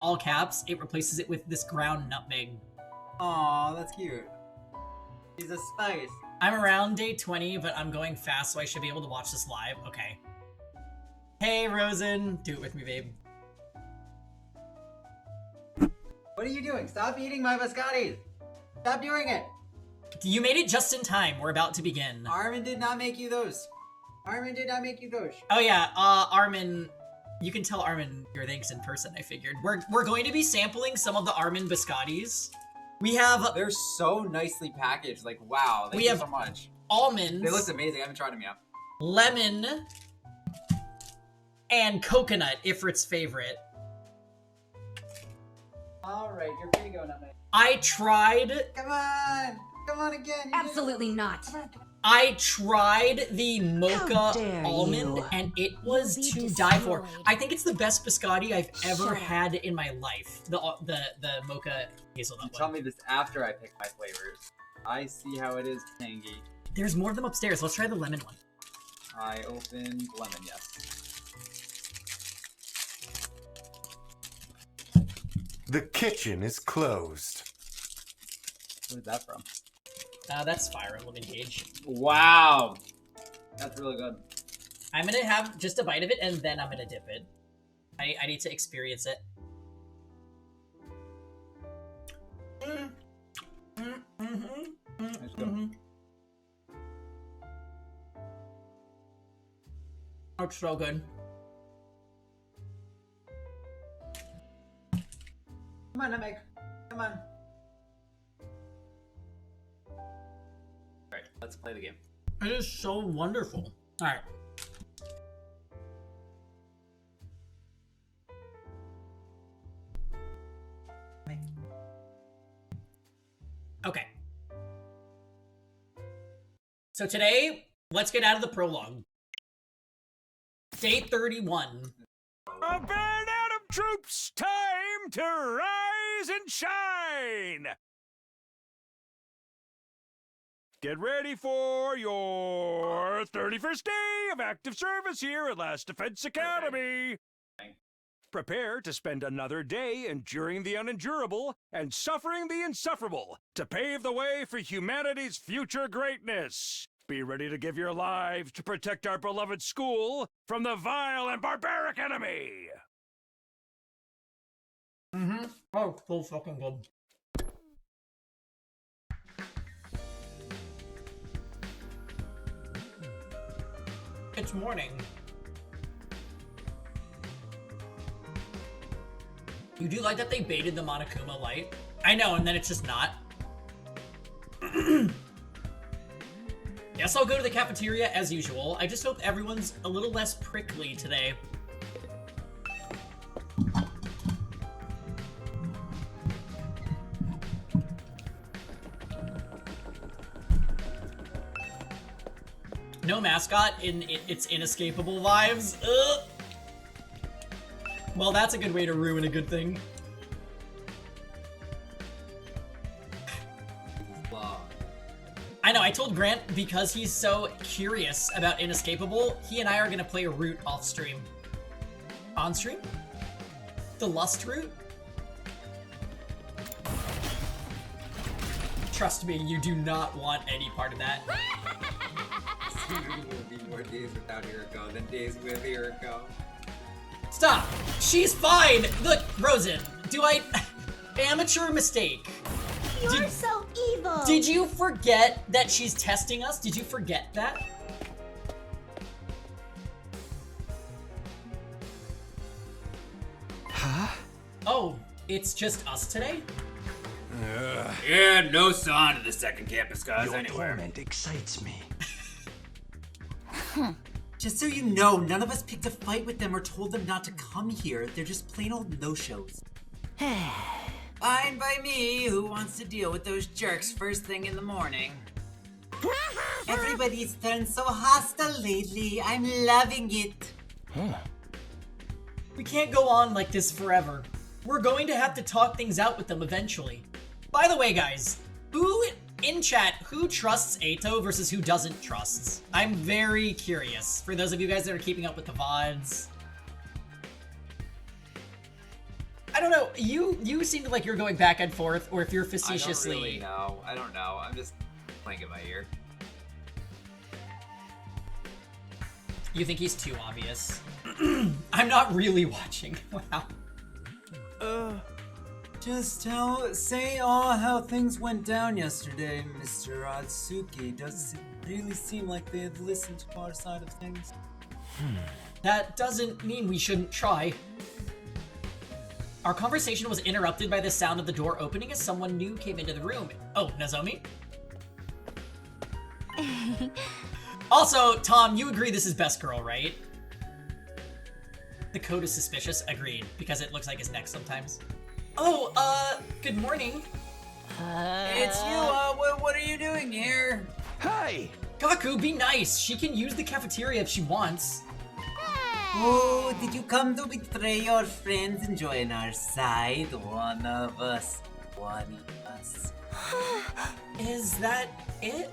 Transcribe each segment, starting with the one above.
all caps, it replaces it with this ground nutmeg. Aw, that's cute. He's a spice. I'm around day 20, but I'm going fast, so I should be able to watch this live. Okay. Hey, Rosen. Do it with me, babe. What are you doing? Stop eating my biscottis! Stop doing it! You made it just in time. We're about to begin. Armin did not make you those. Armin did not make you those. Oh yeah, Armin, you can tell Armin your thanks in person, I figured. We're going to be sampling some of the Armin biscottis. We have... They're so nicely packaged, like wow, thank you so much. Almonds. They look amazing, I haven't tried them yet. Lemon. And coconut, Ifrit's favorite. Alright, you're free to go now, mate. I tried... Come on again. Absolutely not. I tried the mocha almond, and it was to die for. I think it's the best biscotti I've ever had in my life. The mocha hazelnut one. Tell me this after I pick my flavors. I see how it is, tangy. There's more of them upstairs. Let's try the lemon one. I opened lemon, yes. The kitchen is closed. What is that from? That's Fire Emblem Engage. Wow! That's really good. I'm gonna have just a bite of it, and then I'm gonna dip it. I need to experience it. It's so good. Come on, Namek. Come on. Alright, let's play the game. It is so wonderful. Alright. Okay. So today, let's get out of the prologue. Day 31. A Burn Atom troops, time to rise and shine! Get ready for your 31st day of active service here at Last Defense Academy! Okay. Prepare to spend another day enduring the unendurable and suffering the insufferable to pave the way for humanity's future greatness. Be ready to give your lives to protect our beloved school from the vile and barbaric enemy! Oh, so fucking good. It's morning. You do like that they baited the Monokuma light? I know, and then it's just not. Guess I'll go to the cafeteria as usual. I just hope everyone's a little less prickly today. No mascot in its inescapable vibes. Ugh. Well, that's a good way to ruin a good thing. I know, I told Grant because he's so curious about Inescapable, he and I are gonna play a route off stream. On stream? The Lust route? Trust me, you do not want any part of that. There will be more days without Hiroko than days with Hiroko. Stop! She's fine! Look, Rosen, do I... Amateur mistake. You're so evil! Did you forget that she's testing us? Did you forget that? Huh? Oh, it's just us today? Yeah, no sign of the second campus guys Your anywhere. torment excites me. Just so you know, none of us picked a fight with them or told them not to come here. They're just plain old no-shows. Fine by me. Who wants to deal with those jerks first thing in the morning? Everybody's turned so hostile lately. I'm loving it. We can't go on like this forever. We're going to have to talk things out with them eventually. By the way, guys, in chat, who trusts Eito versus who doesn't trust? I'm very curious, for those of you guys that are keeping up with the VODs. I don't know. You seemed like you're going back and forth, or if you're I facetiously. don't really know. I don't know. I'm just playing it by ear. You think he's too obvious? I'm not really watching. Wow. Just say how things went down yesterday, Mr. Atsuki. Does it really seem like they had listened to our side of things? That doesn't mean we shouldn't try. Our conversation was interrupted by the sound of the door opening as someone new came into the room. Oh, Nozomi? Also, Tom, you agree this is Best Girl, right? The code is suspicious. Agreed, because it looks like his neck sometimes. Oh, good morning. It's you, what are you doing here? Hey! Gaku, be nice. She can use the cafeteria if she wants. Oh, did you come to betray your friends and join our side? One of us. Is that it?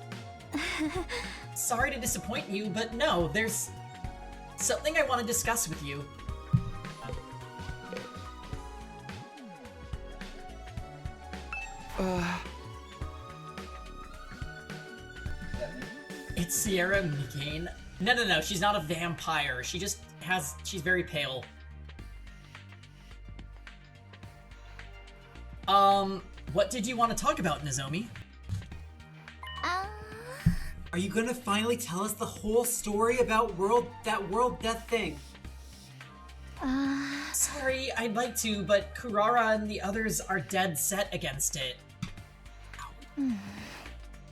Sorry to disappoint you, but no, there's something I want to discuss with you. It's Sierra Mikain. No, she's not a vampire. She's very pale. What did you want to talk about, Nozomi? Are you gonna finally tell us the whole story about that world death thing? Sorry, I'd like to, but Kurara and the others are dead set against it.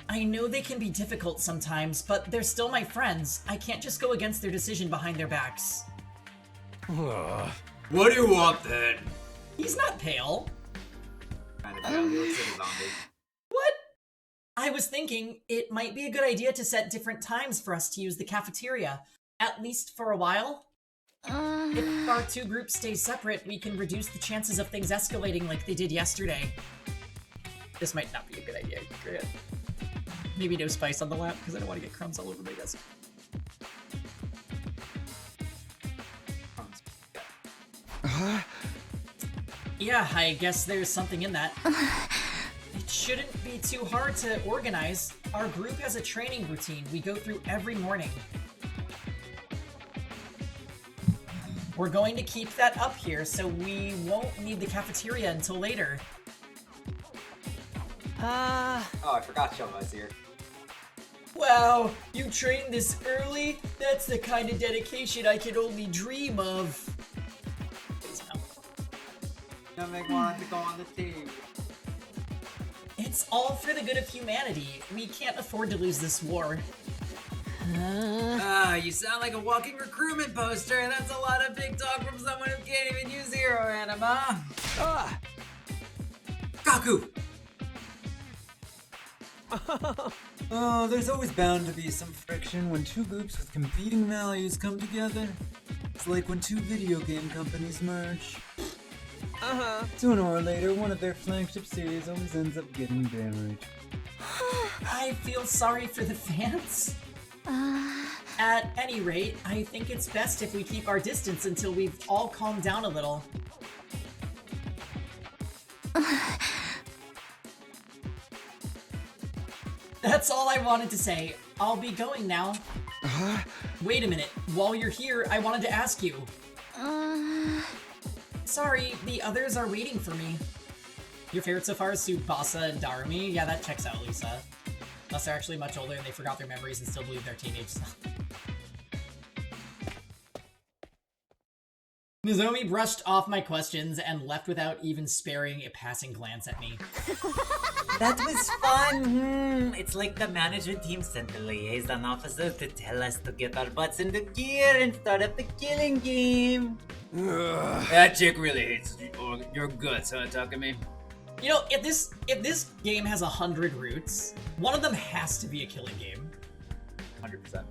I know they can be difficult sometimes, but they're still my friends. I can't just go against their decision behind their backs. What do you want then? He's not pale. Kind of down. He looks like a zombie. What? I was thinking it might be a good idea to set different times for us to use the cafeteria, at least for a while. If our two groups stay separate, we can reduce the chances of things escalating like they did yesterday. This might not be a good idea, Grant. Maybe no spice on the lap, because I don't want to get crumbs all over my desk. Yeah, I guess there's something in that. It shouldn't be too hard to organize. Our group has a training routine we go through every morning. We're going to keep that up here, so we won't need the cafeteria until later. Oh, I forgot Shoma's here. Wow, you trained this early? That's the kind of dedication I could only dream of. Please no. Namek wanted to go on the team. It's all for the good of humanity. We can't afford to lose this war. You sound like a walking recruitment poster. That's a lot of big talk from someone who can't even use hero anima. Gaku! Oh, there's always bound to be some friction when two groups with competing values come together. It's like when two video game companies merge. Sooner or later, one of their flagship series always ends up getting damaged. I feel sorry for the fans. At any rate, I think it's best if we keep our distance until we've all calmed down a little. That's all I wanted to say. I'll be going now. Wait a minute. While you're here, I wanted to ask you. Sorry, the others are waiting for me. Your favorite so far is Tsubasa and Darumi? Yeah, that checks out, Lisa. Unless they're actually much older and they forgot their memories and still believe they're teenage stuff. Nozomi brushed off my questions and left without even sparing a passing glance at me. That was fun! It's like the management team sent the liaison officer to tell us to get our butts into gear and start up the killing game. That chick really hates your guts, huh, Takumi? You know, if this game has 100 roots, one of them has to be a killing game. 100%.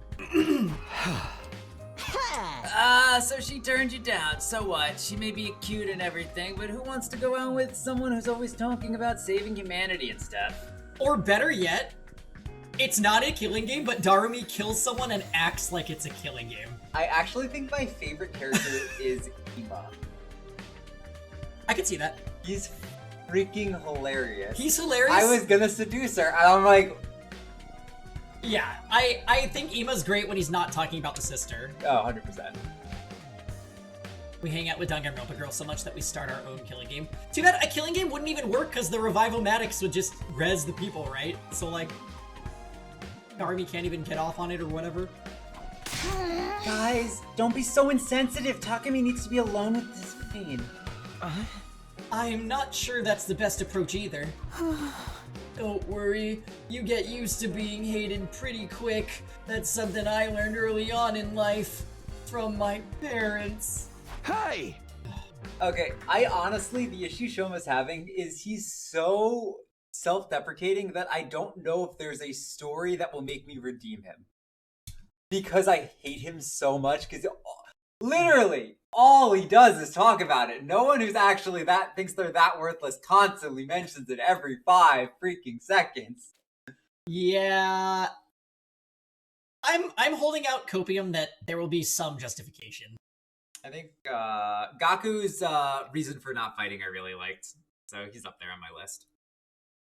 So she turned you down. So what? She may be cute and everything, but who wants to go out with someone who's always talking about saving humanity and stuff? Or better yet, it's not a killing game, but Darumi kills someone and acts like it's a killing game. I actually think my favorite character is Ima. I could see that. He's freaking hilarious. He's hilarious. I was gonna seduce her, and I'm like, Yeah, I think Ima's great when he's not talking about the sister. oh, 100%. We hang out with Danganronpa Girl so much that we start our own killing game. Too bad a killing game wouldn't even work because the Revival-matics would just res the people, right? So like, Garmy can't even get off on it or whatever. Guys, don't be so insensitive. Takumi needs to be alone with his pain. I'm not sure that's the best approach either. Don't worry, you get used to being hated pretty quick. That's something I learned early on in life from my parents. Hey! Okay, I honestly, the issue Shoma's having is he's so self-deprecating that I don't know if there's a story that will make me redeem him. Because I hate him so much, because literally, all he does is talk about it. No one who's actually that thinks they're that worthless constantly mentions it every 5 freaking seconds. Yeah, I'm holding out copium that there will be some justification. I think Gaku's reason for not fighting I really liked, so he's up there on my list.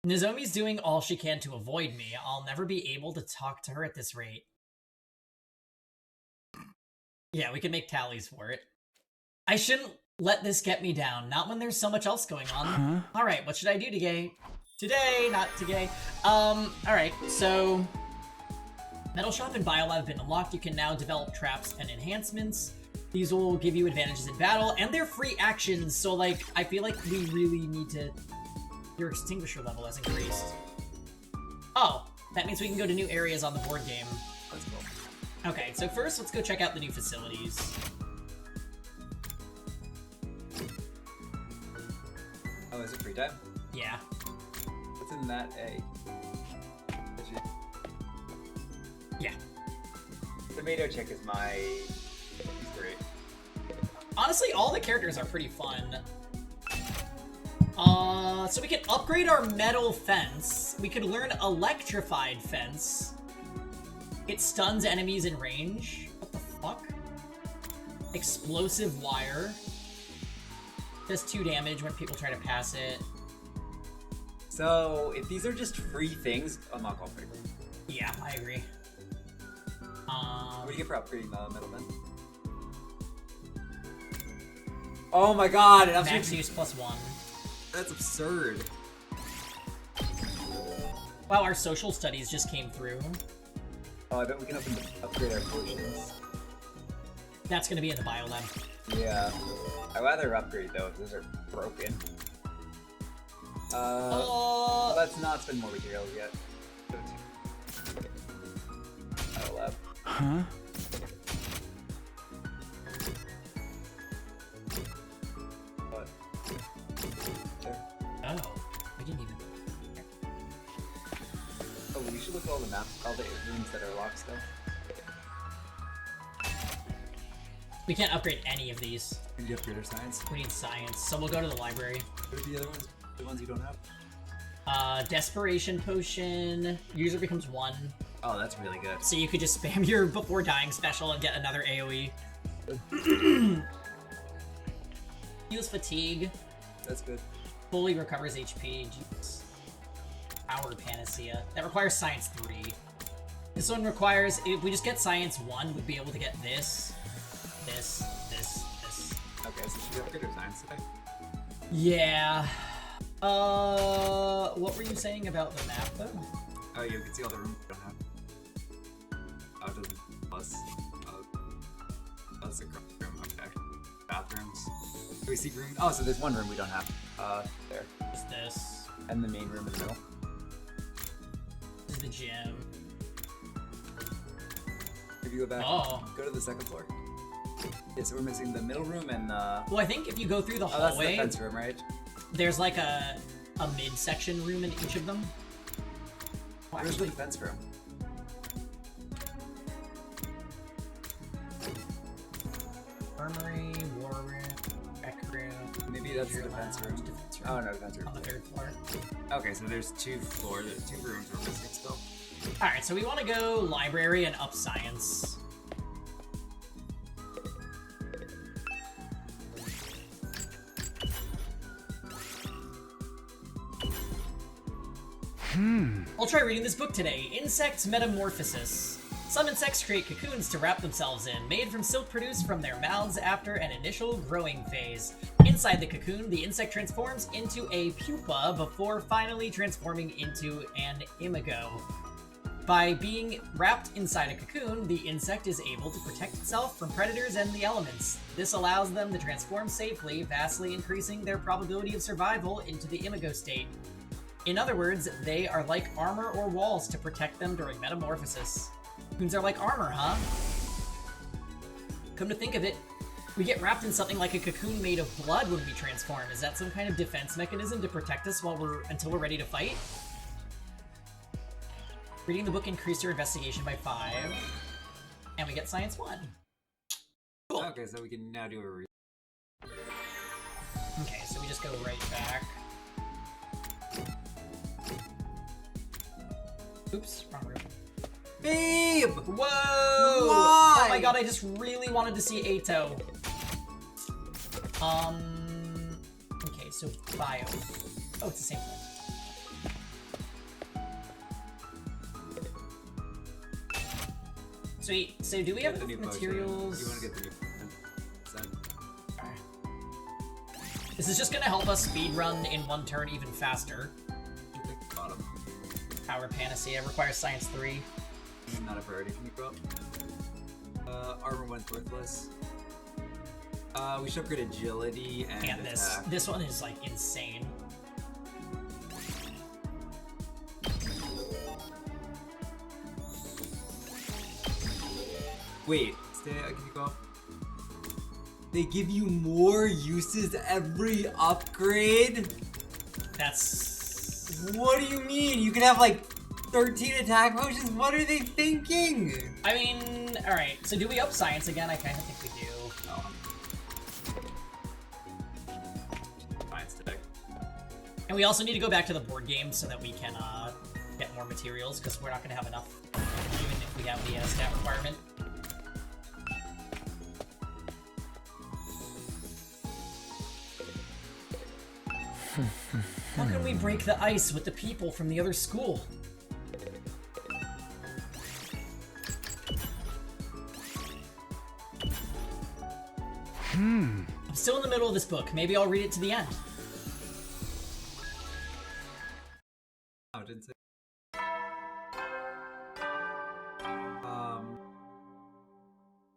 Nozomi's doing all she can to avoid me. I'll never be able to talk to her at this rate. Yeah, we can make tallies for it. I shouldn't let this get me down, not when there's so much else going on. Alright, what should I do today? Today, not today. Alright, so... Metal Shop and Biolab have been unlocked. You can now develop traps and enhancements. These will give you advantages in battle, and they're free actions, so like, I feel like we really need to... Your extinguisher level has increased. Oh, that means we can go to new areas on the board game. Let's go. Okay, so first let's go check out the new facilities. Oh, is it free time? Yeah. What's in that A? Yeah. Tomato Chick is my... He's great. Honestly, all the characters are pretty fun. So we can upgrade our metal fence. We could learn electrified fence. It stuns enemies in range. What the fuck? Explosive wire. Does 2 damage when people try to pass it. So, if these are just free things, unlock all 3. Yeah, I agree. What do you get for upgrading the metal man? Oh my god! It Max use +1. That's absurd. Wow, our social studies just came through. Oh, I bet we can upgrade our potions. That's gonna be in the biolab. Yeah. I'd rather upgrade those. Those are broken. Let's not spend more materials yet. Biolab. Huh? What? There. Oh, we didn't even... Oh, we should look at all the maps, all the rooms that are locked still. We can't upgrade any of these. We need to upgrade our science. We need science, so we'll go to the library. What are the other ones? The ones you don't have? Desperation potion. User becomes 1. Oh, that's really good. So you could just spam your before dying special and get another AoE. Heals fatigue. That's good. Fully recovers HP. Jeez. Power panacea. That requires science 3. This one requires, if we just get science 1, we'd be able to get this. This. Okay, so should we upgrade our science today? Yeah. What were you saying about the map though? Oh, yeah, we can see all the rooms we don't have. Oh, it doesn't. Plus the room. Okay. Bathrooms. Do we see room? Oh, so there's one room we don't have. There. Just this. And the main room in the middle. This is the gym. If you go back, go to the second floor. Yeah, so we're missing the middle room and the... Well, I think if you go through the Oh, that's the hallway, fence room, right? there's like a mid-section room in each of them. Where's the defense room? Armory, war room, rec room. Maybe that's the defense room. Oh, no, defense room. On the 3rd floor. Okay, so there's 2 floors, 2 rooms we're missing still. Alright, so we want to go library and up science. I'll try reading this book today, Insect Metamorphosis. Some insects create cocoons to wrap themselves in, made from silk produced from their mouths after an initial growing phase. Inside the cocoon, the insect transforms into a pupa before finally transforming into an imago. By being wrapped inside a cocoon, the insect is able to protect itself from predators and the elements. This allows them to transform safely, vastly increasing their probability of survival into the imago state. In other words, they are like armor or walls to protect them during metamorphosis. Cocoons are like armor, huh? Come to think of it, we get wrapped in something like a cocoon made of blood when we transform. Is that some kind of defense mechanism to protect us until we're ready to fight? Reading the book increased your investigation by 5. And we get science 1. Cool. Okay, so we can now do a read. Okay, so we just go right back. Oops, wrong room. Babe! Whoa! Why? Oh my god, I just really wanted to see Ato. Okay, so bio. Oh, it's the same thing. Sweet. So do we have the enough new materials? potion. You want to get the new potion? Okay. This is just gonna help us speedrun in one turn even faster. Bottom. Power Panacea requires Science 3. Not a priority. Can you go up? Armor 1's worthless. We should upgrade agility and attack. This one is like insane. Wait, can you go up? They give you more uses every upgrade? That's... What do you mean? You can have like 13 attack potions? What are they thinking? I mean, alright, so do we up Science again? I kind of think we do. Science today. And we also need to go back to the board game so that we can get more materials, because we're not going to have enough, even if we have the stat requirement. How can we break the ice with the people from the other school? I'm still in the middle of this book. Maybe I'll read it to the end. Oh, didn't say.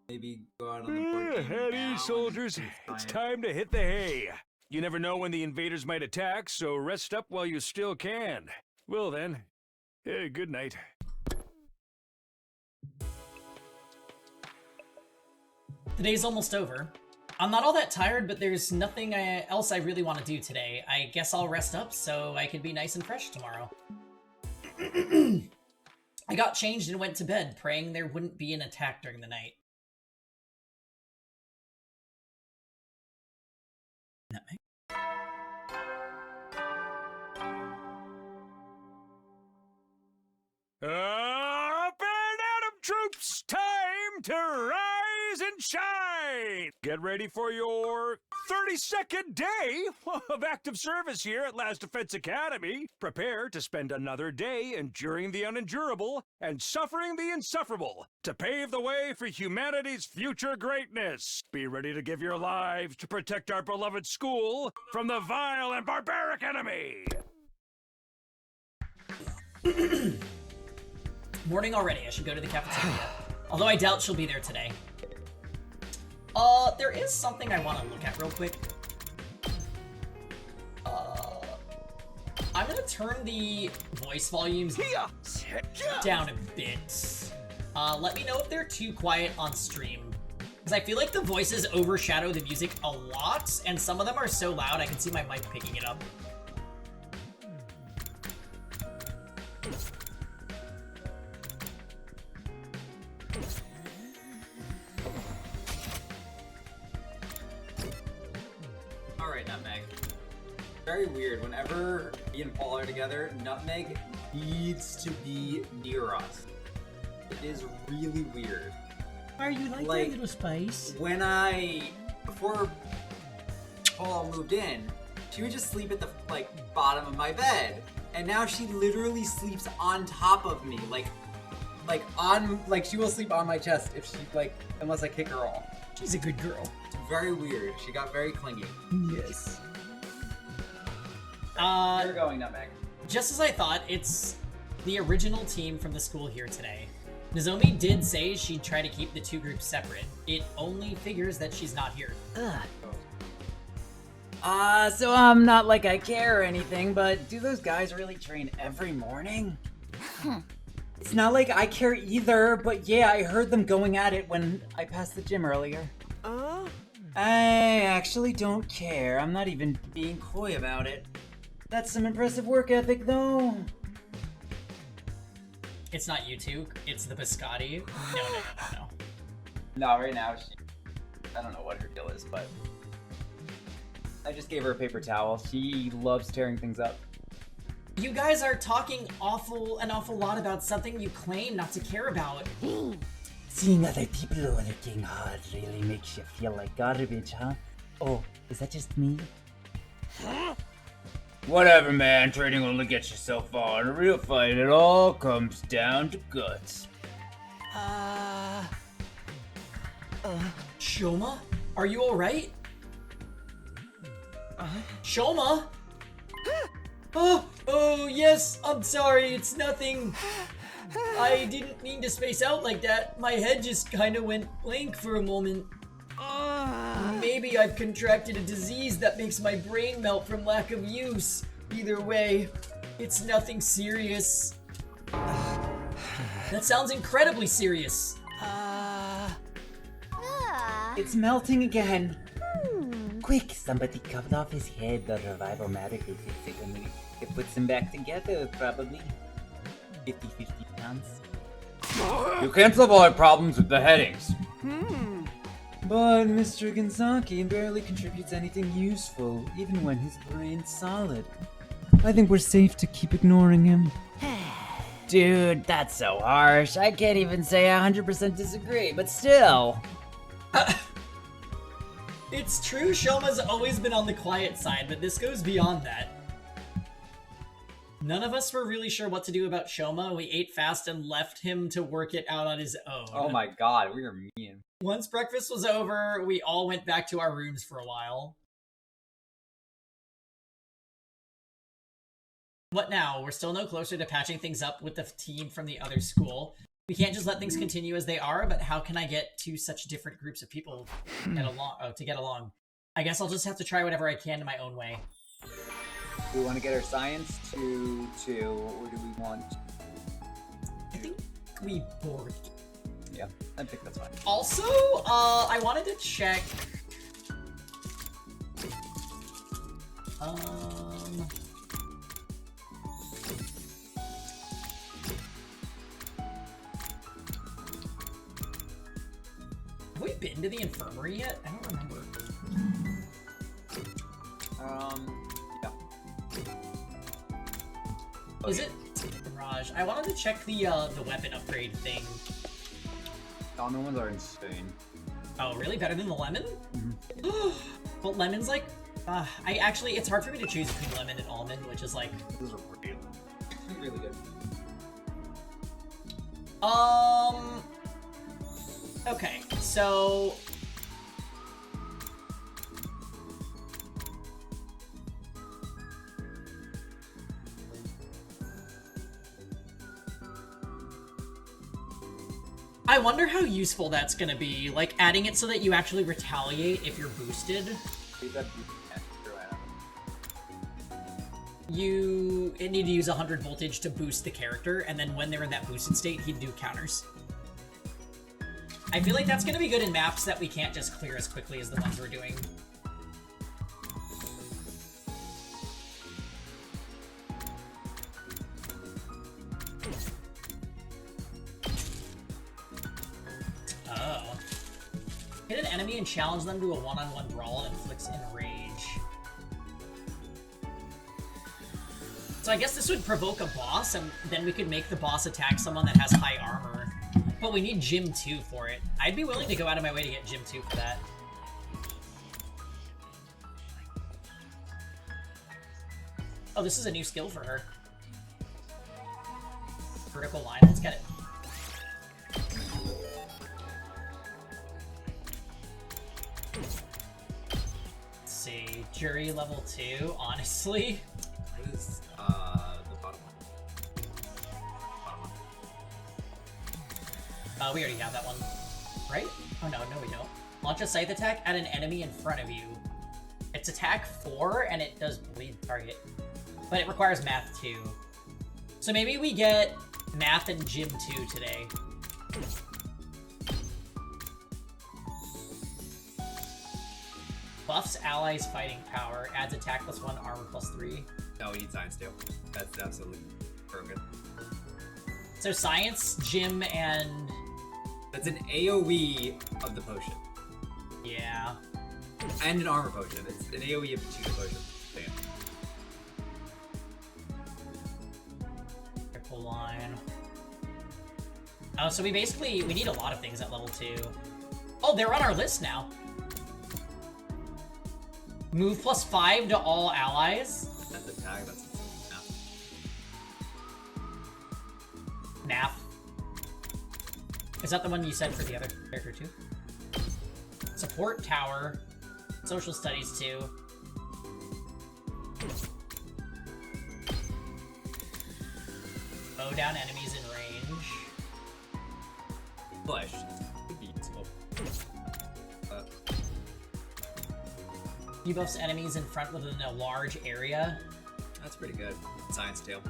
Maybe go out on the board game Howdy, now soldiers. and It's find- time to hit the hay. You never know when the invaders might attack, so rest up while you still can. Well then, good night. The day's almost over. I'm not all that tired, but there's nothing else I really want to do today. I guess I'll rest up so I can be nice and fresh tomorrow. I got changed and went to bed, praying there wouldn't be an attack during the night. Up and Atom troops, time to rise and shine! Get ready for your 32nd day of active service here at Last Defense Academy. Prepare to spend another day enduring the unendurable and suffering the insufferable to pave the way for humanity's future greatness. Be ready to give your lives to protect our beloved school from the vile and barbaric enemy. Morning already. I should go to the cafeteria. Although I doubt she'll be there today. There is something I want to look at real quick. I'm gonna turn the voice volumes down a bit. Let me know if they're too quiet on stream. Because I feel like the voices overshadow the music a lot, and some of them are so loud I can see my mic picking it up. Alright, Nutmeg. Very weird. Whenever me and Paul are together, Nutmeg needs to be near us. It is really weird. Are you like Like- that little spice? When before Paul moved in, she would just sleep at the bottom of my bed. And now she literally sleeps on top of me, like she will sleep on my chest if she unless I kick her off. She's a good girl. It's very weird. She got very clingy. Yes. You're going, Nutmeg. Just as I thought, it's the original team from the school here today. Nozomi did say she'd try to keep the two groups separate. It only figures that she's not here. So I'm not like I care or anything, but do those guys really train every morning? It's not like I care either, but yeah, I heard them going at it when I passed the gym earlier. I actually don't care. I'm not even being coy about it. That's some impressive work ethic, though. It's not you two, it's the biscotti. No. No, right now I don't know what her deal is, but I just gave her a paper towel. She loves tearing things up. You guys are talking an awful lot about something you claim not to care about. Seeing other people working hard really makes you feel like garbage, huh? Oh, is that just me? Whatever, man. Training only gets you so far. In a real fight, it all comes down to guts. Shoma? Are you alright? Shoma? Oh, yes, I'm sorry, it's nothing. I didn't mean to space out like that. My head just kinda went blank for a moment. Maybe I've contracted a disease that makes my brain melt from lack of use. Either way, it's nothing serious. That sounds incredibly serious. It's melting again. Quick, somebody cut off his head. The revival magically fix it and it puts him back together, probably. 50-50 chance. You can't solve all our problems with the headings. But Mr. Gonzaki barely contributes anything useful, even when his brain's solid. I think we're safe to keep ignoring him. Dude, that's so harsh. I can't even say I 100% disagree, but still. It's true, Shoma's always been on the quiet side, but this goes beyond that. None of us were really sure what to do about Shoma. We ate fast and left him to work it out on his own. Oh my god, we are mean. Once breakfast was over, we all went back to our rooms for a while. What now? We're still no closer to patching things up with the team from the other school. We can't just let things continue as they are, but how can I get two such different groups of people to get along? I guess I'll just have to try whatever I can in my own way. Do we want to get our science to 2, or do we want... I think we bored. Yeah, I think that's fine. Also, I wanted to check... Have we been to the infirmary yet? I don't remember. Yeah. Is it Mirage? I wanted to check the weapon upgrade thing. Almond ones are insane. Oh, really? Better than the lemon? But lemon's like... it's hard for me to choose between lemon and almond, which is like... Those are really, really good. Okay, so... I wonder how useful that's gonna be, like adding it so that you actually retaliate if you're boosted. You need to use 100 voltage to boost the character, and then when they're in that boosted state, he'd do counters. I feel like that's gonna be good in maps that we can't just clear as quickly as the ones we're doing. Oh. Hit an enemy and challenge them to a one-on-one brawl and inflicts enrage. So I guess this would provoke a boss, and then we could make the boss attack someone that has high armor. But we need Gym 2 for it. I'd be willing to go out of my way to get Gym 2 for that. Oh, this is a new skill for her. vertical line. Let's get it. Let's see, jury level 2, honestly. What is the bottom one? We already have that one, right? Oh no, we don't. Launch a scythe attack at an enemy in front of you. It's attack 4 and it does bleed target, but it requires math 2. So maybe we get math and gym 2 today. Buffs allies fighting power, adds attack +1, armor +3. No, we need science too. That's absolutely broken. So science, gym, and... That's an AoE of the potion. yeah. And an armor potion. It's an AoE of the potion. Damn. Triple line. Oh, so we need a lot of things at level 2. Oh, they're on our list now. Move +5 to all allies. That's attack, that's NAF. Is that the one you said for the other character too? Support tower. Social studies too. Bow down enemies in range. Push. Could be useful. Debuffs enemies in front within a large area. That's pretty good. Science too.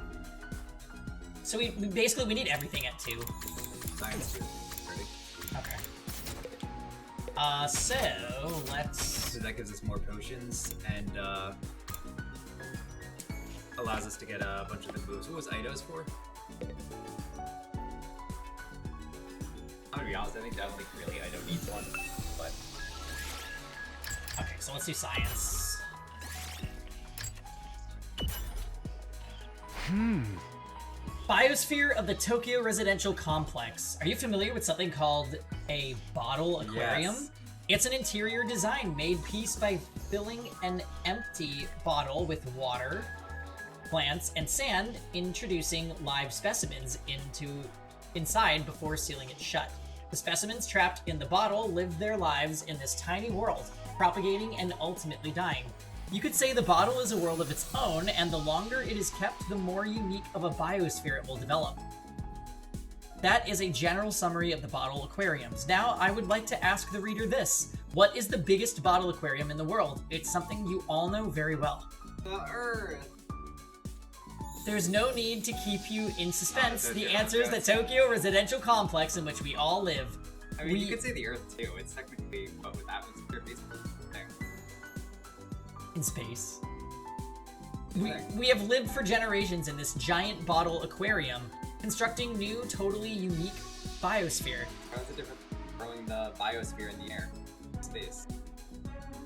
So we basically need everything at 2. Science too. Ready? Okay. So let's... So that gives us more potions and allows us to get a bunch of the moves. What was Idos for? I'm gonna be honest, I don't think really Ido needs one, but... Okay, so let's do science. Biosphere of the Tokyo Residential Complex. Are you familiar with something called a bottle aquarium? Yes. It's an interior design made piece by filling an empty bottle with water, plants, and sand, introducing live specimens inside before sealing it shut. The specimens trapped in the bottle live their lives in this tiny world, propagating and ultimately dying. You could say the bottle is a world of its own, and the longer it is kept, the more unique of a biosphere it will develop. That is a general summary of the bottle aquariums. Now, I would like to ask the reader this. What is the biggest bottle aquarium in the world? It's something you all know very well. The Earth! There's no need to keep you in suspense. The Tokyo, answer is the yes. Tokyo Residential Complex in which we all live. I mean, you could say the Earth too. It's technically, but with atmosphere, basically. There. In space. We have lived for generations in this giant bottle aquarium, constructing new, totally unique biosphere. How's it different from throwing the biosphere in the air? Space.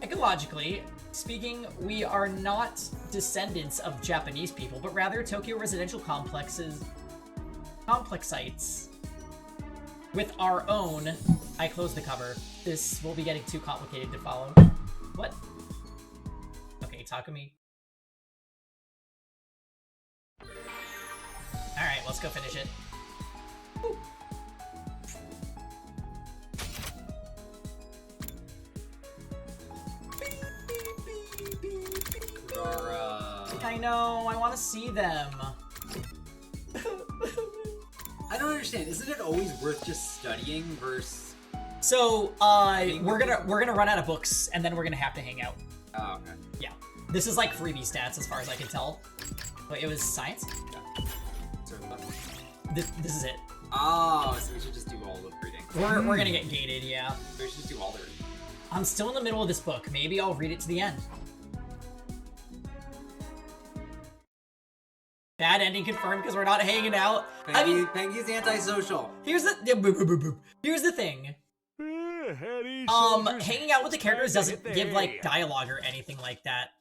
Ecologically speaking, we are not descendants of Japanese people, but rather Tokyo Residential Complexites with our own... I closed the cover. This will be getting too complicated to follow. What? Okay, Takumi. Alright, let's go finish it. Woo. I know, I want to see them. I don't understand. Isn't it always worth just studying versus? So, we're gonna run out of books, and then we're gonna have to hang out. Oh, okay. Yeah, this is like freebie stats as far as I can tell. But it was science. Yeah. Sort of. This is it. Oh, so we should just do all the reading. We're gonna get gated, yeah. We should just do all the reading. I'm still in the middle of this book. Maybe I'll read it to the end. Bad ending confirmed because we're not hanging out. I mean, Pengy's antisocial. here's the thing. Hanging out with the characters doesn't give like dialogue or anything like that.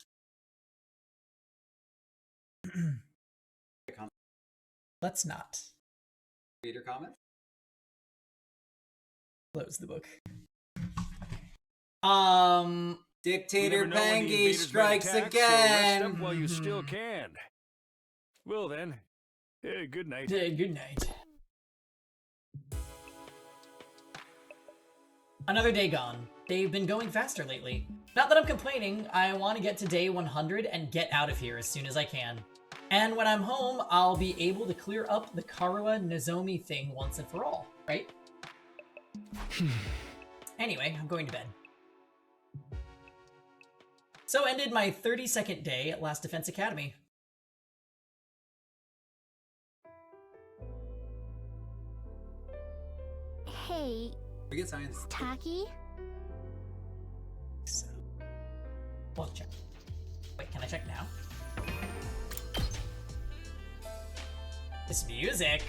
Let's not Reader comment. close the book. Dictator You never know when the Pengy invaders might strikes attack, so rest again. up while you still can. Well then, Hey, good night. Good night. Another day gone. They've been going faster lately. Not that I'm complaining, I want to get to day 100 and get out of here as soon as I can. And when I'm home, I'll be able to clear up the Karua Nozomi thing once and for all, right? Anyway, I'm going to bed. So ended my 32nd day at Last Defense Academy. Hey, We get science. Tacky? So, we'll check. Wait, can I check now? This music.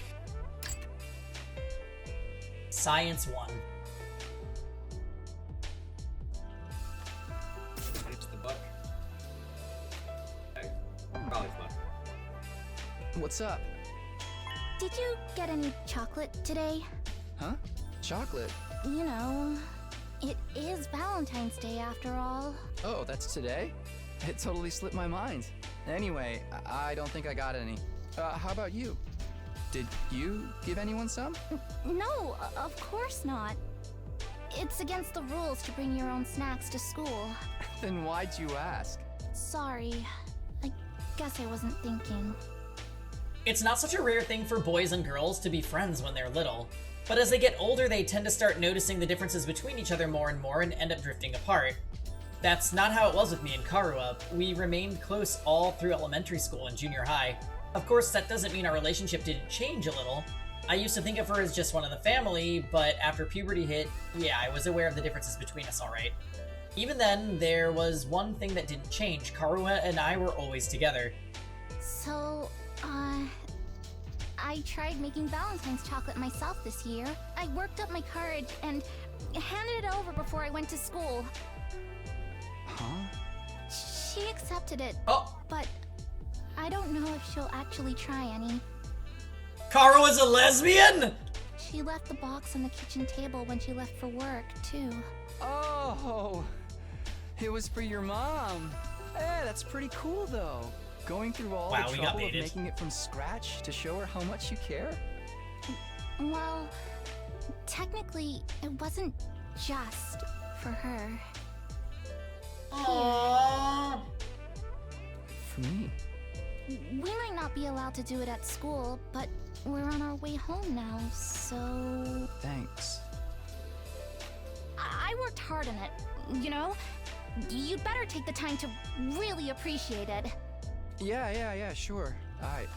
Science 1. It's the book. Okay. Probably fun. What's up? Did you get any chocolate today? Huh? Chocolate? You know, it is Valentine's Day after all. Oh, that's today? It totally slipped my mind. Anyway, I don't think I got any. How about you? Did you give anyone some? No, of course not. It's against the rules to bring your own snacks to school. Then why'd you ask? Sorry. I guess I wasn't thinking. It's not such a rare thing for boys and girls to be friends when they're little, but as they get older, they tend to start noticing the differences between each other more and more and end up drifting apart. That's not how it was with me and Karua. We remained close all through elementary school and junior high. Of course, that doesn't mean our relationship didn't change a little. I used to think of her as just one of the family, but after puberty hit, yeah, I was aware of the differences between us, alright. Even then, there was one thing that didn't change. Karua and I were always together. So, I tried making Valentine's chocolate myself this year. I worked up my courage and handed it over before I went to school. Huh? She accepted it, Oh, but I don't know if she'll actually try any. Karua's a lesbian?! She left the box on the kitchen table when she left for work, too. Oh, it was for your mom. Hey, that's pretty cool though. Going through all Wow, the we got trouble of baited. making it from scratch to show her how much you care? Well, technically, it wasn't just for her. Aww. For me. We might not be allowed to do it at school, but we're on our way home now, so... Thanks. I worked hard on it, you know? You'd better take the time to really appreciate it. Yeah, sure. Alright.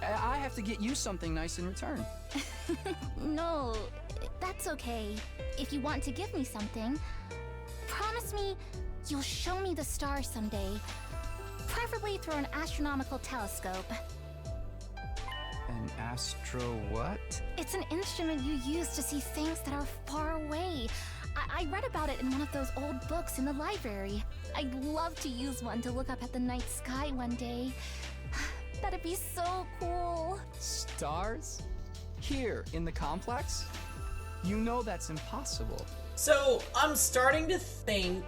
I have to get you something nice in return. No, that's okay. If you want to give me something, promise me you'll show me the stars someday. Preferably through an astronomical telescope. An astro what? It's an instrument you use to see things that are far away. I read about it in one of those old books in the library. I'd love to use one to look up at the night sky one day. That'd be so cool. Stars? Here, in the complex? You know that's impossible. So, I'm starting to think,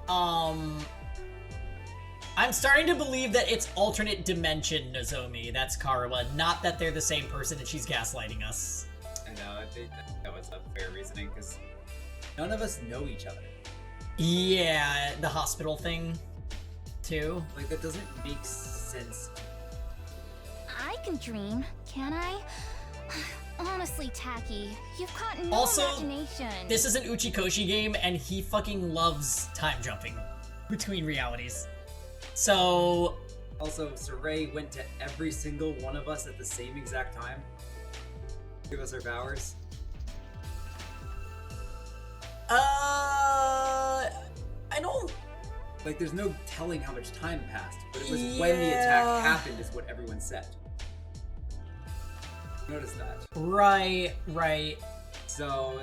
I'm starting to believe that it's alternate dimension Nozomi, that's Karua, not that they're the same person and she's gaslighting us. I know, I think that was a fair reasoning, because none of us know each other. Yeah, the hospital thing, too. Like, that doesn't make sense. I can dream, can I? Honestly, Tacky, you've got no Also, imagination. This is an Uchikoshi game, and he fucking loves time jumping between realities. So, Also, Saray went to every single one of us at the same exact time. Give us our powers. I don't... Like, there's no telling how much time passed, but it was when the attack Yeah. happened is what everyone said. Notice that. Right. So,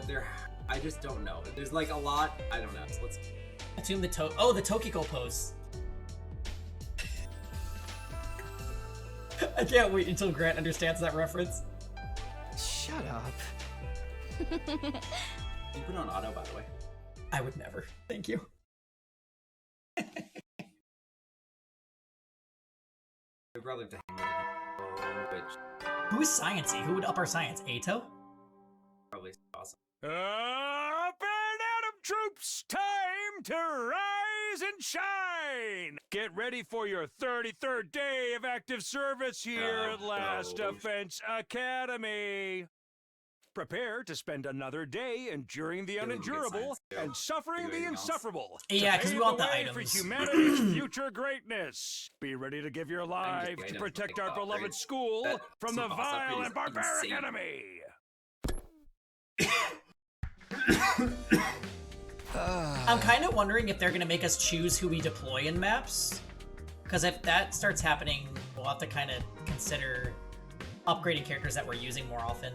I just don't know. There's like a lot, I don't know. So let's... Attune the the Tokiko pose. I can't wait until Grant understands that reference. Shut up. You put it on auto, by the way. I would never. Thank you. I'd rather have to hang with which Who is sciencey? Who would up our science? Ato? probably awesome. Up and Atom troops, time to rise and shine! Get ready for your 33rd day of active service here at Last Defense Academy. Prepare to spend another day enduring the unendurable and suffering the insufferable. Yeah, to 'cause we pave want the the way items. for humanity's future greatness. Be ready to give your lives to items, protect like our beloved upgrades. school That from the boss vile upgrade and is barbaric insane. enemy. I'm kind of wondering if they're going to make us choose who we deploy in maps. Because if that starts happening, we'll have to kind of consider upgrading characters that we're using more often.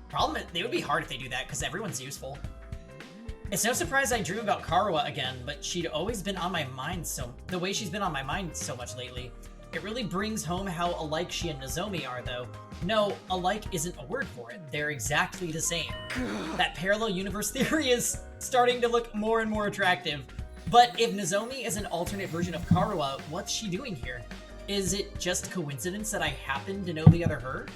Problem is, it would be hard if they do that, because everyone's useful. It's no surprise I drew about Karuwa again, but she'd always been on my mind the way she's been on my mind so much lately. It really brings home how alike she and Nozomi are, though. No, alike isn't a word for it. They're exactly the same. That parallel universe theory is starting to look more and more attractive. But if Nozomi is an alternate version of Karuwa, what's she doing here? Is it just coincidence that I happen to know the other her?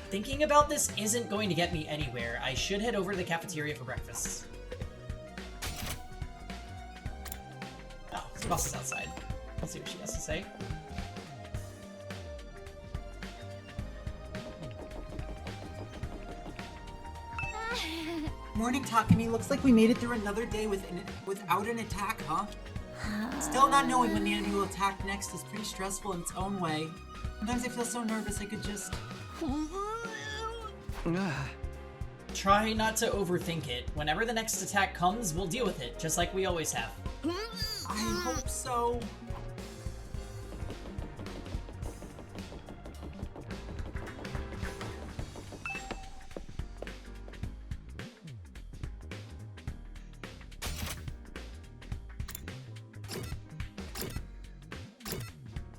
Thinking about this isn't going to get me anywhere. I should head over to the cafeteria for breakfast. Oh, the boss is outside. Let's see what she has to say. Morning, Takumi. Looks like we made it through another day without an attack, huh? Still not knowing when the enemy will attack next is pretty stressful in its own way. Sometimes I feel so nervous I could just... Try not to overthink it. Whenever the next attack comes, we'll deal with it, just like we always have. I hope so.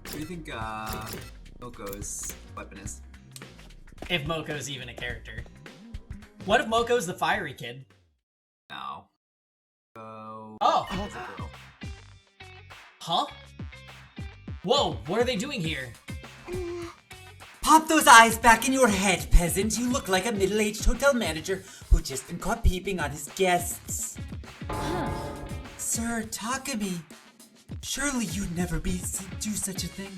What do you think, Moko's weapon is? If Moko's even a character. What if Moko's the fiery kid? No. Oh! It's a girl. Huh? Whoa, what are they doing here? Pop those eyes back in your head, peasant. You look like a middle-aged hotel manager who just been caught peeping on his guests. Sir Takumi, surely you'd never do such a thing.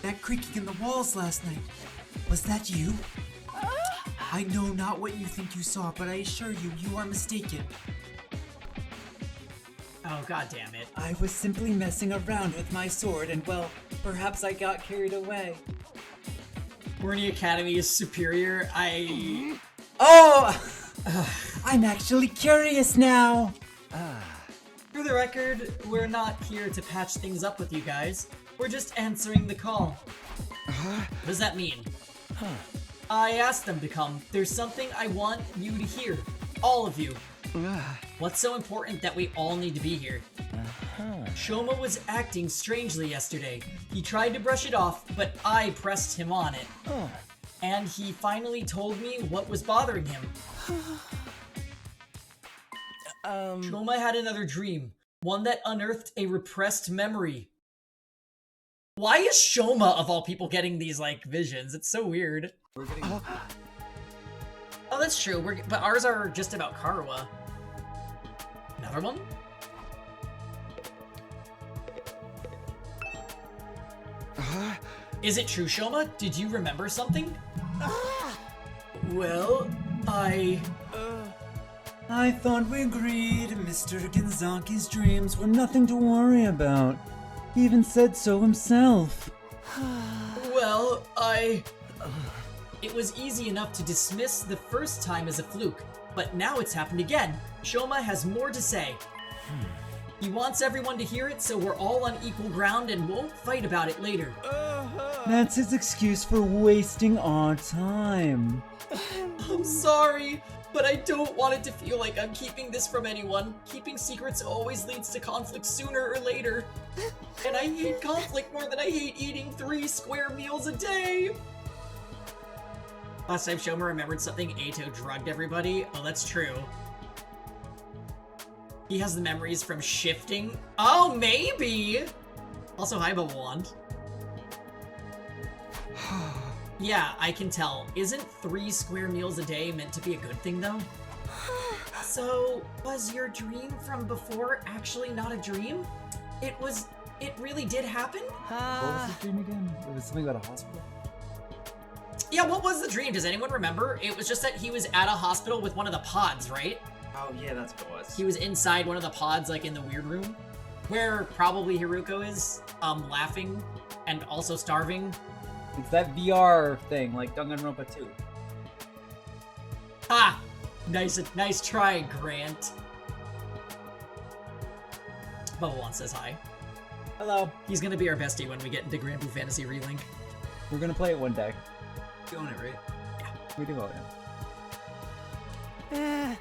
That creaking in the walls last night, was that you? I know not what you think you saw, but I assure you, you are mistaken. Oh, god damn it. I was simply messing around with my sword, and well, perhaps I got carried away. Horny Academy is superior. Oh! I'm actually curious now. For the record, we're not here to patch things up with you guys. We're just answering the call. What does that mean? I asked them to come. There's something I want you to hear. All of you. What's so important that we all need to be here? Shoma was acting strangely yesterday. He tried to brush it off, but I pressed him on it. And he finally told me what was bothering him. Shoma had another dream. One that unearthed a repressed memory. Why is Shoma, of all people, getting these, like, visions? It's so weird. We're getting... Oh, that's true. But ours are just about Karuwa. Another one? Is it true, Shoma? Did you remember something? Well, I thought we agreed Mr. Ginzaki's dreams were nothing to worry about. He even said so himself. Well, It was easy enough to dismiss the first time as a fluke, but now it's happened again. Shoma has more to say. He wants everyone to hear it so we're all on equal ground and won't fight about it later. That's his excuse for wasting our time. I'm sorry, but I don't want it to feel like I'm keeping this from anyone. Keeping secrets always leads to conflict sooner or later. And I hate conflict more than I hate eating 3 square meals a day. Last time Shoma remembered something, Ato drugged everybody. Oh, that's true. He has the memories from shifting. Oh, maybe! Also, hi, Bubble Wand. Yeah, I can tell. Isn't 3 square meals a day meant to be a good thing, though? So, was your dream from before actually not a dream? It really did happen? What was the dream again? It was something about a hospital? Yeah, what was the dream? Does anyone remember? It was just that he was at a hospital with one of the pods, right? Oh, yeah, that's what it was. He was inside one of the pods, like in the weird room, where probably Hiruko is, laughing and also starving. It's that VR thing, like Danganronpa 2. Ah! Nice try, Grant. Bubble One says hi. Hello. He's gonna be our bestie when we get into Grand Blue Fantasy Relink. We're gonna play it one day. You own it, right? Yeah. We do own it.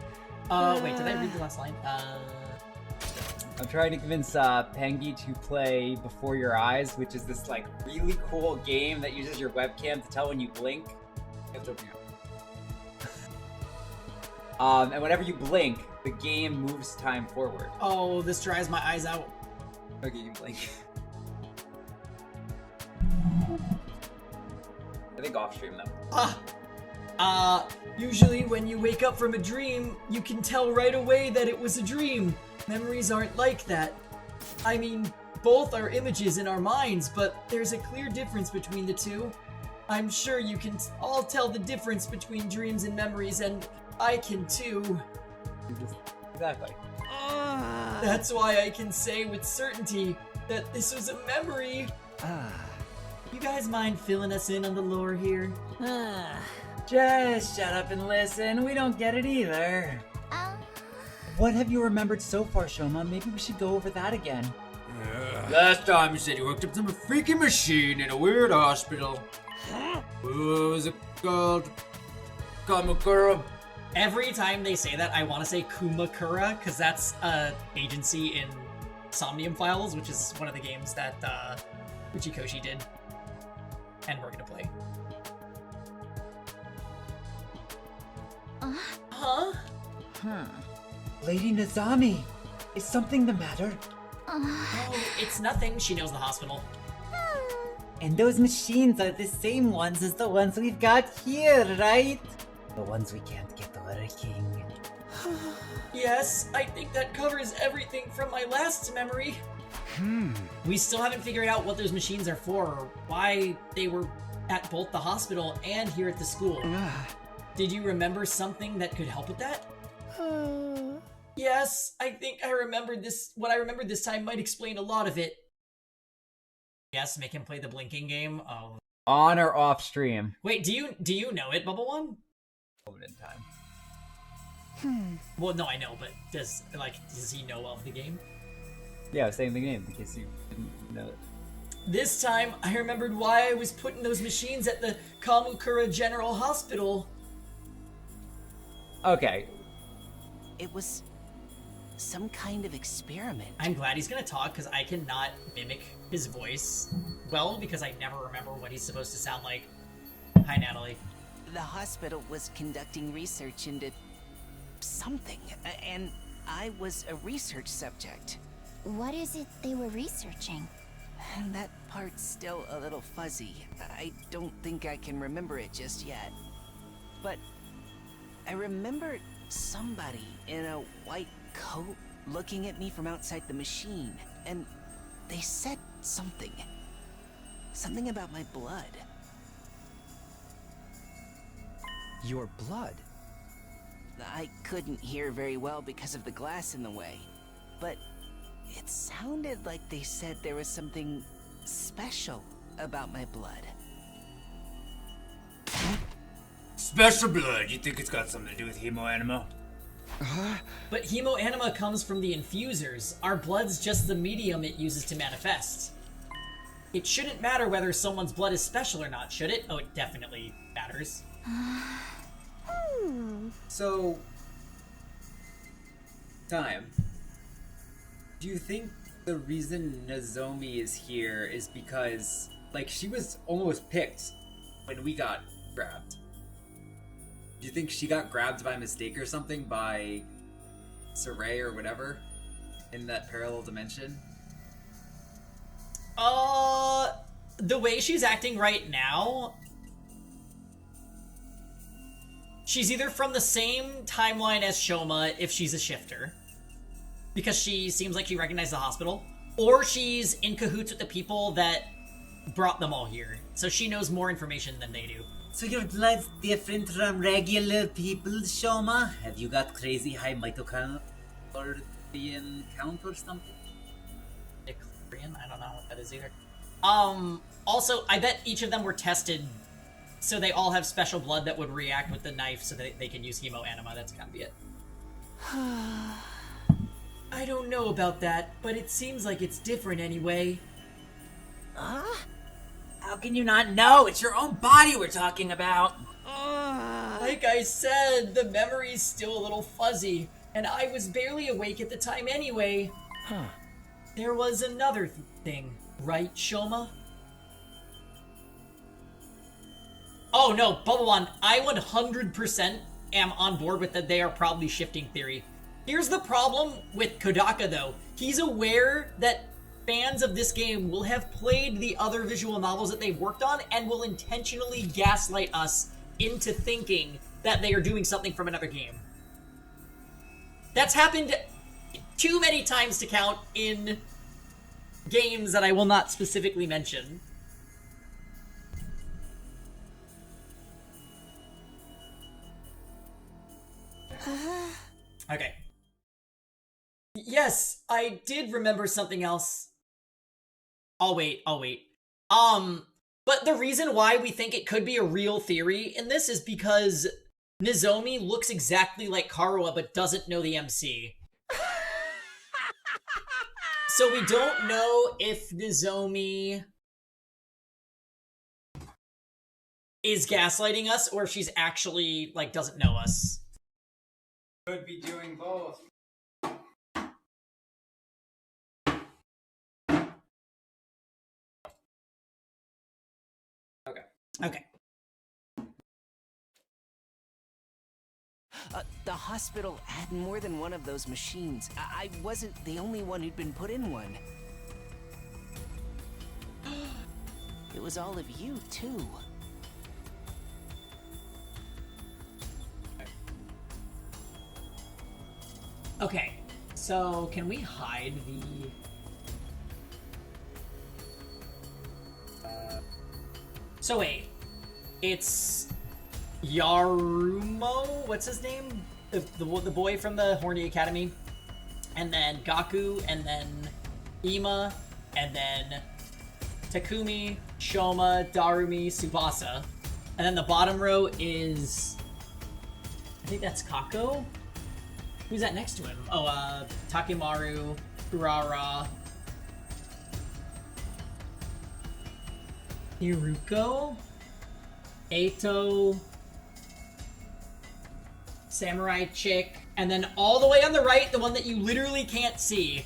Wait, did I read the last line? I'm trying to convince Pengi to play Before Your Eyes, which is this like really cool game that uses your webcam to tell when you blink. You have to open your and whenever you blink, the game moves time forward. Oh, this dries my eyes out. Okay, you can blink. I think off stream though. Usually when you wake up from a dream, you can tell right away that it was a dream. Memories aren't like that. I mean, both are images in our minds, but there's a clear difference between the two. I'm sure you can all tell the difference between dreams and memories, and I can too. Exactly. That's why I can say with certainty that this was a memory. You guys mind filling us in on the lore here? Just shut up and listen. We don't get it either. What have you remembered so far, Shoma? Maybe we should go over that again. Last time you said you hooked up to a freaking machine in a weird hospital. What was it called? Kamakura? Every time they say that, I want to say Kumakura, because that's an agency in Somnium Files, which is one of the games that Uchikoshi did. And we're gonna play. Huh? Lady Nazami, is something the matter? Oh, it's nothing. She knows the hospital. And those machines are the same ones as the ones we've got here, right? The ones we can't get working. Yes, I think that covers everything from my last memory. We still haven't figured out what those machines are for, or why they were at both the hospital and here at the school. Did you remember something that could help with that? Yes, I think I remembered this. What I remembered this time might explain a lot of it. Yes, make him play the blinking game. Oh. On or off stream? Wait, do you know it, Bubble One? Moment in time. Well, no, I know, but does he know of the game? Yeah, I was saying the game in case you didn't know it. This time, I remembered why I was putting those machines at the Kamukura General Hospital. Okay. It was some kind of experiment. I'm glad he's gonna talk, because I cannot mimic his voice well, because I never remember what he's supposed to sound like. Hi, Natalie. The hospital was conducting research into something, and I was a research subject. What is it they were researching? And that part's still a little fuzzy. I don't think I can remember it just yet. But I remember somebody in a white coat looking at me from outside the machine, and they said something. Something about my blood. Your blood? I couldn't hear very well because of the glass in the way, but it sounded like they said there was something special about my blood. Special blood. You think it's got something to do with hemoanima? But hemoanima comes from the infusers. Our blood's just the medium it uses to manifest. It shouldn't matter whether someone's blood is special or not, should it? Oh, it definitely matters. So, time. Do you think the reason Nozomi is here is because, like, she was almost picked when we got grabbed? Do you think she got grabbed by mistake or something by Saray or whatever in that parallel dimension? the way she's acting right now, she's either from the same timeline as Shoma if she's a shifter, because she seems like she recognized the hospital, or she's in cahoots with the people that brought them all here, so she knows more information than they do. So your blood's different from regular people, Shoma? Have you got crazy high mitochondrial count or something? Korean? I don't know what that is either. Also, I bet each of them were tested, so they all have special blood that would react with the knife so that they can use hemoanima. That's gotta be it. I don't know about that, but it seems like it's different anyway. Huh? How can you not know? It's your own body we're talking about. Like I said, the memory's still a little fuzzy, and I was barely awake at the time anyway. Huh. There was another thing, right, Shoma? Oh no, Bubble One, I 100% am on board with that they are probably shifting theory. Here's the problem with Kodaka though. He's aware that fans of this game will have played the other visual novels that they've worked on and will intentionally gaslight us into thinking that they are doing something from another game. That's happened too many times to count in games that I will not specifically mention. Okay. Yes, I did remember something else. I'll wait. But the reason why we think it could be a real theory in this is because Nozomi looks exactly like Karuha but doesn't know the MC. So we don't know if Nozomi is gaslighting us or if she's actually, like, doesn't know us. Could be doing both. Okay. The hospital had more than one of those machines. I wasn't the only one who'd been put in one. It was all of you, too. Okay, so can we hide the... So wait, it's Yarumo? What's his name? The boy from the Horny Academy, and then Gaku, and then Ima, and then Takumi, Shoma, Darumi, Tsubasa, and then the bottom row is, I think that's Kako? Who's that next to him? Oh, Takemaru, Kurara, Hiruko, Eito, Samurai Chick, and then all the way on the right, the one that you literally can't see,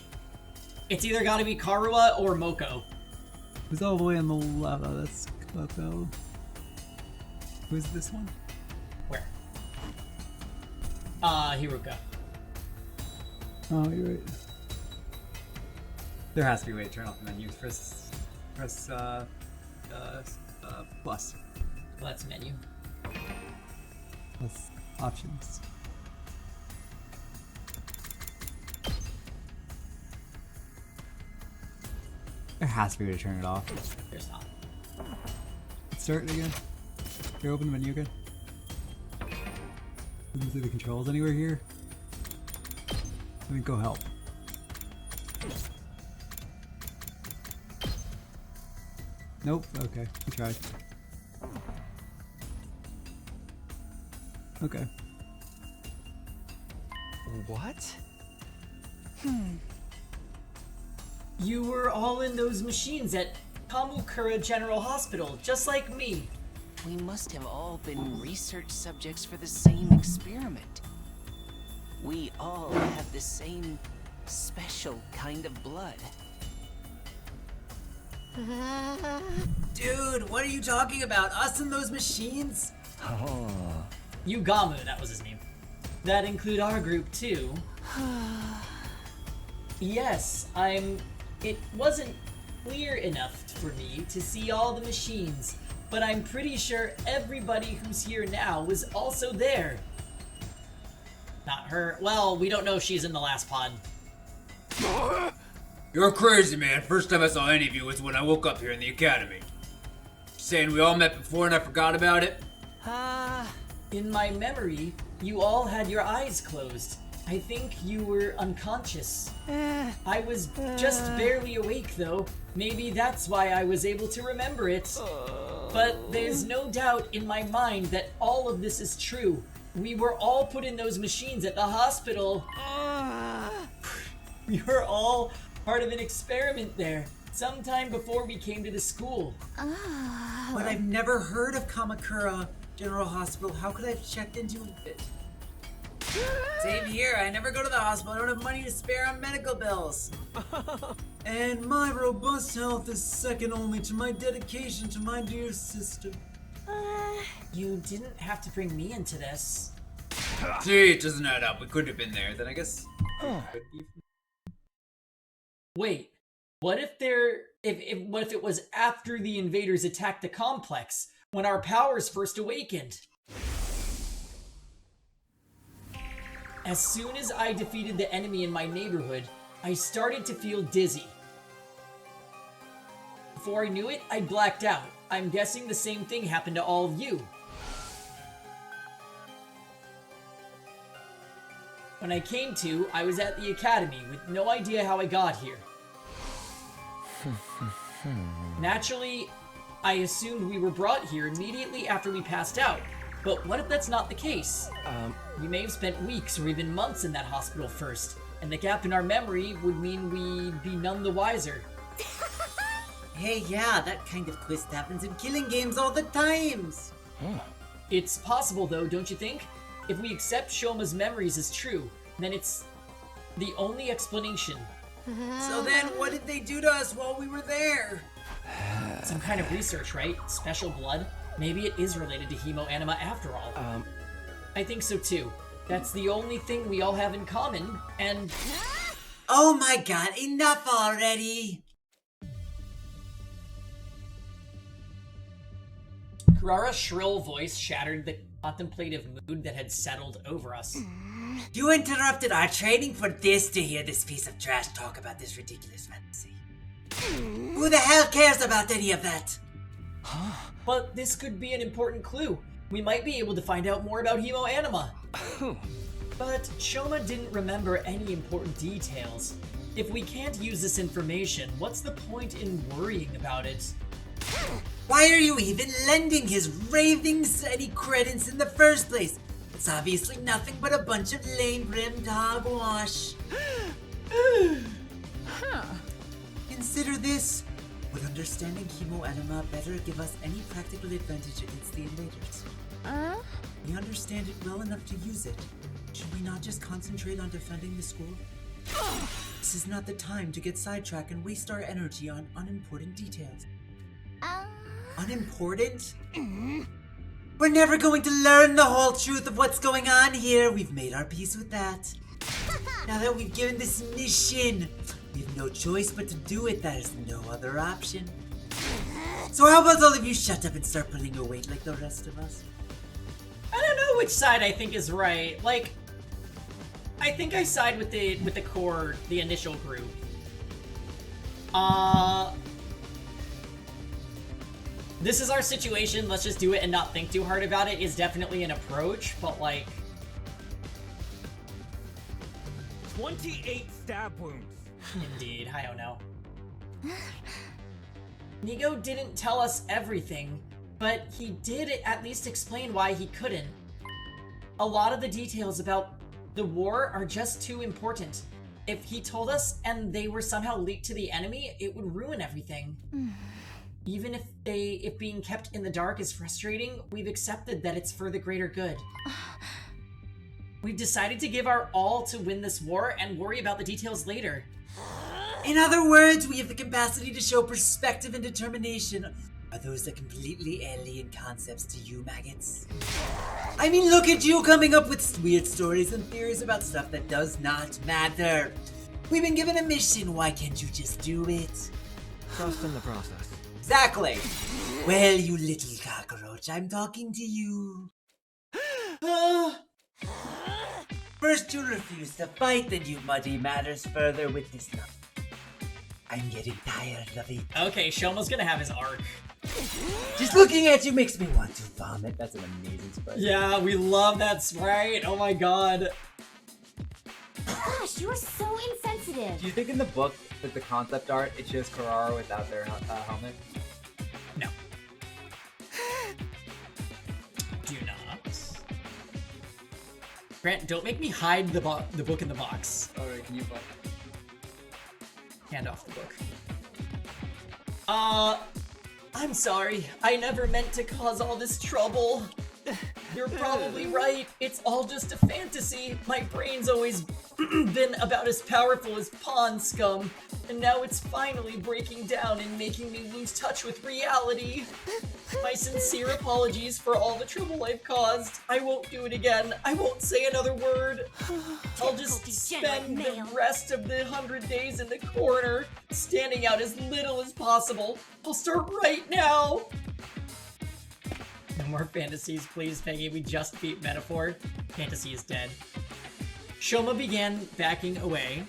it's either gotta be Karuha or Moko. Who's all the way on the left? Oh, that's Coco. Who's this one? Where? Hiruka. Oh, you're right. There has to be a way to turn off the menu. Press plus. Well, that's menu. Plus options. There has to be a way to turn it off. There's not. Start it again. Can you open the menu again? Doesn't see the controls anywhere here. Let me go help. Nope. Okay, we tried. Okay. What? You were all in those machines at Kamukura General Hospital, just like me. We must have all been research subjects for the same experiment. We all have the same special kind of blood. Dude, what are you talking about? Us and those machines? Oh. Yugamu, that was his name. That include our group too. Yes, it wasn't clear enough for me to see all the machines, but I'm pretty sure everybody who's here now was also there. Not her. Well, we don't know if she's in the last pod. You're crazy, man. First time I saw any of you was when I woke up here in the academy. Saying we all met before and I forgot about it? In my memory, you all had your eyes closed. I think you were unconscious. I was just barely awake, though. Maybe that's why I was able to remember it. But there's no doubt in my mind that all of this is true. We were all put in those machines at the hospital. We were all part of an experiment there, sometime before we came to the school. But I've never heard of Kamakura General Hospital. How could I have checked into it? Same here. I never go to the hospital. I don't have money to spare on medical bills. And my robust health is second only to my dedication to my dear sister. You didn't have to bring me into this. See, it doesn't add up. We couldn't have been there. Then I guess. Wait, what if what if it was after the invaders attacked the complex, when our powers first awakened? As soon as I defeated the enemy in my neighborhood, I started to feel dizzy. Before I knew it, I blacked out. I'm guessing the same thing happened to all of you. When I came to, I was at the academy with no idea how I got here. Naturally, I assumed we were brought here immediately after we passed out. But what if that's not the case? We may have spent weeks or even months in that hospital first, and the gap in our memory would mean we'd be none the wiser. Hey, yeah, that kind of twist happens in killing games all the times. It's possible though, don't you think? If we accept Shoma's memories as true, then it's the only explanation. So then, what did they do to us while we were there? Some kind of research, right? Special blood? Maybe it is related to hemoanima after all. I think so too. That's the only thing we all have in common, and... Oh my god, enough already! Kurara's shrill voice shattered the contemplative mood that had settled over us. You interrupted our training for this to hear this piece of trash talk about this ridiculous fantasy. Who the hell cares about any of that? But this could be an important clue. We might be able to find out more about hemoanima. But Shoma didn't remember any important details. If we can't use this information, what's the point in worrying about it? Why are you even lending his ravings any credence in the first place? It's obviously nothing but a bunch of lame-brimmed hogwash. Consider this. Would understanding hemoanima better give us any practical advantage against the invaders? We understand it well enough to use it. Should we not just concentrate on defending the school? This is not the time to get sidetracked and waste our energy on unimportant details. Unimportant? We're never going to learn the whole truth of what's going on here. We've made our peace with that. Now that we've given this mission, we have no choice but to do it. There is no other option. So how about all of you shut up and start pulling your weight like the rest of us? I don't know which side I think is right. Like, I think I side with the core, the initial group. This is our situation, let's just do it and not think too hard about it is definitely an approach, but like... 28 stab wounds. Indeed, I don't know. Nigo didn't tell us everything, but he did at least explain why he couldn't. A lot of the details about the war are just too important. If he told us and they were somehow leaked to the enemy, it would ruin everything. Even if being kept in the dark is frustrating, we've accepted that it's for the greater good. We've decided to give our all to win this war and worry about the details later. In other words, we have the capacity to show perspective and determination. Are those the completely alien concepts to you, maggots? I mean, look at you coming up with weird stories and theories about stuff that does not matter. We've been given a mission, why can't you just do it? Trust in the process. Exactly. Well, you little cockroach, I'm talking to you. First you refuse to fight, then you muddy matters further with this love. I'm getting tired of it. Okay, Shoma's gonna have his arc. Just looking at you makes me want to vomit. That's an amazing sprite. Yeah, we love that sprite. Oh my god. Gosh, you're so insensitive. Do you think in the book, with the concept art, it's just Carrara without their helmet? No. Do not. Grant, don't make me hide the book in the box. Alright, can you buy? Hand off the book. I'm sorry. I never meant to cause all this trouble. You're probably right. It's all just a fantasy. My brain's always been about as powerful as pond scum, and now it's finally breaking down and making me lose touch with reality. My sincere apologies for all the trouble I've caused. I won't do it again. I won't say another word. I'll just spend the rest of the 100 days in the corner, standing out as little as possible. I'll start right now. No more fantasies, please, Peggy. We just beat Metaphor. Fantasy is dead. Shoma began backing away.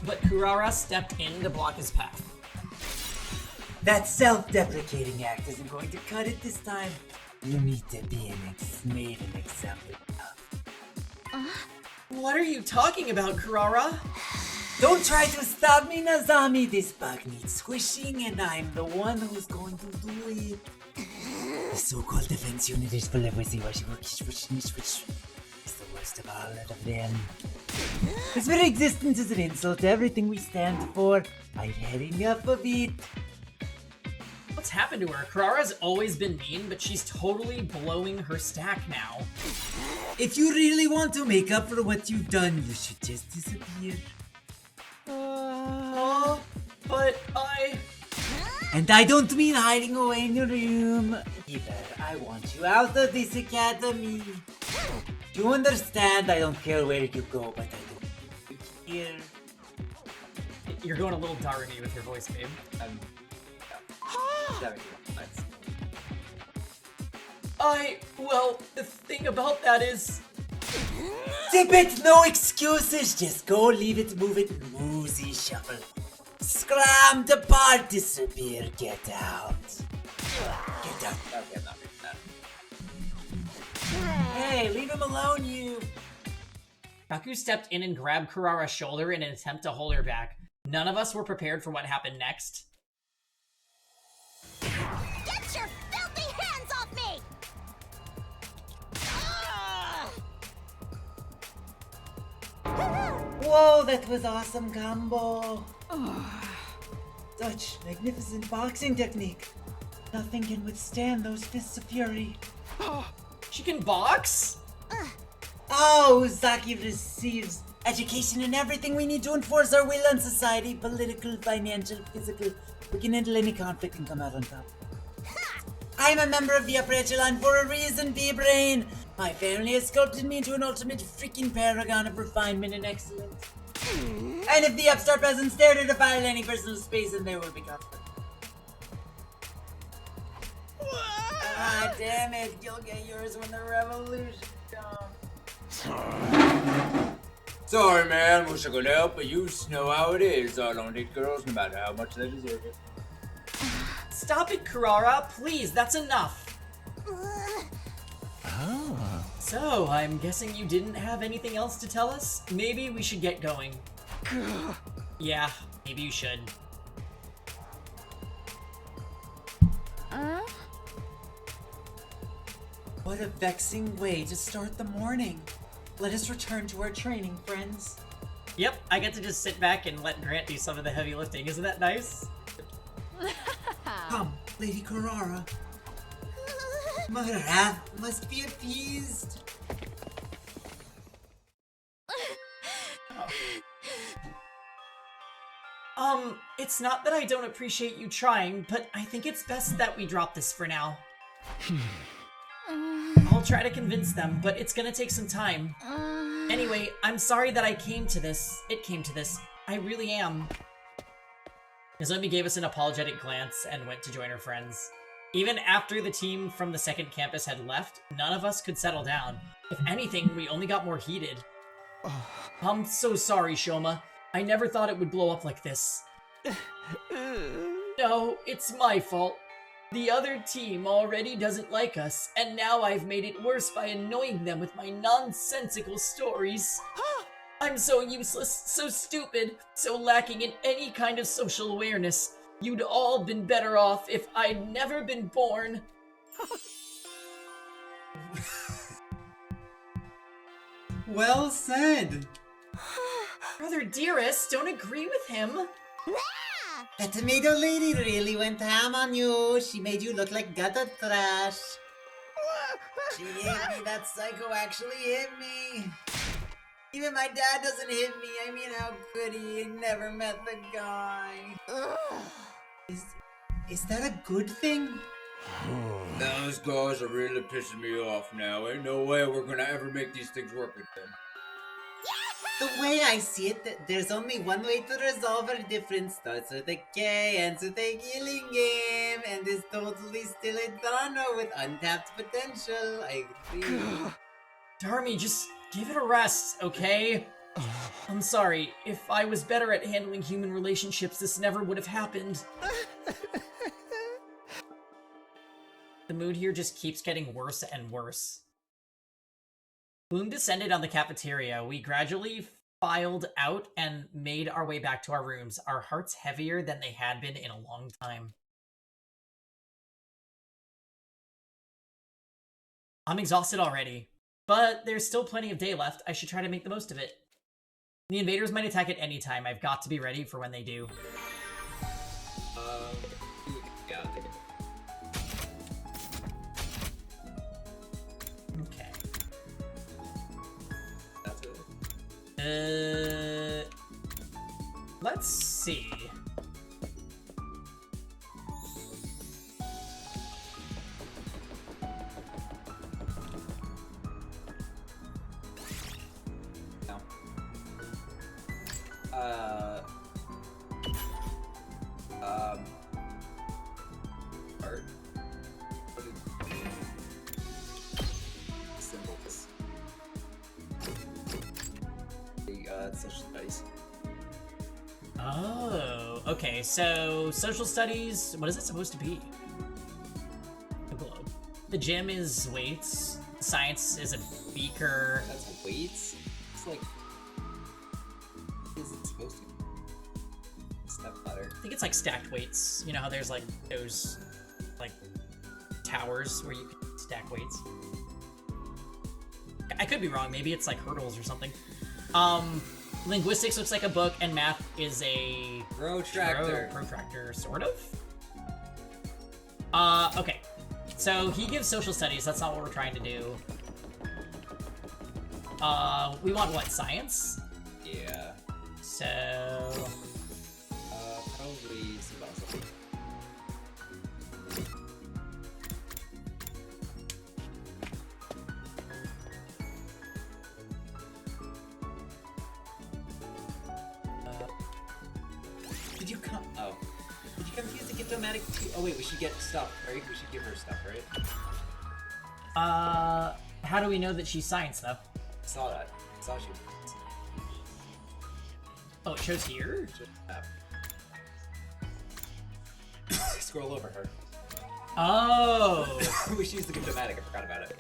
But Kurara stepped in to block his path. That self-deprecating act isn't going to cut it this time. You need to be made an example of. What are you talking about, Kurara? Don't try to stop me, Nazami. This bug needs squishing, and I'm the one who's going to do it. The so-called defense unit is full of wishy-washy which is the worst of all of them. Its very existence is an insult to everything we stand for. I'm had enough of it. What's happened to her? Kurara's always been mean, but she's totally blowing her stack now. If you really want to make up for what you've done, you should just disappear. But I... And I don't mean hiding away in your room. Either. I want you out of this academy. You understand? I don't care where you go, but I don't here. You're going a little Darumy with your voice, babe. Well, the thing about that is... Zip it! No excuses! Just go, leave it, move it, woozy shuffle. Scram, depart, disappear, get out. Get out. Okay, I'm not reading that. Hey, leave him alone, you. Kaku stepped in and grabbed Kurara's shoulder in an attempt to hold her back. None of us were prepared for what happened next. Get your filthy hands off me! Whoa, that was awesome combo. Such magnificent boxing technique. Nothing can withstand those fists of fury. She can box? Oh, Uzaki receives education and everything we need to enforce our will on society, political, financial, physical. We can handle any conflict and come out on top. I'm a member of the upper echelon for a reason, B-Brain. My family has sculpted me into an ultimate freaking paragon of refinement and excellence. And if the upstart peasants dare to defile any personal space, then there will be conflict. Ah, damn it. You'll get yours when the revolution comes. Sorry, man. Wish I could help, but you know how it is. I don't date girls no matter how much they deserve it. Stop it, Kurara. Please, that's enough. So, I'm guessing you didn't have anything else to tell us? Maybe we should get going. Yeah, maybe you should. What a vexing way to start the morning. Let us return to our training, friends. Yep, I get to just sit back and let Grant do some of the heavy lifting. Isn't that nice? Come, Lady Carrara. My wrath must be appeased. It's not that I don't appreciate you trying, but I think it's best that we drop this for now. I'll try to convince them, but it's gonna take some time. Anyway, I'm sorry that it came to this. I really am. Nozomi gave us an apologetic glance and went to join her friends. Even after the team from the second campus had left, none of us could settle down. If anything, we only got more heated. I'm so sorry, Shoma. I never thought it would blow up like this. No, it's my fault. The other team already doesn't like us, and now I've made it worse by annoying them with my nonsensical stories. I'm so useless, so stupid, so lacking in any kind of social awareness. You'd all been better off if I'd never been born. Well said. Brother Dearest, don't agree with him. The tomato lady really went ham on you. She made you look like gutter trash. She hit me. That psycho actually hit me. Even my dad doesn't hit me. I mean, how could he? He never met the guy. Is that a good thing? Those guys are really pissing me off now. Ain't no way we're gonna ever make these things work with them. The way I see it, there's only one way to resolve our difference. Starts with a K, ends with a killing game, and is totally still a Dano with untapped potential. I agree. Darmy, just give it a rest, okay? I'm sorry. If I was better at handling human relationships, this never would have happened. The mood here just keeps getting worse and worse. Bloom descended on the cafeteria. We gradually filed out and made our way back to our rooms, our hearts heavier than they had been in a long time. I'm exhausted already, but there's still plenty of day left. I should try to make the most of it. The invaders might attack at any time. I've got to be ready for when they do. Yeah. Okay. That's it. Let's see. No. Art. Symbols. It's social studies. Oh, okay, so social studies, what is it supposed to be? The globe. The gym is weights, science is a beaker. That's weights? It's like... What is it supposed to be? Step ladder. I think it's like stacked weights. You know how there's like those, like, towers where you can stack weights? I could be wrong, maybe it's like hurdles or something. Linguistics looks like a book, and math is a... Protractor. Protractor, sort of? Okay. So he gives social studies, that's not what we're trying to do. We want what, science? Yeah. So... Probably philosophy. Did you come? Oh. Did you confuse the Giftomatic too? Oh wait, we should get stuff, right? We should give her stuff, right? How do we know that she's science, though? I saw that. I saw she. Oh, it shows here? Scroll over her. Oh! We should use the Giftomatic, I forgot about it.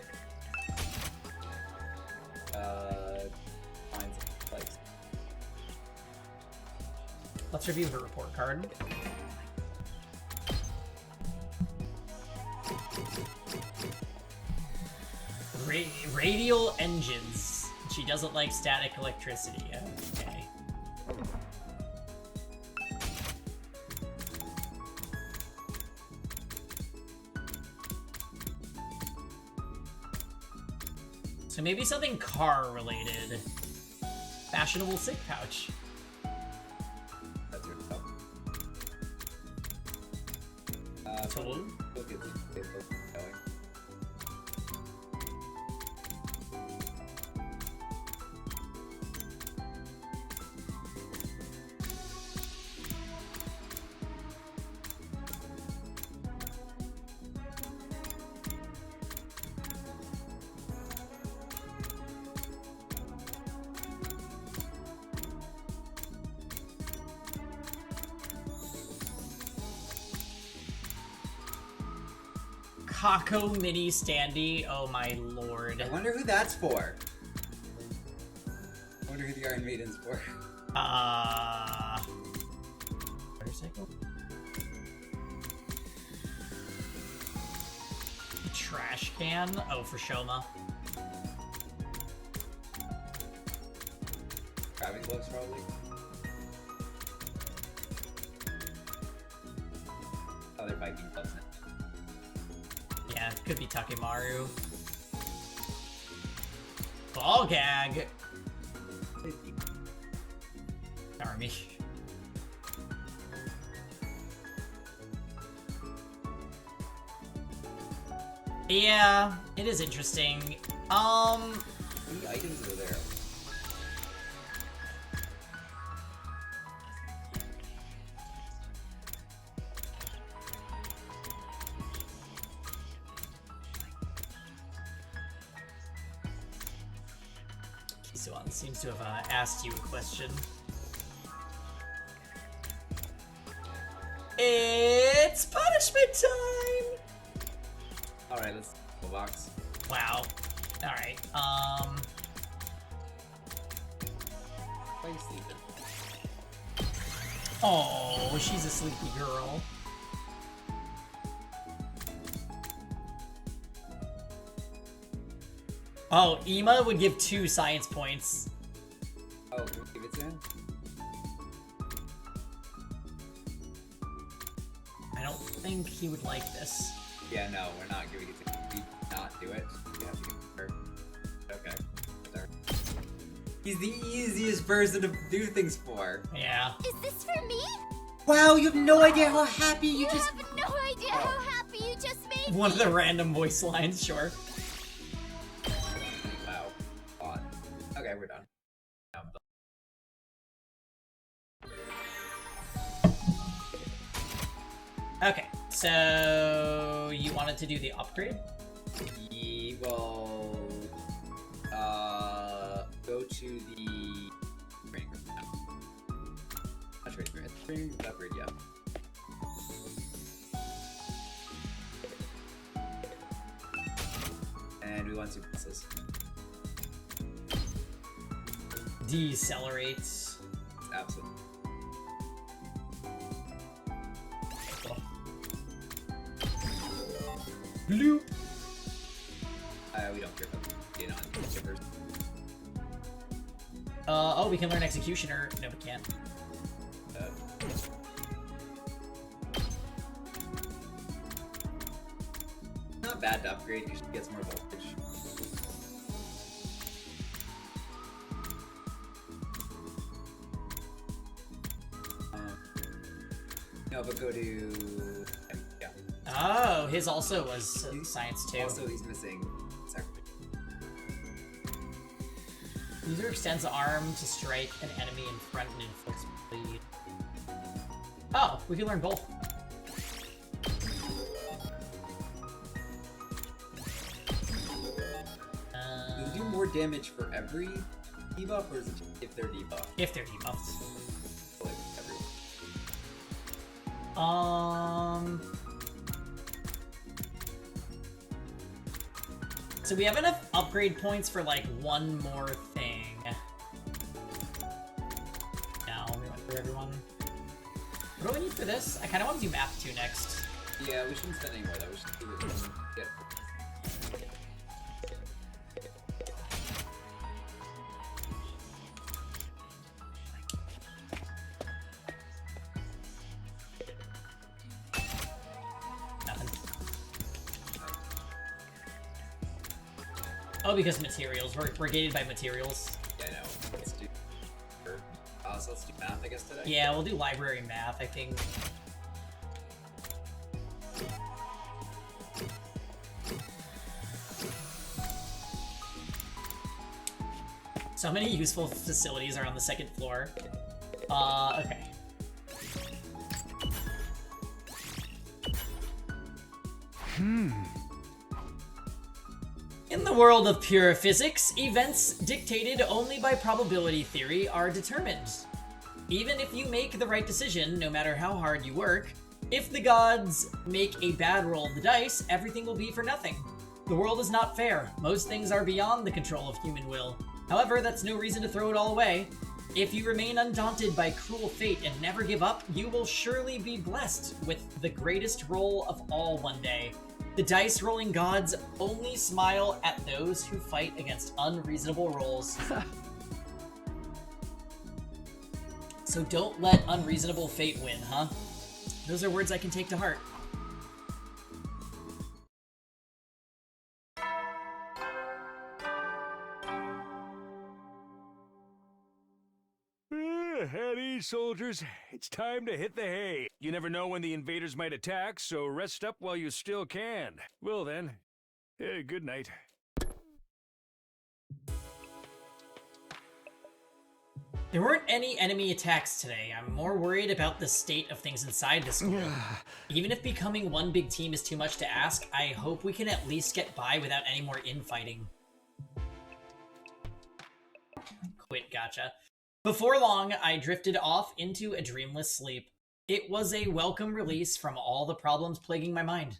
Finds likes. Let's review her report card. Radial engines. She doesn't like static electricity. Okay. So maybe something car related. Fashionable sick pouch. That's her stuff. Tool? Look at this. Going. So, taco mini standee. Oh my lord. I wonder who that's for. I wonder who the Iron Maiden's for. Motorcycle? Trash can? Oh, for Shoma. Grabbing gloves, probably. Oh, they're biking gloves now. Yeah, could be Takemaru. Ball gag! Army. Yeah, it is interesting. How many items are there? Kisuan seems to have asked you a question. It's punishment time! Alright, let's go box. Wow. Alright, Why are you sleeping? Oh, she's a sleepy girl. Oh, Ima would give 2 science points. Oh, can we give it to him? I don't think he would like this. Yeah, no, we're not giving it to him. We not do it. We have to give it to her. Okay. There. He's the easiest person to do things for. Yeah. Is this for me? Wow, you have no idea how happy you just... have no idea how happy you just made One me. of the random voice lines, sure. Wow. Odd. Okay, we're done. Now I'm done. Okay, so you wanted to do the upgrade? Well, go to the training room now. Not training room, training room upgrade, yeah. And we want 2 passes. Decelerates. Absolutely. Bloop. We don't care about getting on shippers. Oh, we can learn Executioner. No, we can't. Not bad to upgrade because she gets more voltage. No, but go to... Yeah. Oh, his also was science too. Also, he's missing sacrifice. User extends the arm to strike an enemy in front and inflicts bleed. Oh, we can learn both. Does it do more damage for every debuff, or is it if they're debuffed? If they're debuffed. Like everyone. So we have enough upgrade points for like one more thing. No, we went through everyone. What do I need for this? I kind of want to do Math 2 next. Yeah, we shouldn't spend any more though. We should do it and get. Nothing. Oh, because materials. We're gated by materials. Yeah, no. Let's do. So let's do math, I guess, today. Yeah, we'll do library math, I think. So many useful facilities are on the 2nd floor. Okay. In the world of pure physics, events dictated only by probability theory are determined. Even if you make the right decision, no matter how hard you work, If the gods make a bad roll of the dice, everything will be for nothing. The world is not fair. Most things are beyond the control of human will. However, that's no reason to throw it all away. If you remain undaunted by cruel fate and never give up, you will surely be blessed with the greatest roll of all one day. The dice rolling gods only smile at those who fight against unreasonable rolls. So don't let unreasonable fate win, huh? Those are words I can take to heart. At ease, soldiers. It's time to hit the hay. You never know when the invaders might attack, so rest up while you still can. Well then, good night. There weren't any enemy attacks today. I'm more worried about the state of things inside the school. Even if becoming one big team is too much to ask, I hope we can at least get by without any more infighting. Quit, gotcha. Before long, I drifted off into a dreamless sleep. It was a welcome release from all the problems plaguing my mind.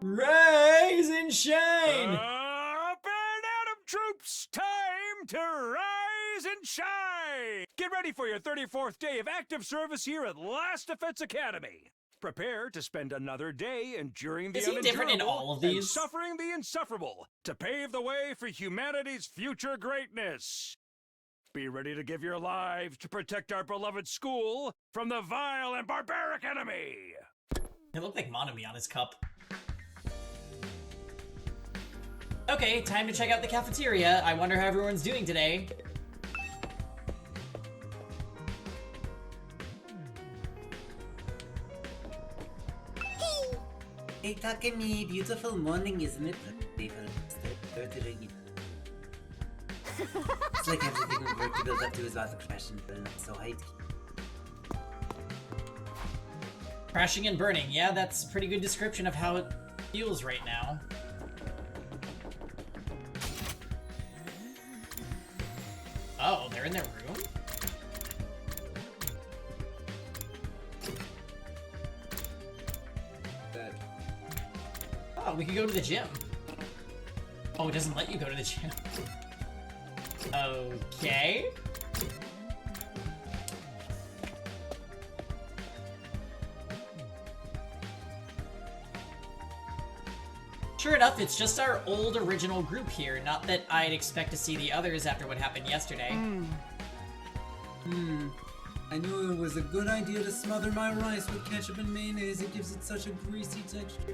Rise and shine! Up and Atom troops! Time to rise and shine! Get ready for your 34th day of active service here at Last Defense Academy. Prepare to spend another day enduring the unendurable different in all of these? and suffering the insufferable to pave the way for humanity's future greatness. Be ready to give your lives to protect our beloved school from the vile and barbaric enemy. It looked like Monami on his cup. Okay, time to check out the cafeteria. I wonder how everyone's doing today. Hey, Takemi, beautiful morning, isn't it? It's like everything we worked to build up to is about to crash and burn. I'm so hyped. Crashing and burning. Yeah, that's a pretty good description of how it feels right now. Oh, they're in their room? Oh, we could go to the gym. Oh, it doesn't let you go to the gym. Okay. Sure enough, it's just our old original group here. Not that I'd expect to see the others after what happened yesterday. I knew it was a good idea to smother my rice with ketchup and mayonnaise. It gives it such a greasy texture.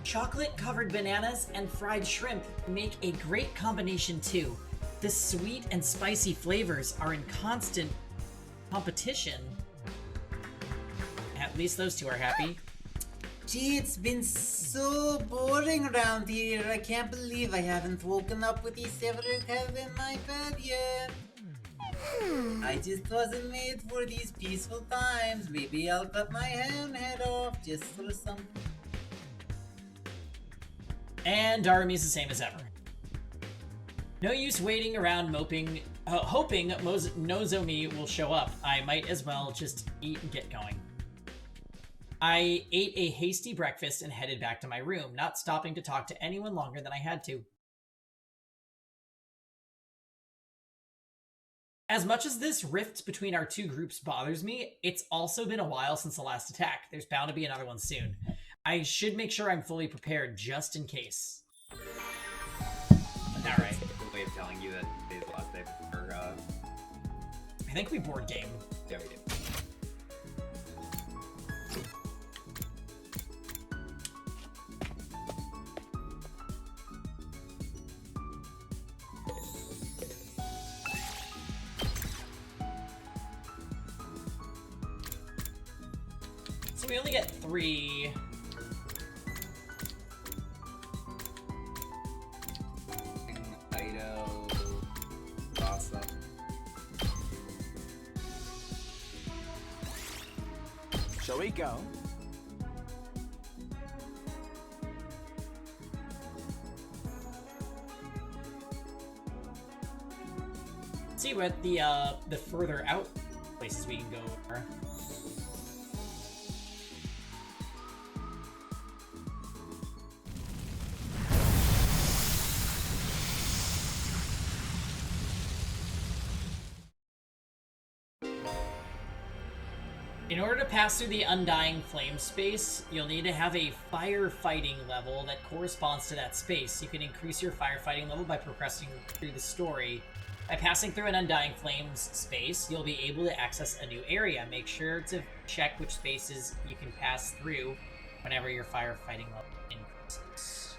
Chocolate-covered bananas and fried shrimp make a great combination too. The sweet and spicy flavors are in constant competition. At least those two are happy. Gee, it's been so boring around here. I can't believe I haven't woken up with these several cats in my bed yet. I just wasn't made for these peaceful times. Maybe I'll cut my own head off just for something. And Darumi's the same as ever. No use waiting around hoping Nozomi will show up. I might as well just eat and get going. I ate a hasty breakfast and headed back to my room, not stopping to talk to anyone longer than I had to. As much as this rift between our two groups bothers me, it's also been a while since the last attack. There's bound to be another one soon. I should make sure I'm fully prepared just in case. Alright. Good way of telling you that today's the last day for, I think we board game. Yeah, we did. So we only get 3. Ido. Awesome. Shall we go? Let's see what the further out places we can go are. In order to pass through the Undying Flame space, you'll need to have a firefighting level that corresponds to that space. You can increase your firefighting level by progressing through the story. By passing through an Undying Flames space, you'll be able to access a new area. Make sure to check which spaces you can pass through whenever your firefighting level increases.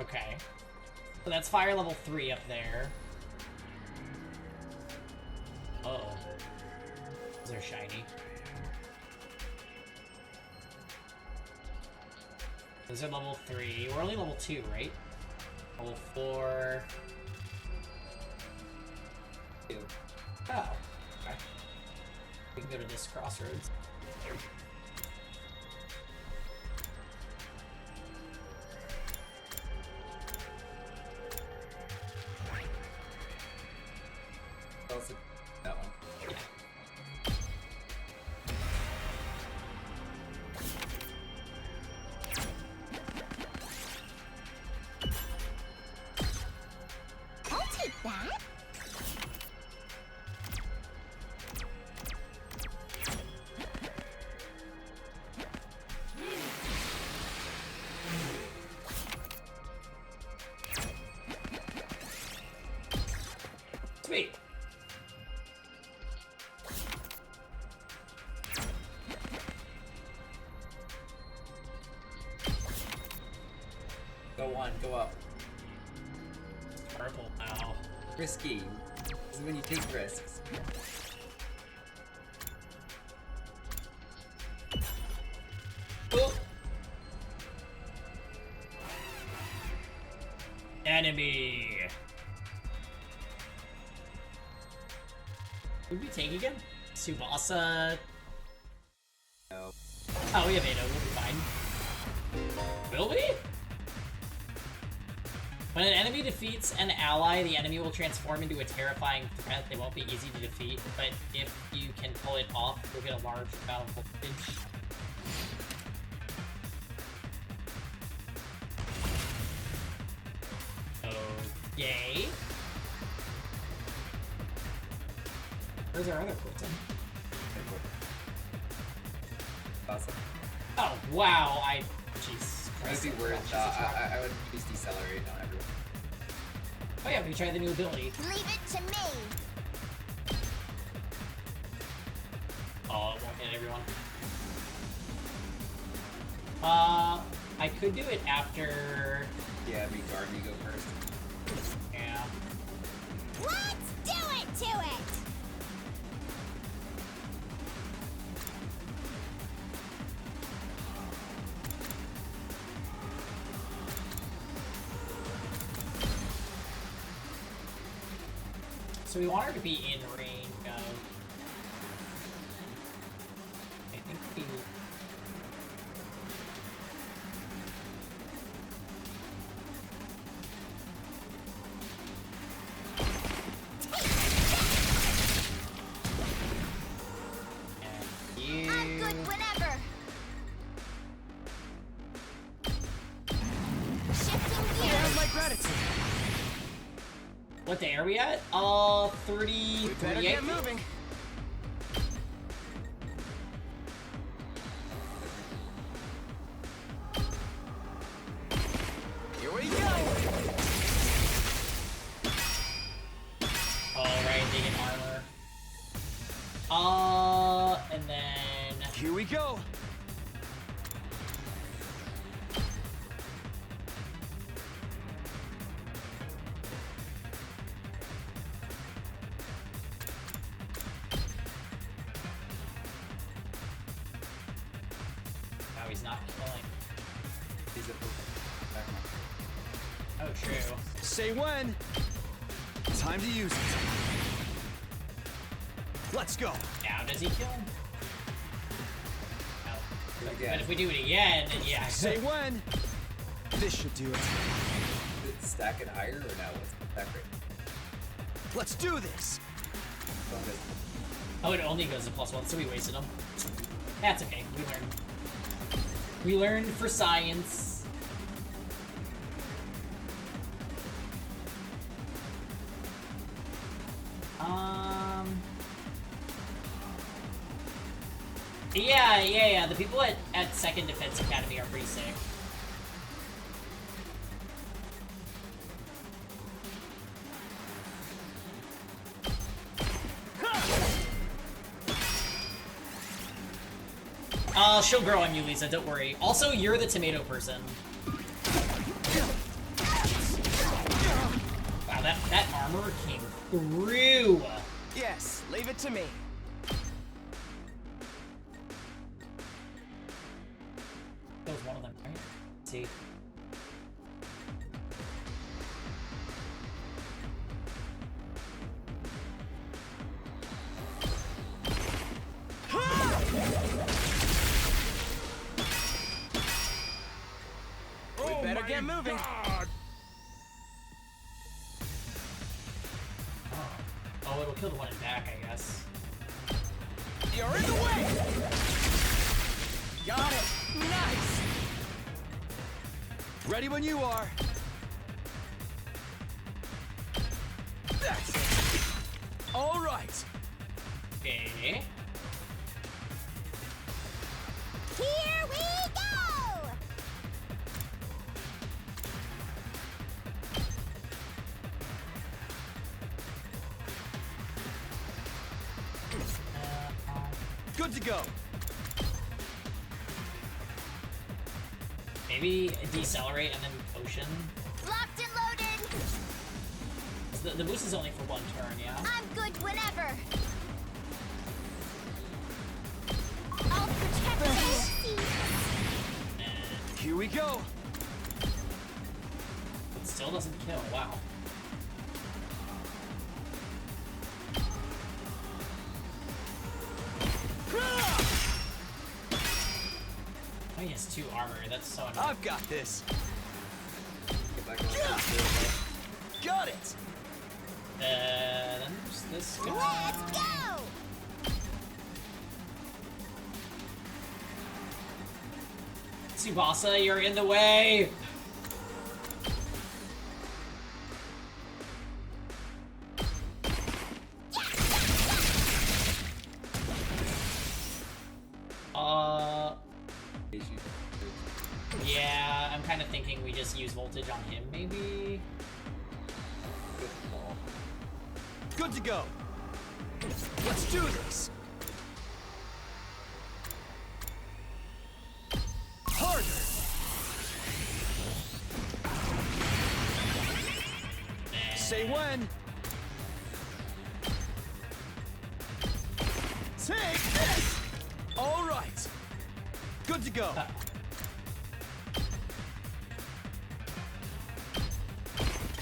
Okay. So that's fire level 3 up there. Uh-oh. Those are shiny. Those are level 3. We're only level 2, right? Level 4. 2. Oh. Okay. We can go to this crossroads. That one. I'll take that. Sweet. Go on, go up. Purple now. Risky. This is when you take risks. Oh. Enemy. Who did we take again? Tsubasa. No. Oh, we have Ada. We'll be fine. Will we? When an enemy defeats an ally, the enemy will transform into a terrifying threat. They won't be easy to defeat, but if you can pull it off, you'll get a large amount of voltage. Okay. Where's our other Quentin? Awesome. Oh, wow, Jesus Christ. Maybe worth, I would use decelerate on everyone. Oh yeah, we tried the new ability. Leave it to me. Oh, it won't hit everyone. I could do it after... Yeah, make Garmy go first. Yeah. Let's do it to it. So we want her to be in range of... I think we... I'm good whenever. Shifting gears. My gratitude. What day are we at? 30... We better 38? get moving. Here we go. Alright, they get armor. And then... Here we go. Oh, he's not killing. He's a Oh, true. Say when. Time to use it. Let's go. Now does he kill him? Do it But again. if we do it again, then yeah. Say when. This should do it. Did it stack it higher or no? What's the stack rate? Let's do this. Oh, it only goes to +1, so we wasted them. That's okay. We learned. We learned for science. Yeah. The people at 2nd Defense Academy are pretty sick. She'll grow on you, Lisa, don't worry. Also, you're the tomato person. Wow, that armor came through. Yes, leave it to me. That was one of them, right? Let's see. We better get moving. Oh, it'll kill the one in back, I guess. You're in the way. Got it. Nice. Ready when you are. That's it. All right. Okay. Here we go! Good to go. Maybe decelerate and then potion. Locked and loaded! The boost is only for 1 turn, yeah? I'm good whenever! I'll protect you! Here we go. It still doesn't kill, wow. Oh, he has 2 armor, that's so annoying. I've got this. Get back on the field. Got it. Then there's this guy. Let's go! Tsubasa, you're in the way! Yeah, I'm kind of thinking we just use voltage on him, maybe? Good to go. Let's do this. Harder. Say when. Take this. All right. Good to go.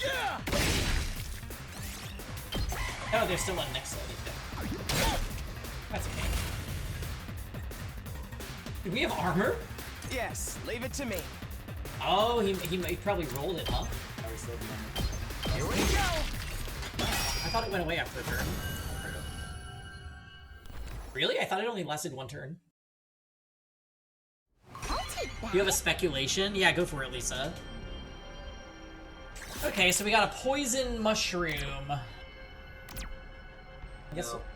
Yeah. Oh, there's still one next to it. That's okay. Do we have armor? Yes, leave it to me. Oh, he probably rolled it, huh? Here we go. I thought it went away after a turn. Really? I thought it only lasted 1 turn. I'll take that. You have a speculation? Yeah, go for it, Lisa. Okay, so we got a poison mushroom.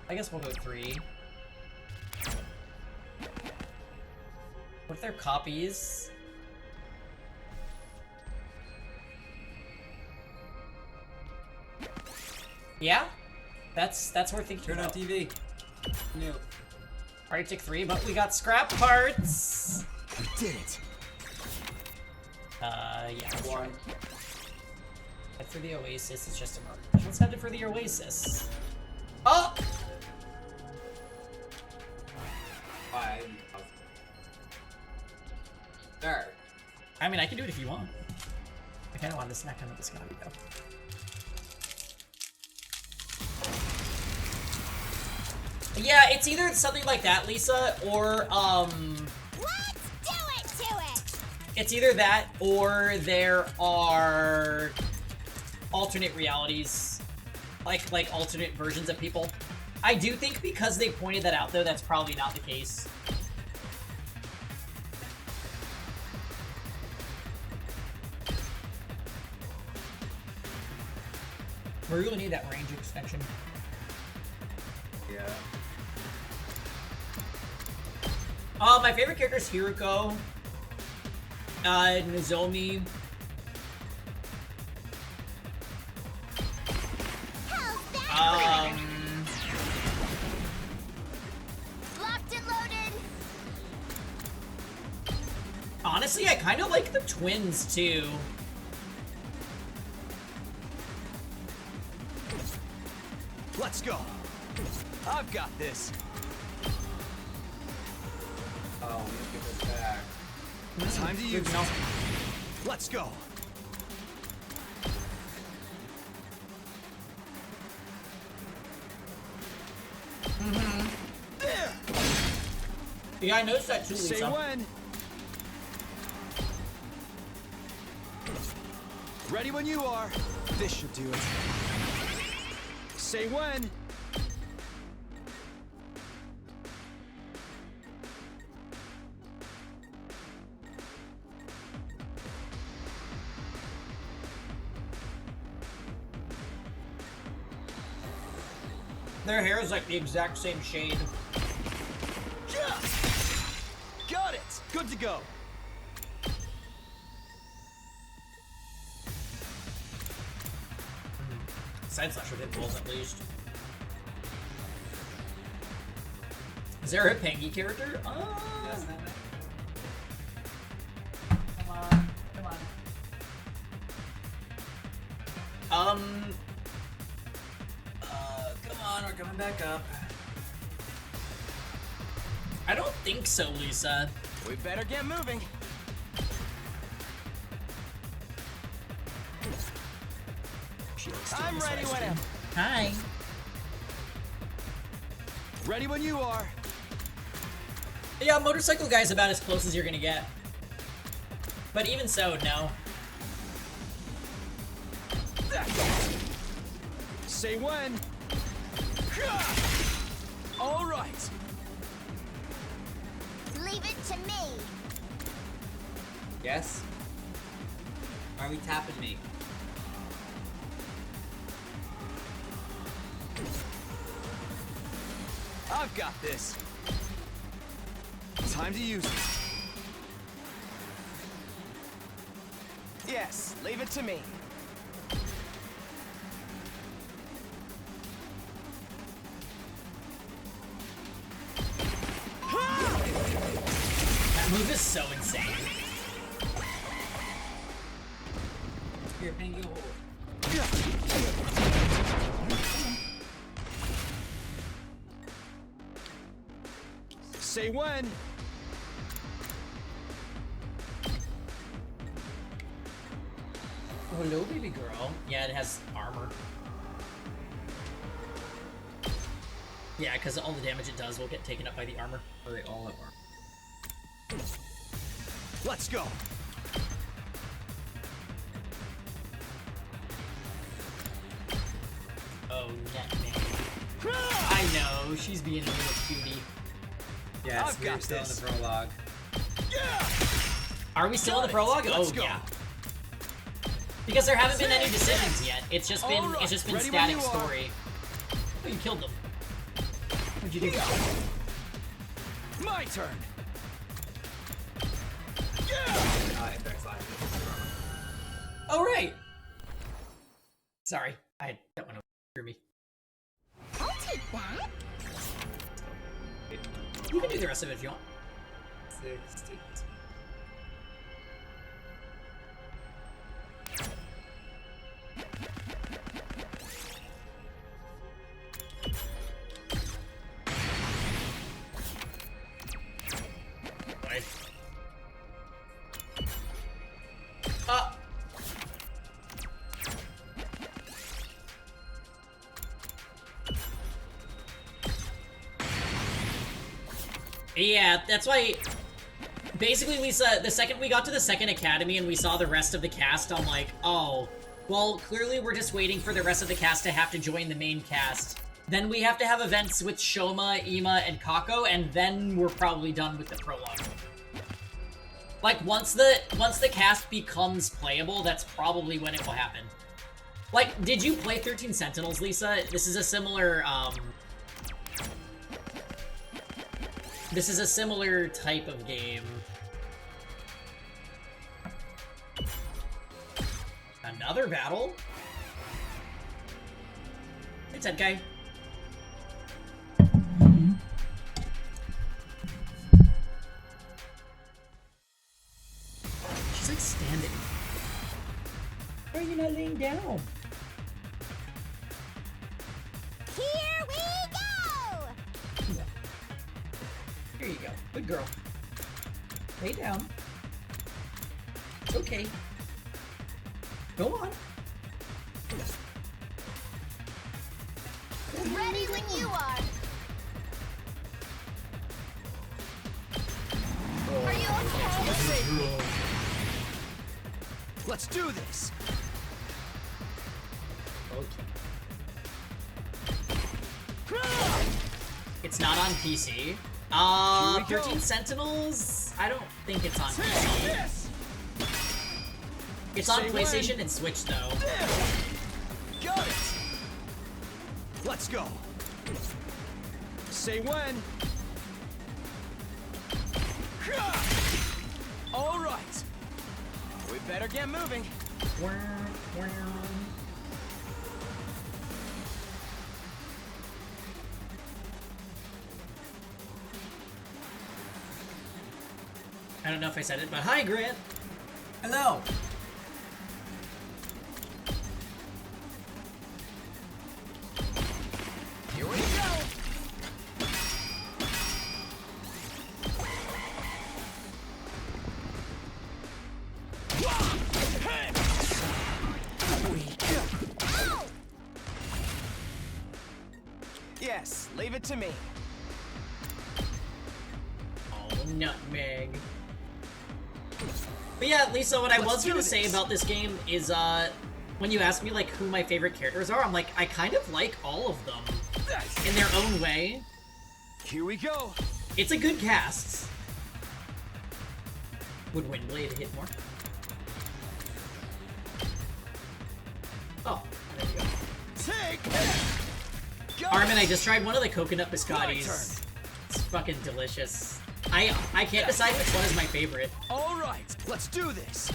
I guess we'll go 3. What if they're copies? Yeah? That's worth thinking Turn on about. TV. No. Already took 3, but we got scrap parts! We did it. Yeah, let's try. 1. Head for the Oasis, it's just a mark. Let's head for the Oasis. Oh! 5. There. I mean, I can do it if you want. I kinda want to snack on this guy, though. Yeah, it's either something like that, Lisa, or, Let's It's either that or there are alternate realities, like alternate versions of people. I do think because they pointed that out, though, that's probably not the case. We're gonna need that range extension. Yeah. My favorite character is Hiroko, Nozomi. Locked and loaded. Honestly, I kind of like the twins too. Let's go. I've got this. Oh, we need to get this back. Time to use it. Let's go. There. Yeah, I noticed that too, Lisa. Say when. Ready when you are. This should do it. Say when. Their hair is like the exact same shade. Got it. Good to go. Side slash with hit balls at least. Is there a Pengy character? Yes, that might- Come on, come on. Come on, we're coming back up. I don't think so, Lisa. We better get moving. I'm ready whenever. Hi. Ready when you are. Yeah, motorcycle guy's about as close as you're gonna get. But even so, no. Say when. All right. Leave it to me. Yes? Why are we tapping me? I've got this. Time to use it. Yes, leave it to me. That move is so insane. Here, Pengy, hold. Say when. Oh, hello, baby girl. Yeah, it has armor. Yeah, because all the damage it does will get taken up by the armor. Oh, they all have armor. Let's go. Oh, Netman. I know, she's being a little cutie. Yes, I've we're got still this. in the prologue. Are we still in the prologue? Let's Oh, go. yeah. Because there haven't been any decisions yet. It's just been All right. it's just been Ready when static you are. story. Oh, you killed them. What'd you do? My turn. Impact slide. Oh, right. Sorry, I don't want to screw me. I'll take that. You can do the rest of it if you want. 60. Right. Yeah, that's why Basically, Lisa, the second we got to the second academy and we saw the rest of the cast, I'm like, oh, well, clearly we're just waiting for the rest of the cast to have to join the main cast. Then we have to have events with Shoma, Ima, and Kako, and then we're probably done with the prologue. Like, once the cast becomes playable, that's probably when it will happen. Like, did you play 13 Sentinels, Lisa? This is a similar, this is a similar type of game. Another battle? It's that guy. She's like standing. Why are you not laying down? Here we go! Here you go. Good girl. Lay down. It's okay. Go on. Ready when you are. Are you okay? Let's do this. Okay. It's not on PC. 13 Sentinels? I don't think it's on PC. It's on PlayStation and Switch, though. Got it. Let's go. Say when. All right. We better get moving. I don't know if I said it, but hi, Grant. Hello. Here we go. Yes, leave it to me. Oh, nutmeg. But yeah, Lisa, what I was gonna say about this game is, when you ask me, like, who my favorite characters are, I'm like, I kind of like all of them. In their own way. Here we go. It's a good cast. Would Windblade hit more? Oh, there you go. Armin, I just tried one of the coconut biscottis. It's fucking delicious. I can't decide which one is my favorite. All right, let's do this.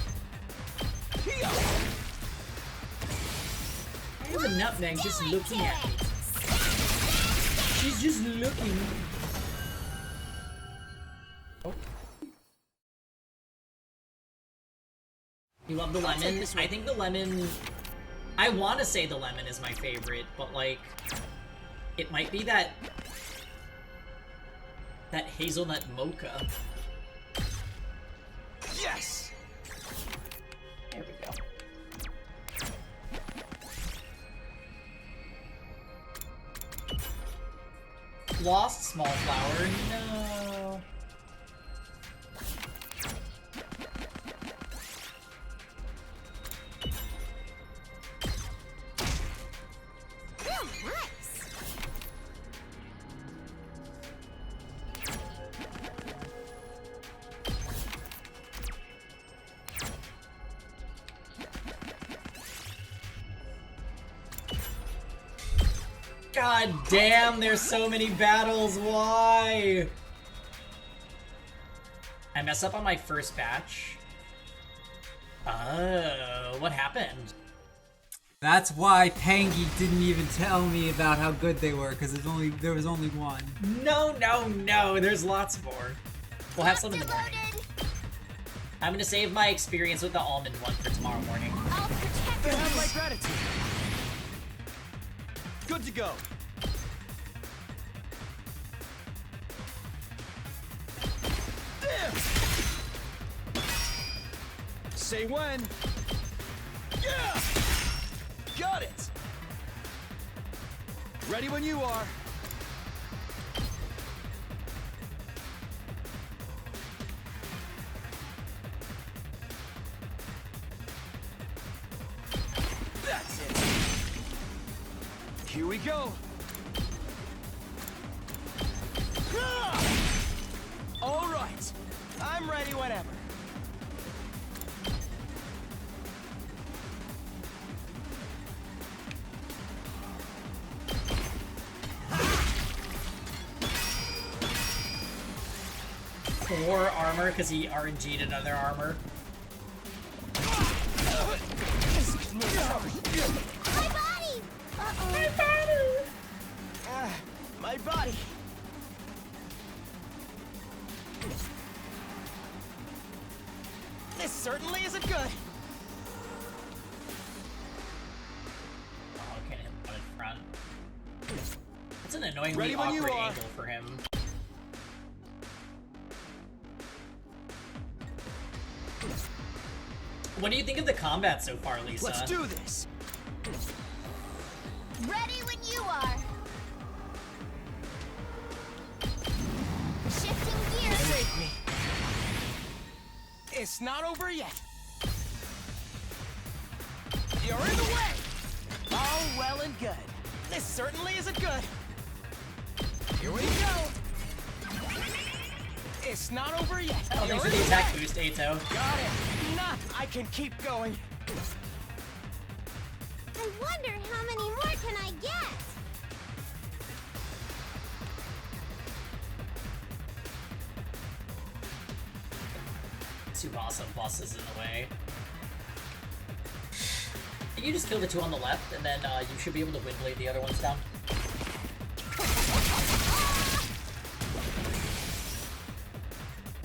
There's a nutmeg just looking at me. She's just looking. Oh. You love the lemon? I think the lemon... I want to say the lemon is my favorite, but like... It might be that hazelnut mocha. Yes! There we go. Lost small flower, no. God damn, there's so many battles, why? I mess up on my first batch. Oh, what happened? That's why Tangy didn't even tell me about how good they were, because there was only one. No, there's lots more. We'll have some in the morning. I'm gonna save my experience with the almond one for tomorrow morning. I'll protect They have my gratitude. Good to go. Say when. Yeah! Got it! Ready when you are. go. All right. I'm ready whenever. Poor armor because he RNG'd another armor. My body! Uh-oh. My body! My body. This certainly isn't good. Oh, can't hit him in front. That's an annoyingly Ready when you awkward are. angle for him. What do you think of the combat so far, Lisa? Let's do this. Ready when you are. Shifting gears. Save me. It's not over yet. You're in the way. All well and good. This certainly isn't good. Here we go. It's not over yet. Oh, You're thanks for in the the attack way. boost, Ato. Got it. Not. I can keep going. I wonder how many more can I get? Tsubasa buses in the way. You just kill the two on the left, and then you should be able to windblade the other ones down.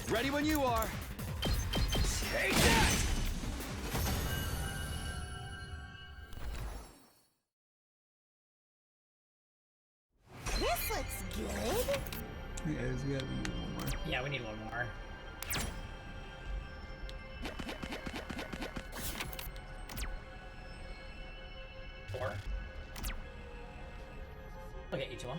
Ready when you are. Take that! This looks good. Yeah, we gotta do one more. Yeah, we need one more. Four. I'll get you to one.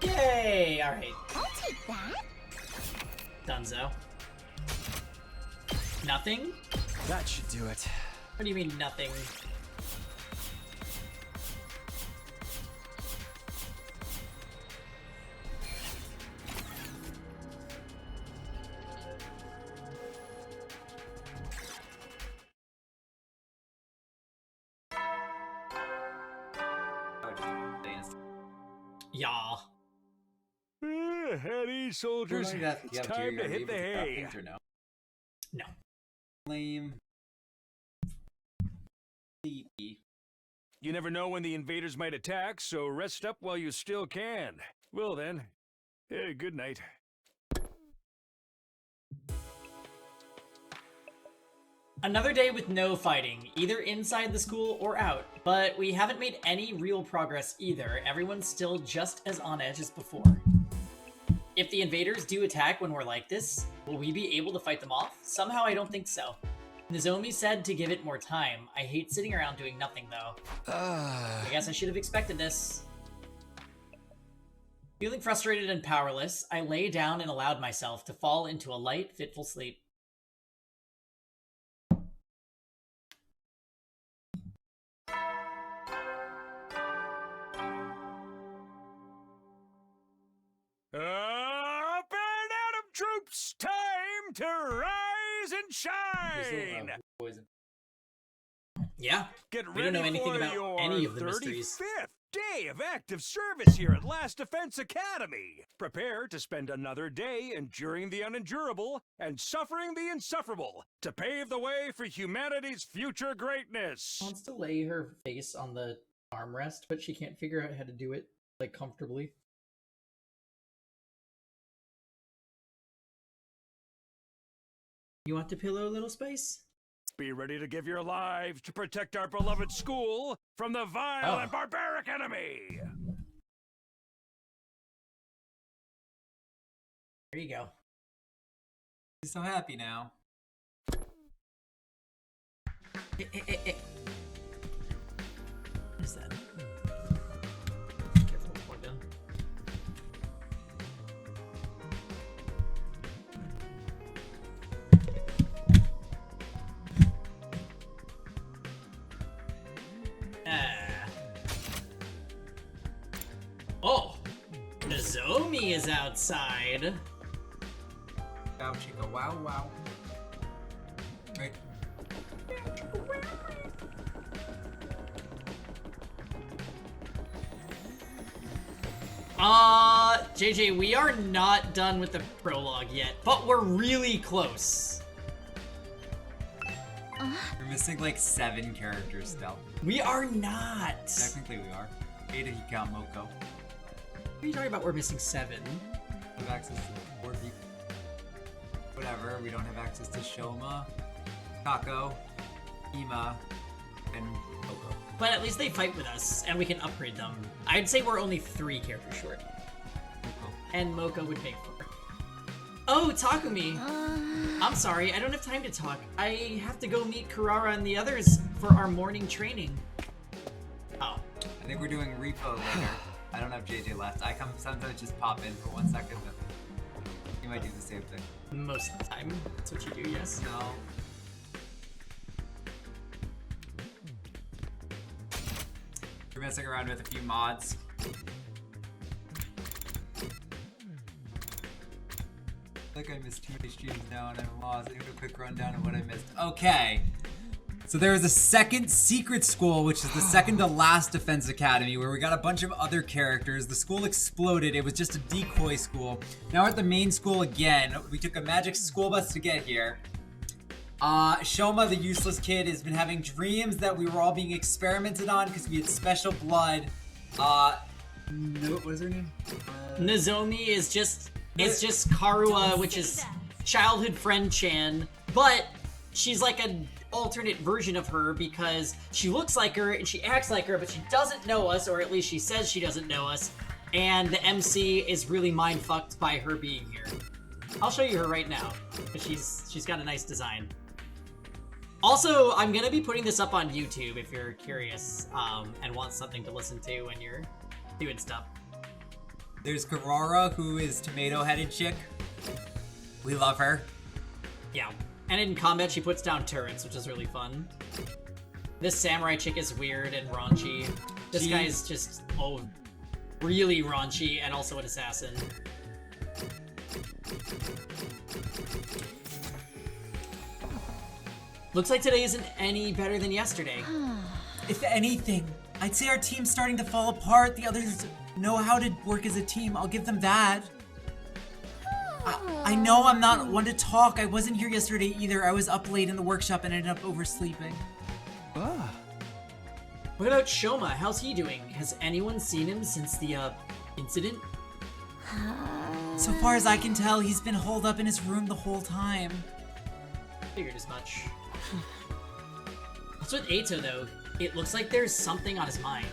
Yay! Alright. I'll take that. Dunzo. Nothing? That should do it. What do you mean, nothing? Yeah. Heady soldiers, it's time to hit the hay. No. No. Lame. Sleepy. You never know when the invaders might attack, so rest up while you still can. Well then, good night. Another day with no fighting, either inside the school or out, but we haven't made any real progress either. Everyone's still just as on edge as before. If the invaders do attack when we're like this, will we be able to fight them off? Somehow I don't think so. Nozomi said to give it more time. I hate sitting around doing nothing though. I guess I should have expected this. Feeling frustrated and powerless, I lay down and allowed myself to fall into a light, fitful sleep. Up and Atom troops, time to rise and shine. Yeah, Get we don't ready know anything for about your any of the mysteries. 35th day of active service here at Last Defense Academy. Prepare to spend another day enduring the unendurable and suffering the insufferable to pave the way for humanity's future greatness. She wants to lay her face on the armrest, but she can't figure out how to do it, like, comfortably. You want the pillow, little space? Be ready to give your lives to protect our beloved school from the vile and barbaric enemy. There you go. He's so happy now. What is that? Careful, plug in. Nozomi is outside. Wow, chica, wow, wow. Right. JJ, we are not done with the prologue yet, but we're really close. We're missing like 7 characters still. We are not. Technically we are. 8 if you count Moko. What are you talking about? We're missing 7. We have access to 4 people. Whatever, we don't have access to Shoma, Kako, Ima, and Moko. But at least they fight with us, and we can upgrade them. I'd say we're only 3 characters short. And Moko would make 4. Oh, Takumi! I'm sorry, I don't have time to talk. I have to go meet Kurara and the others for our morning training. Oh. I think we're doing repo later. I don't know if JJ left. I come sometimes just pop in for 1 second, but you might do the same thing. Most of the time. That's what you do, yes? No. We're messing around with a few mods. I think I missed too many streams now and I'm lost. I need a quick rundown of what I missed. Okay. So there was a second secret school, which is the second to last defense academy, where we got a bunch of other characters. The school exploded. It was just a decoy school. Now we're at the main school again. We took a magic school bus to get here. Shoma, the useless kid, has been having dreams that we were all being experimented on because we had special blood. What was her name? Nozomi is just... It's just Karua, which is childhood friend Chan, but she's like an alternate version of her because she looks like her and she acts like her, but she doesn't know us, or at least she says she doesn't know us, and the MC is really mind-fucked by her being here. I'll show you her right now, but she's got a nice design. Also, I'm gonna be putting this up on YouTube if you're curious and want something to listen to when you're doing stuff. There's Karara, who is tomato-headed chick. We love her. Yeah. And in combat, she puts down turrets, which is really fun. This samurai chick is weird and raunchy. This guy is just, really raunchy and also an assassin. Looks like today isn't any better than yesterday. If anything, I'd say our team's starting to fall apart. The others know how to work as a team. I'll give them that. I know I'm not one to talk. I wasn't here yesterday either. I was up late in the workshop and ended up oversleeping. What about Shoma? How's he doing? Has anyone seen him since the, incident? So far as I can tell, he's been holed up in his room the whole time. Figured as much. What's with Eito, though? It looks like there's something on his mind.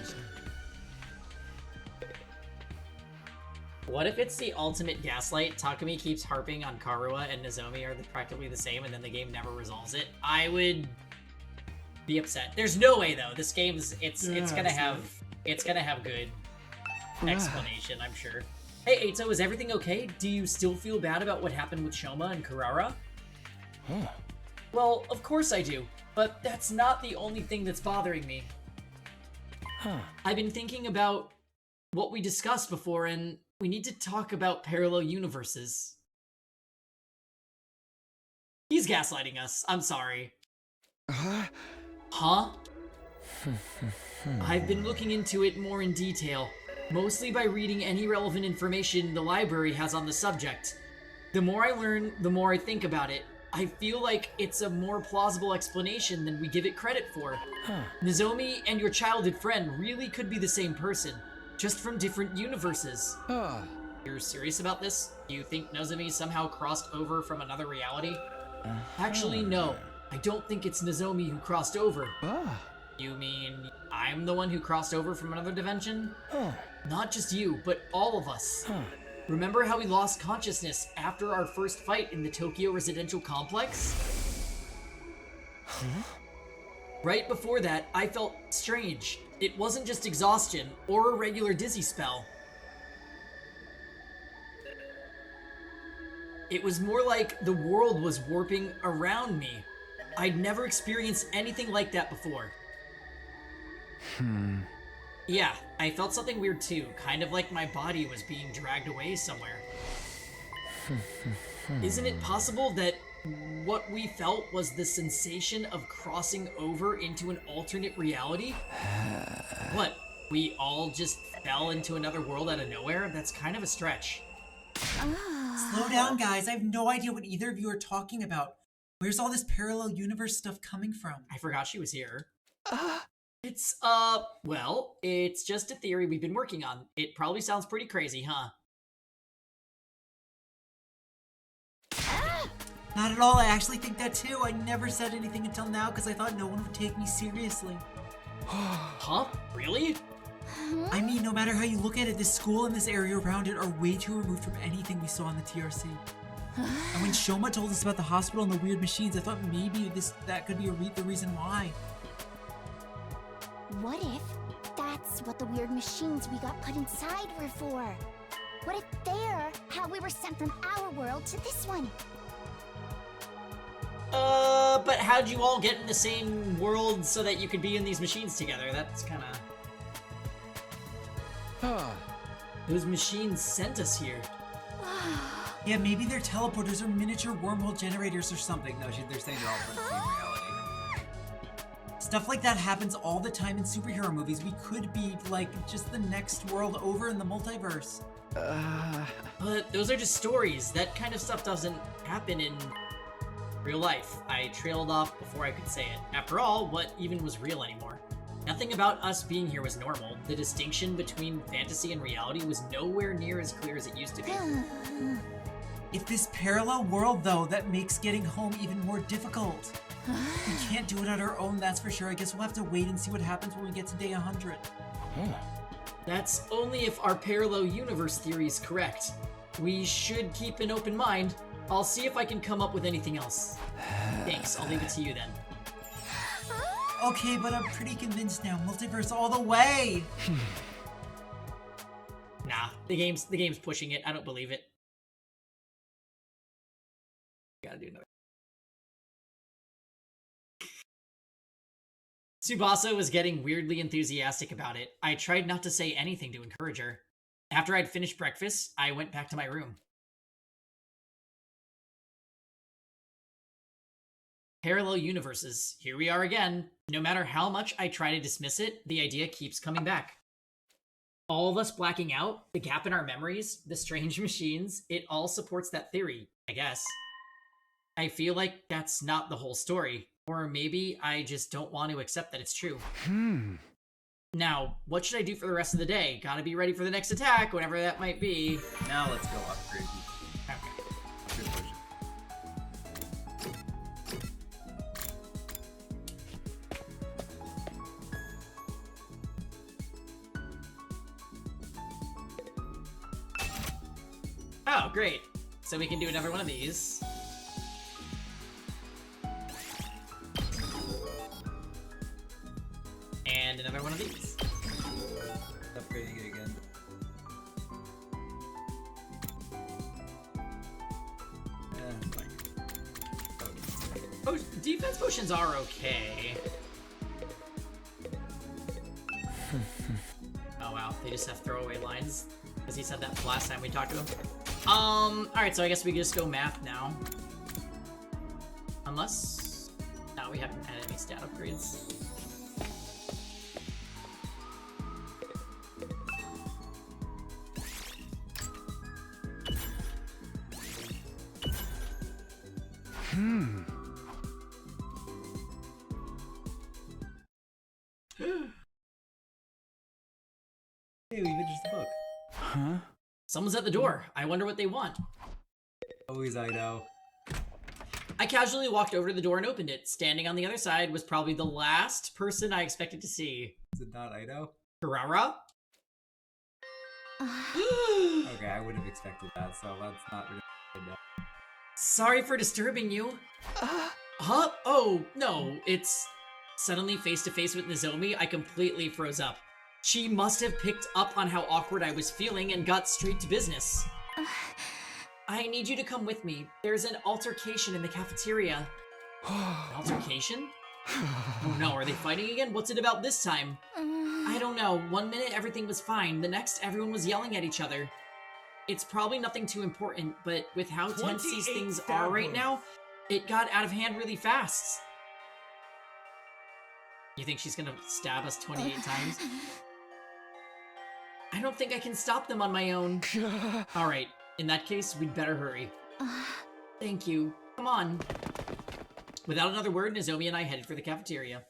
What if it's the ultimate gaslight? Takumi keeps harping on Karua and Nozomi are practically the same and then the game never resolves it. I would be upset. There's no way though. This game's it's gonna have good explanation, I'm sure. Hey Eito, is everything okay? Do you still feel bad about what happened with Shoma and Kurara? Well, of course I do, but that's not the only thing that's bothering me. I've been thinking about what we discussed before and we need to talk about parallel universes. He's gaslighting us. I'm sorry. Huh? I've been looking into it more in detail, mostly by reading any relevant information the library has on the subject. The more I learn, the more I think about it. I feel like it's a more plausible explanation than we give it credit for. Nozomi and your childhood friend really could be the same person, just from different universes. You're serious about this? Do you think Nozomi somehow crossed over from another reality? Actually, no. I don't think it's Nozomi who crossed over. You mean I'm the one who crossed over from another dimension? Not just you, but all of us. Remember how we lost consciousness after our first fight in the Tokyo residential complex? Right before that, I felt strange. It wasn't just exhaustion or a regular dizzy spell. It was more like the world was warping around me. I'd never experienced anything like that before. Yeah, I felt something weird too, kind of like my body was being dragged away somewhere. Isn't it possible that what we felt was the sensation of crossing over into an alternate reality? What, we all just fell into another world out of nowhere? That's kind of a stretch. Slow down, guys. I have no idea what either of you are talking about. Where's all this parallel universe stuff coming from? I forgot she was here. It's, well, it's just a theory we've been working on. It probably sounds pretty crazy, huh? Not at all. I actually think that too. I never said anything until now because I thought no one would take me seriously. Huh? Really? I mean, no matter how you look at it, this school and this area around it are way too removed from anything we saw on the TRC. And when Shoma told us about the hospital and the weird machines, I thought maybe that could be the reason why. What if that's what the weird machines we got put inside were for? What if they're how we were sent from our world to this one? But how'd you all get in the same world so that you could be in these machines together? That's kinda... Those machines sent us here. Yeah, maybe they're teleporters or miniature wormhole generators or something. No, they're saying they're all from the same reality. Stuff like that happens all the time in superhero movies. We could be, like, just the next world over in the multiverse. But those are just stories. That kind of stuff doesn't happen in real life. I trailed off before I could say it. After all, what even was real anymore? Nothing about us being here was normal. The distinction between fantasy and reality was nowhere near as clear as it used to be. It's this parallel world, though, that makes getting home even more difficult. We can't do it on our own, that's for sure. I guess we'll have to wait and see what happens when we get to day 100. That's only if our parallel universe theory is correct. We should keep an open mind. I'll see if I can come up with anything else. Thanks, I'll leave it to you then. Okay, but I'm pretty convinced now. Multiverse all the way! Nah, the game's pushing it. I don't believe it. Gotta do another. Tsubasa was getting weirdly enthusiastic about it. I tried not to say anything to encourage her. After I'd finished breakfast, I went back to my room. Parallel universes. Here we are again. No matter how much I try to dismiss it, the idea keeps coming back. All of us blacking out, the gap in our memories, the strange machines, it all supports that theory, I guess. I feel like that's not the whole story. Or maybe I just don't want to accept that it's true. Now, what should I do for the rest of the day? Gotta be ready for the next attack, whatever that might be. Now let's go upgrade. Okay. Good push. Oh, great. So we can do another one of these. And another one of these. Upgrading it again. Oh, defense potions are okay. Oh wow, they just have throwaway lines. Because he said that last time we talked to him. Alright, so I guess we can just go math now. Unless... No, we haven't had any stat upgrades. Hey, we finished the book. Huh? Someone's at the door. I wonder what they want. Always I know. I casually walked over to the door and opened it. Standing on the other side was probably the last person I expected to see. Is it not Ido? Karara? Okay, I would have expected that, so that's not really good. Sorry for disturbing you. Huh? Oh, no, it's... Suddenly face to face with Nozomi, I completely froze up. She must have picked up on how awkward I was feeling and got straight to business. I need you to come with me. There's an altercation in the cafeteria. An altercation? Oh no, are they fighting again? What's it about this time? I don't know. 1 minute everything was fine, the next everyone was yelling at each other. It's probably nothing too important, but with how tense these things are right now, it got out of hand really fast. You think she's gonna stab us 28 times? I don't think I can stop them on my own. Alright, in that case, we'd better hurry. Thank you. Come on. Without another word, Nozomi and I headed for the cafeteria.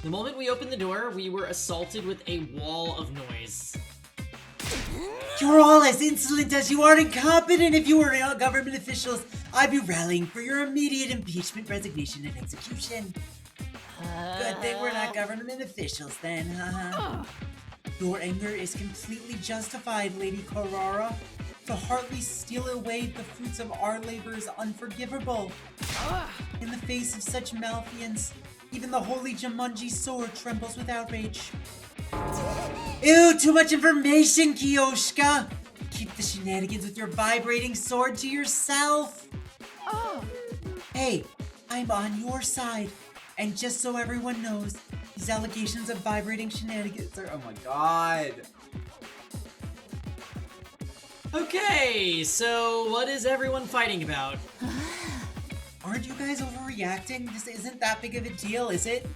The moment we opened the door, we were assaulted with a wall of noise. You're all as insolent as you are incompetent. If you were government officials, I'd be rallying for your immediate impeachment, resignation, and execution. Good thing we're not government officials then, haha. Your anger is completely justified, Lady Korara. To heartily steal away the fruits of our labor is unforgivable. In the face of such malfeasance, even the holy Jumanji sword trembles with outrage. Ew, too much information, Kiyoshika! Keep the shenanigans with your vibrating sword to yourself! Hey, I'm on your side. And just so everyone knows, these allegations of vibrating shenanigans are— oh my god. Okay, so what is everyone fighting about? Aren't you guys overreacting? This isn't that big of a deal, is it?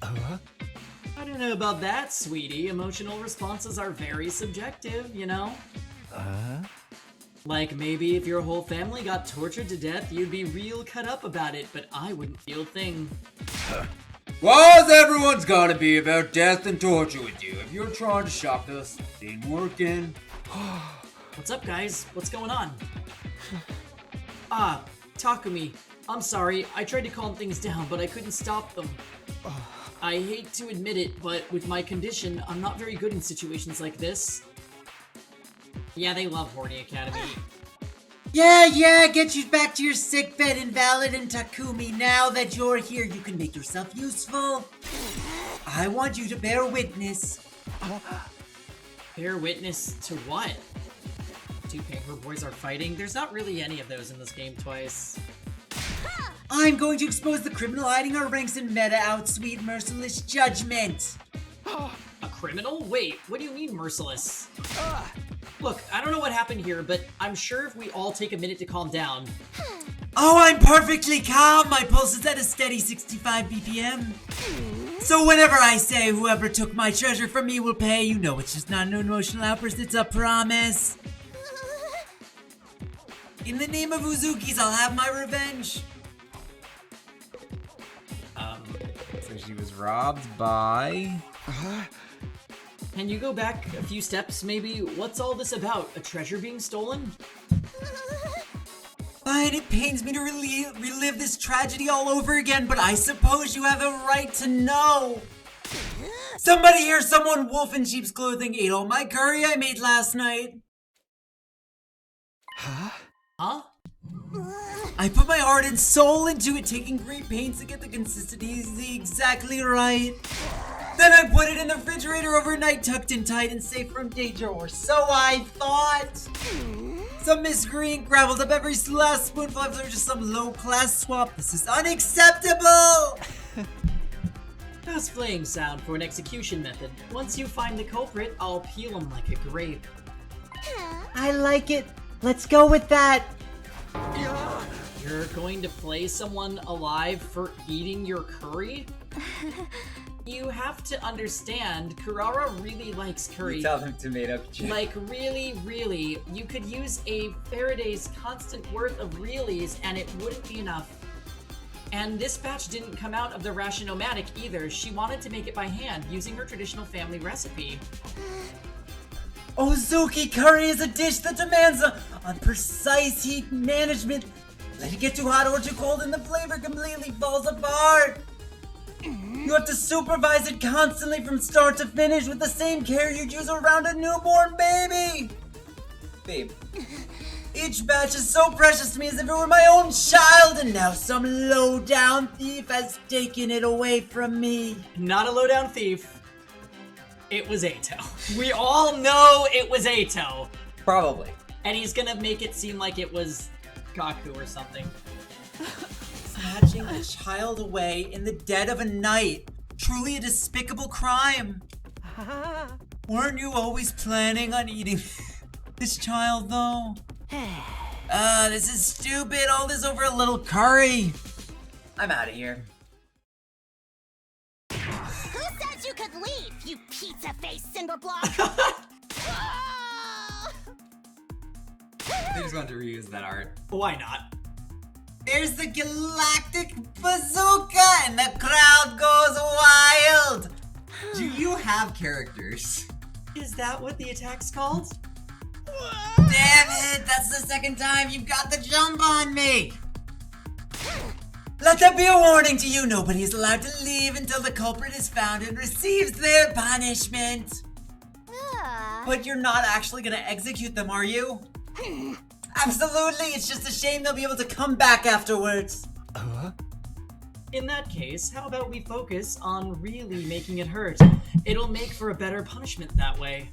I don't know about that, sweetie. Emotional responses are very subjective, you know? Like, maybe if your whole family got tortured to death, you'd be real cut up about it, but I wouldn't feel a thing. Why's everyone's gotta be about death and torture with you? If you're trying to shock us, it ain't working. What's up, guys? What's going on? Takumi. I'm sorry, I tried to calm things down, but I couldn't stop them. I hate to admit it, but with my condition, I'm not very good in situations like this. Yeah, they love Horny Academy. Yeah, get you back to your sickbed, Invalid and Takumi. Now that you're here, you can make yourself useful. I want you to bear witness. Bear witness to what? Two paper boys are fighting? There's not really any of those in this game twice. I'm going to expose the criminal hiding our ranks in meta out, sweet merciless judgment. A criminal? Wait, what do you mean merciless? Look, I don't know what happened here, but I'm sure if we all take a minute to calm down. Oh, I'm perfectly calm. My pulse is at a steady 65 BPM. So whenever I say whoever took my treasure from me will pay, you know it's just not an emotional outburst, it's a promise. In the name of Uzuki's, I'll have my revenge. So she was robbed by... Can you go back a few steps, maybe? What's all this about? A treasure being stolen? Fine, it pains me to relive this tragedy all over again, but I suppose you have a right to know. Somebody here, someone wolf in sheep's clothing ate all my curry I made last night. Huh? I put my heart and soul into it, taking great pains to get the consistency exactly right. Then I put it in the refrigerator overnight, tucked in tight and safe from danger, or so I thought. Some miscreant gravelled up every last spoonful after just some low-class swap. This is unacceptable! Fast flaying sound for an execution method. Once you find the culprit, I'll peel him like a grape. I like it. Let's go with that. You're going to flay someone alive for eating your curry? You have to understand, Kurara really likes curry. You tell them to make up. Like, really, you could use a Faraday's constant worth of realies and it wouldn't be enough. And this batch didn't come out of the Rationimatic either. She wanted to make it by hand, using her traditional family recipe. Ozuki curry is a dish that demands on precise heat management. Let it get too hot or too cold and the flavor completely falls apart. You have to supervise it constantly from start to finish with the same care you'd use around a newborn baby. Babe. Each batch is so precious to me as if it were my own child, and now some low-down thief has taken it away from me. Not a low-down thief. It was Ato. We all know it was Ato. Probably. And he's gonna make it seem like it was Kaku or something. Snatching a child away in the dead of a night. Truly a despicable crime. Weren't you always planning on eating this child, though? This is stupid. All this over a little curry. I'm out of here. Who said you could leave, you pizza-faced cinderblock? They just wanted to reuse that art. Why not? There's the galactic bazooka and the crowd goes wild. Do you have characters? Is that what the attack's called? Damn it, that's the second time you've got the jump on me. Let that be a warning to you. Nobody is allowed to leave until the culprit is found and receives their punishment. But you're not actually gonna execute them, are you? Absolutely, it's just a shame they'll be able to come back afterwards. In that case, how about we focus on really making it hurt? It'll make for a better punishment that way.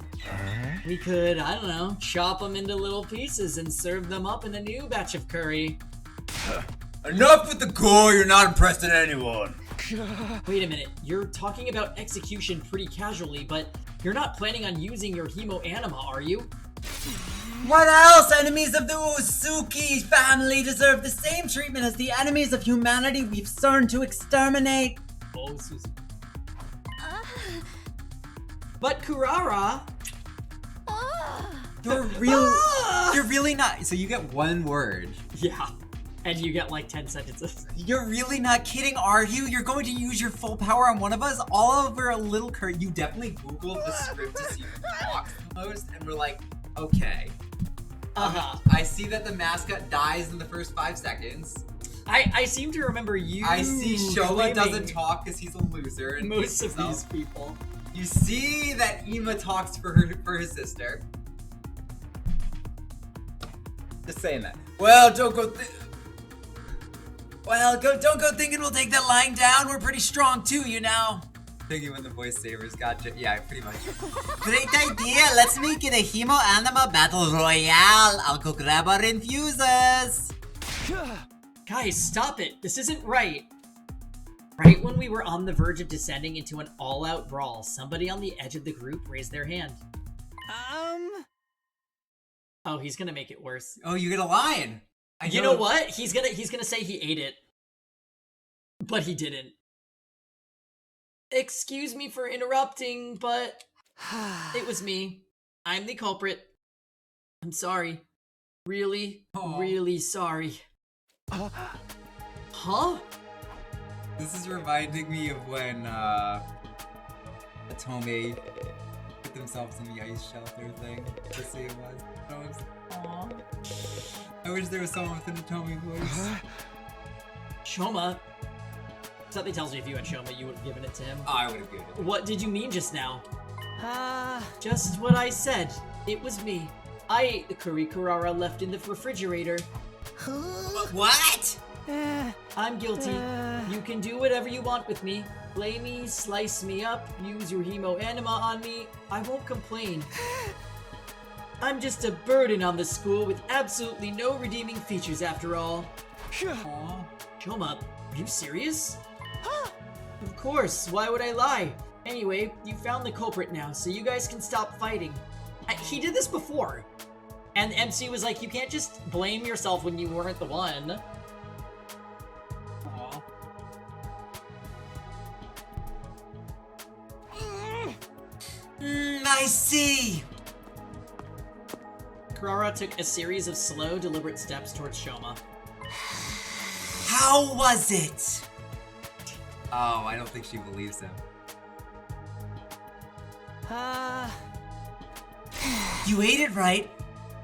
We could, I don't know, chop them into little pieces and serve them up in a new batch of curry. Enough with the gore, you're not impressing anyone. Wait a minute, you're talking about execution pretty casually, but you're not planning on using your hemo anima, are you? What else? Enemies of the Usuki family deserve the same treatment as the enemies of humanity we've sworn to exterminate. Oh, Susan. But Kurara... You're really not... So you get one word. Yeah, and you get like 10 sentences. You're really not kidding, are you? You're going to use your full power on one of us all over a little curry. You definitely Googled the script to see who talks the most, and we're like, okay. I see that the mascot dies in the first 5 seconds. I seem to remember you. I see Showa doesn't talk because he's a loser. And most of these people. You see that Ima talks for his sister. Just saying that. Well, don't go thinking we'll take that lying down. We're pretty strong too, you know. Thinking when the voice savers gotcha. Yeah, pretty much. Great idea. Let's make it a Hemo Anima Battle Royale. I'll go grab our infusers. Guys, stop it. This isn't right. Right when we were on the verge of descending into an all-out brawl, somebody on the edge of the group raised their hand. Oh, he's gonna make it worse. Oh, you get a lion. You know what? He's gonna say he ate it. But he didn't. Excuse me for interrupting, but it was me. I'm the culprit. I'm sorry. Really, really sorry. Huh? This is reminding me of when Atome put themselves in the ice shelter thing. To see it was. Aww. I wish there was someone with an Atome voice. Shoma. Something tells me if you had Shoma, you would have given it to him. Oh, I would have given it. What did you mean just now? Just what I said. It was me. I ate the curry Kurara left in the refrigerator. What? I'm guilty. You can do whatever you want with me. Flay me, slice me up, use your hemo anima on me. I won't complain. I'm just a burden on the school with absolutely no redeeming features after all. Shoma, are you serious? Of course, why would I lie? Anyway, you found the culprit now, so you guys can stop fighting. He did this before. And MC was like, you can't just blame yourself when you weren't the one. I see. Kurara took a series of slow, deliberate steps towards Shoma. How was it? Oh, I don't think she believes him. You ate it right.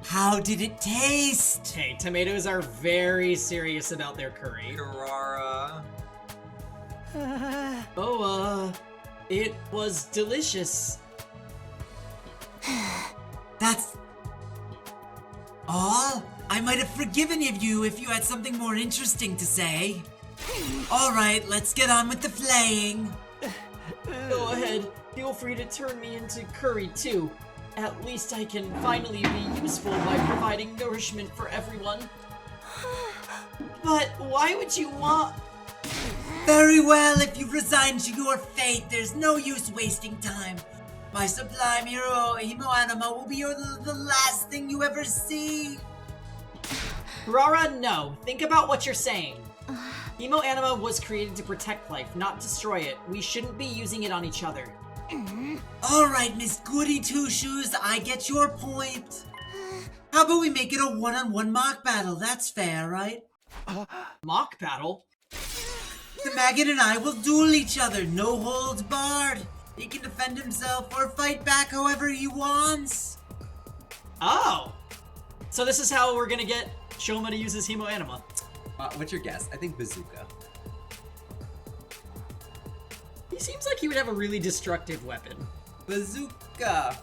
How did it taste? Hey, tomatoes are very serious about their curry. Kurara. It was delicious. That's all? I might have forgiven you if you had something more interesting to say. Alright, let's get on with the flaying. Go ahead. Feel free to turn me into curry too. At least I can finally be useful by providing nourishment for everyone. But why would you want... Very well, if you've resigned to your fate, there's no use wasting time. My sublime hero, Himo Anima, will be the last thing you ever see. Rara, no. Think about what you're saying. Himo Anima was created to protect life, not destroy it. We shouldn't be using it on each other. Alright, Miss Goody Two Shoes, I get your point. How about we make it a one-on-one mock battle? That's fair, right? Mock battle? The maggot and I will duel each other, no holds barred. He can defend himself or fight back however he wants. Oh! So this is how we're gonna get Shoma to use his Himo Anima. What's your guess? I think bazooka. He seems like he would have a really destructive weapon. Bazooka!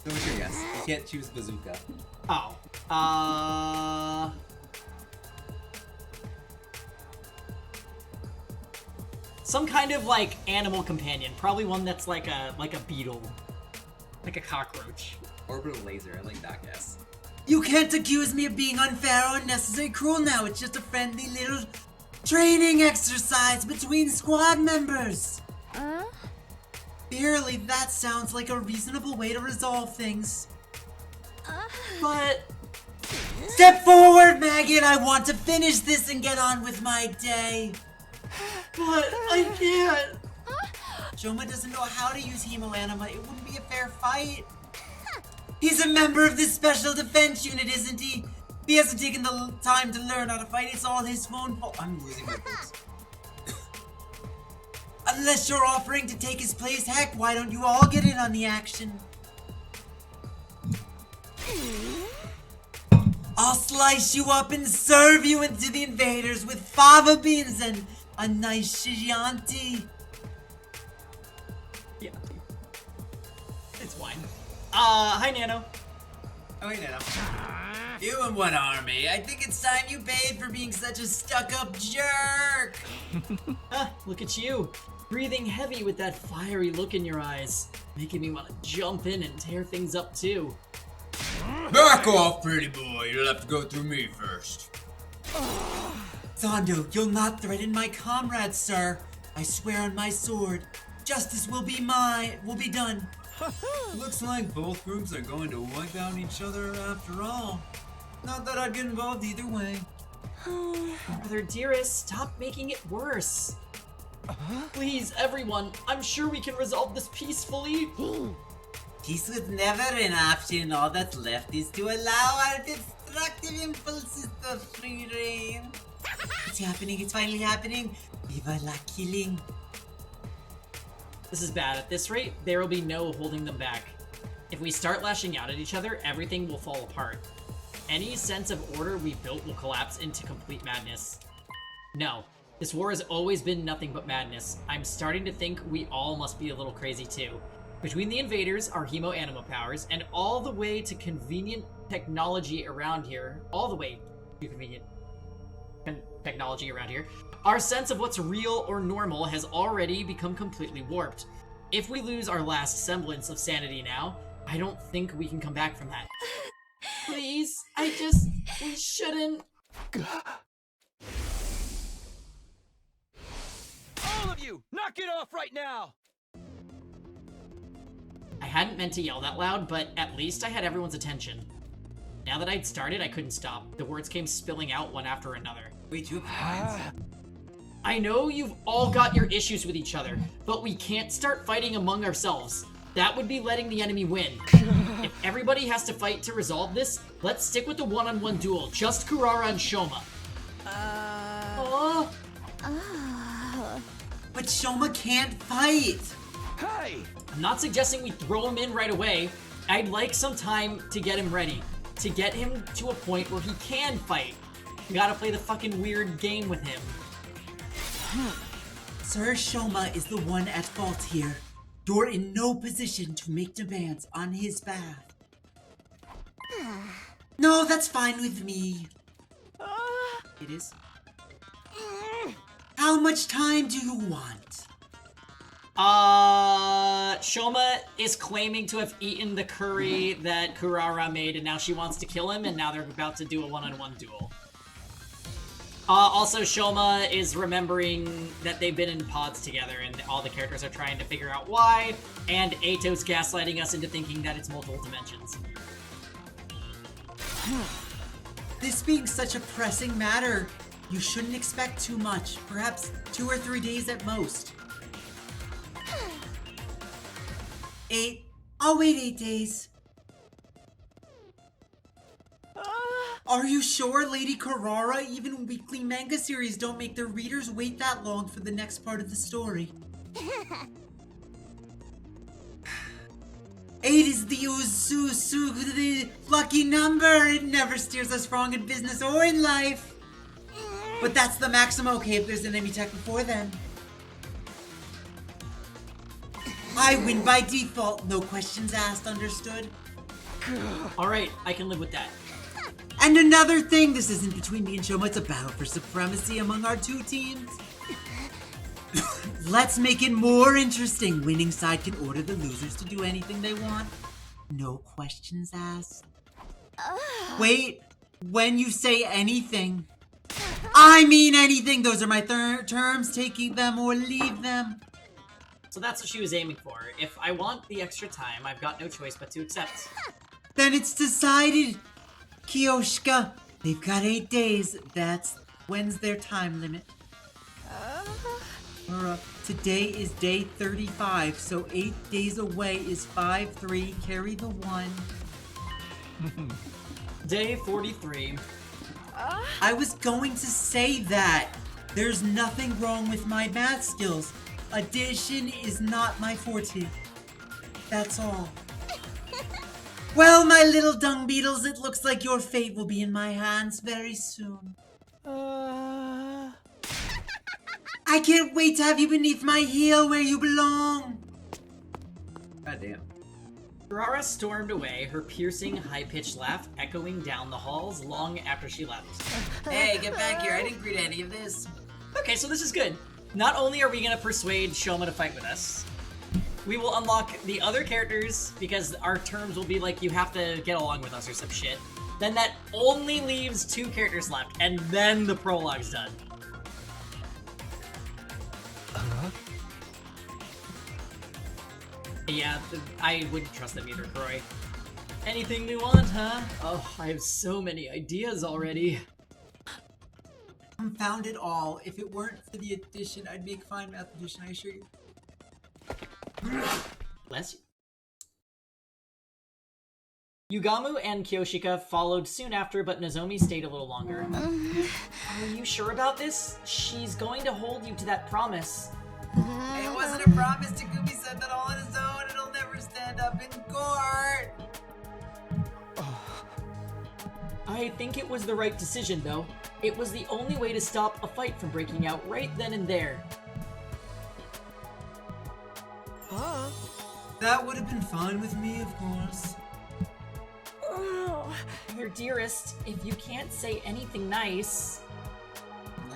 So what's your guess? You can't choose bazooka. Oh. Some kind of like animal companion. Probably one that's like a beetle. Like a cockroach. Orbital laser, I like that guess. You can't accuse me of being unfair or unnecessary cruel now. It's just a friendly little training exercise between squad members. Barely, that sounds like a reasonable way to resolve things. But... Step forward, maggot! I want to finish this and get on with my day. But I can't. Shoma doesn't know how to use Himo Anima. It wouldn't be a fair fight. He's a member of this special defense unit, isn't he? He hasn't taken the time to learn how to fight. It's all his own fault. I'm losing my voice. Unless you're offering to take his place, heck, why don't you all get in on the action? I'll slice you up and serve you into the invaders with fava beans and a nice Chianti. Yeah. It's wine. Hi, Nano. Oh, wait, Nano. You and what army? I think it's time you paid for being such a stuck-up jerk. Look at you. Breathing heavy with that fiery look in your eyes. Making me want to jump in and tear things up, too. Back off, pretty boy. You'll have to go through me first. Zondo, you'll not threaten my comrades, sir. I swear on my sword. Justice will be done. Looks like both groups are going to wipe out each other after all. Not that I'd get involved either way. Brother dearest, stop making it worse. Please, everyone, I'm sure we can resolve this peacefully. Peace was never an option. All that's left is to allow our destructive impulses to free reign. It's happening. It's finally happening. Viva la killing. This is bad. At this rate, there will be no holding them back. If we start lashing out at each other, everything will fall apart. Any sense of order we built will collapse into complete madness. No, this war has always been nothing but madness. I'm starting to think we all must be a little crazy too. Between the invaders, our Himo Anima powers, and all the way to convenient technology around here, our sense of what's real or normal has already become completely warped. If we lose our last semblance of sanity now, I don't think we can come back from that. Please, we shouldn't. All of you, knock it off right now! I hadn't meant to yell that loud, but at least I had everyone's attention. Now that I'd started, I couldn't stop. The words came spilling out one after another. Wait, you have I know you've all got your issues with each other, but we can't start fighting among ourselves. That would be letting the enemy win. If everybody has to fight to resolve this, let's stick with the one-on-one duel. Just Kurara and Shoma. But Shoma can't fight. Hey! I'm not suggesting we throw him in right away. I'd like some time to get him ready. To get him to a point where he can fight. We gotta play the fucking weird game with him. Sir Shoma is the one at fault here. You're in no position to make demands on his behalf. No, that's fine with me. It is. How much time do you want? Shoma is claiming to have eaten the curry that Kurara made, and now she wants to kill him, and now they're about to do a one-on-one duel. Also, Shoma is remembering that they've been in pods together, and all the characters are trying to figure out why, and Ato's gaslighting us into thinking that it's multiple dimensions. This being such a pressing matter, you shouldn't expect too much. Perhaps 2 or 3 days at most. 8. I'll wait 8 days. Are you sure, Lady Carrara? Even weekly manga series don't make their readers wait that long for the next part of the story. 8 is the lucky number. It never steers us wrong in business or in life. But that's the maximum, okay, if there's an enemy tech before then. I win by default. No questions asked, understood? Alright, I can live with that. And another thing, this isn't between me and Shoma, it's a battle for supremacy among our 2 teams. Let's make it more interesting. Winning side can order the losers to do anything they want. No questions asked. Wait, when you say anything, I mean anything. Those are my terms, taking them or leave them. So that's what she was aiming for. If I want the extra time, I've got no choice but to accept. Then it's decided. Kiyoshika, they've got 8 days. When's their time limit? Today is day 35, so 8 days away is 5-3. Carry the 1. Day 43. I was going to say that. There's nothing wrong with my math skills. Addition is not my forte. That's all. Well, my little dung beetles, it looks like your fate will be in my hands very soon. I can't wait to have you beneath my heel where you belong. Goddamn. Kurara stormed away, her piercing, high-pitched laugh echoing down the halls long after she left. Hey, get back here. I didn't agree to any of this. Okay, so this is good. Not only are we gonna persuade Shoma to fight with us, we will unlock the other characters because our terms will be like, you have to get along with us or some shit. Then that only leaves 2 characters left, and then the prologue's done. Yeah, I wouldn't trust them either, Croy. Anything new on, huh? Oh, I have so many ideas already. Confound it all. If it weren't for the addition, I'd make fine math addition, I assure you. Bless you. Yugamu and Kyoshika followed soon after, but Nozomi stayed a little longer. Are you sure about this? She's going to hold you to that promise. It wasn't a promise. Takumi said that all on his own. It'll never stand up in court. I think it was the right decision, though. It was the only way to stop a fight from breaking out right then and there. That would have been fine with me, of course. Your dearest, if you can't say anything nice...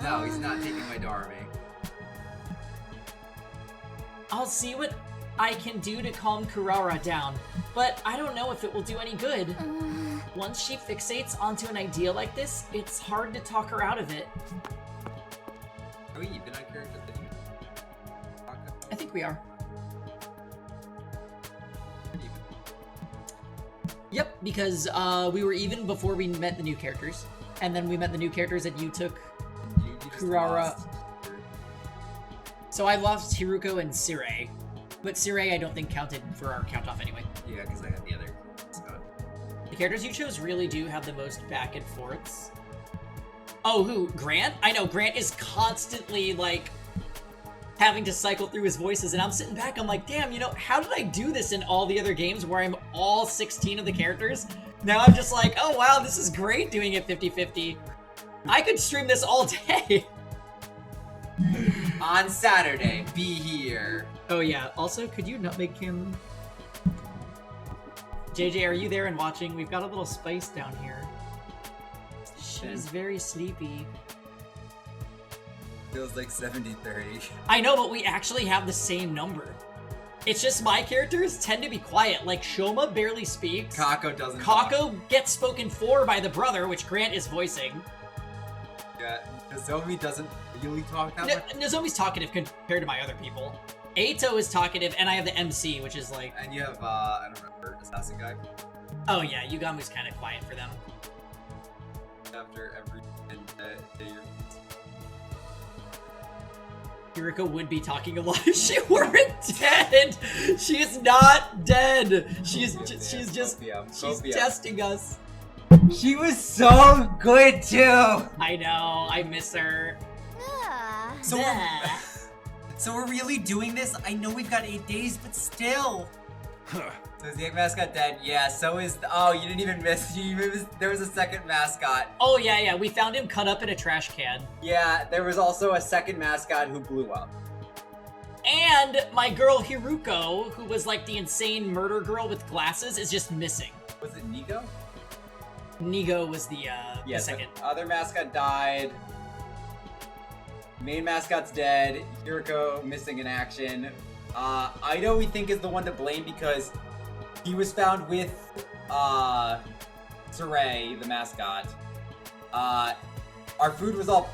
No, he's not taking my Darame. I'll see what I can do to calm Kurara down, but I don't know if it will do any good. Once she fixates onto an idea like this, it's hard to talk her out of it. Are we even on character thing? I think we are. Yep, because we were even before we met the new characters, and then we met the new characters and you took Kurara. So I lost Hiruko and Sirei, but Sirei I don't think counted for our count off anyway. Yeah, because I got the other stuff. The characters you chose really do have the most back and forths. Oh, who? Grant? I know, Grant is constantly, like, having to cycle through his voices, and I'm sitting back, I'm like, damn, you know, how did I do this in all the other games where I'm all 16 of the characters? Now I'm just like, oh wow, this is great doing it 50-50. I could stream this all day. On Saturday, be here. Oh yeah, also, could you nutmeg Kim? JJ, are you there and watching? We've got a little spice down here. She's very sleepy. feels like 70-30. I know, but we actually have the same number. It's just my characters tend to be quiet. Like, Shoma barely speaks. Kako doesn't talk. Kako gets spoken for by the brother, which Grant is voicing. Yeah, Nozomi doesn't really talk that much. Nozomi's talkative compared to my other people. Ato is talkative, and I have the MC, which is like... And you have, I don't remember, Assassin Guy. Oh yeah, Yugamu's kind of quiet for them. After every day Yuriko would be talking a lot if she weren't dead. She is not dead. She's just testing us. She was so good too. I know. I miss her. So so we're really doing this? I know we've got 8 days, but still. So is the egg mascot dead? Yeah, so is... Oh, you didn't even miss. There was a second mascot. Oh, yeah. We found him cut up in a trash can. Yeah, there was also a second mascot who blew up. And my girl Hiruko, who was like the insane murder girl with glasses, is just missing. Was it Nigo? Nigo was the second. The other mascot died. Main mascot's dead. Hiriko missing in action. Ido we think is the one to blame because he was found with Saray, the mascot. Our food was all